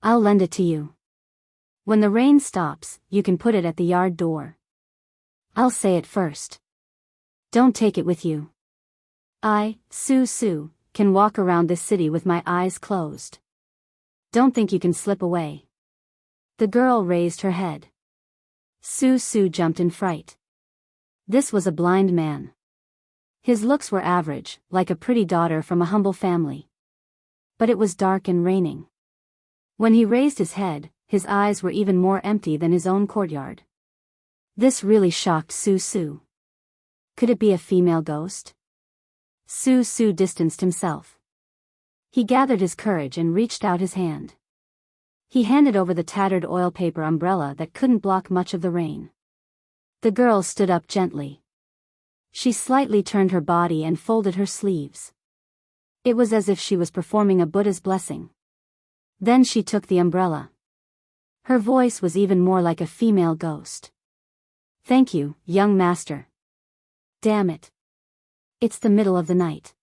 Speaker 1: I'll lend it to you. When the rain stops, you can put it at the yard door. I'll say it first. Don't take it with you. I, Su, can walk around this city with my eyes closed. Don't think you can slip away." The girl raised her head. Su jumped in fright. This was a blind man. His looks were average, like a pretty daughter from a humble family. But it was dark and raining. When he raised his head, his eyes were even more empty than his own courtyard. This really shocked Su. Could it be a female ghost? Su distanced himself. He gathered his courage and reached out his hand. He handed over the tattered oil paper umbrella that couldn't block much of the rain. The girl stood up gently. She slightly turned her body and folded her sleeves. It was as if she was performing a Buddha's blessing. Then she took the umbrella. Her voice was even more like a female ghost. "Thank you, young master. Damn it. It's the middle of the night.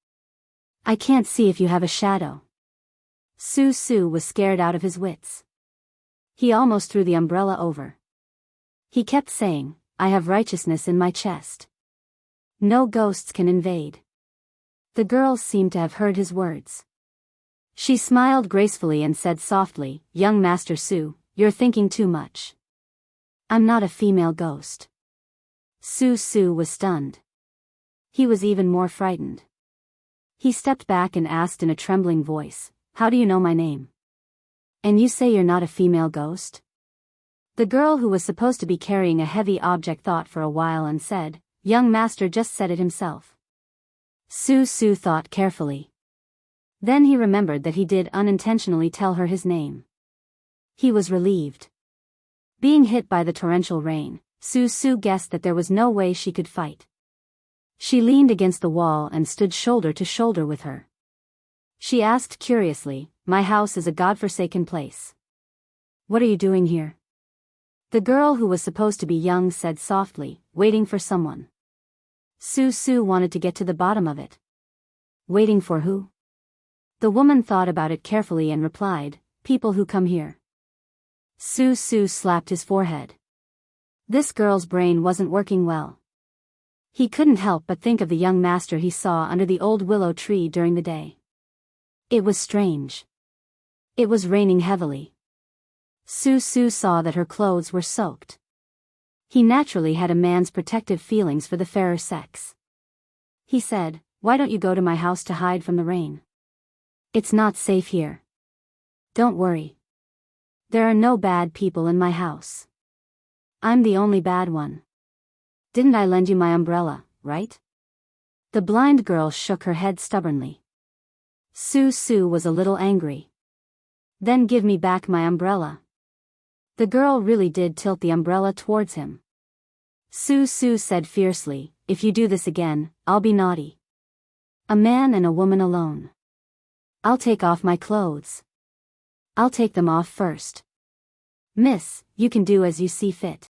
Speaker 1: I can't see if you have a shadow." Su was scared out of his wits. He almost threw the umbrella over. He kept saying, "I have righteousness in my chest. No ghosts can invade." The girl seemed to have heard his words. She smiled gracefully and said softly, "Young Master Su, you're thinking too much. I'm not a female ghost." Su was stunned. He was even more frightened. He stepped back and asked in a trembling voice, "How do you know my name? And you say you're not a female ghost?" The girl, who was supposed to be carrying a heavy object, thought for a while and said, "Young master just said it himself." Su thought carefully. Then he remembered that he did unintentionally tell her his name. He was relieved. Being hit by the torrential rain, Su guessed that there was no way she could fight. She leaned against the wall and stood shoulder to shoulder with her. She asked curiously, "My house is a godforsaken place. What are you doing here?" The girl, who was supposed to be young, said softly, "Waiting for someone." Su wanted to get to the bottom of it. Waiting for who? The woman thought about it carefully and replied, "People who come here." Su slapped his forehead. This girl's brain wasn't working well. He couldn't help but think of the young master he saw under the old willow tree during the day. It was strange. It was raining heavily. Su saw that her clothes were soaked. He naturally had a man's protective feelings for the fairer sex. He said, "Why don't you go to my house to hide from the rain? It's not safe here. Don't worry. There are no bad people in my house. I'm the only bad one. Didn't I lend you my umbrella, right?" The blind girl shook her head stubbornly. Su was a little angry. "Then give me back my umbrella." The girl really did tilt the umbrella towards him. Su said fiercely, "If you do this again, I'll be naughty. A man and a woman alone. I'll take off my clothes. I'll take them off first. Miss, you can do as you see fit."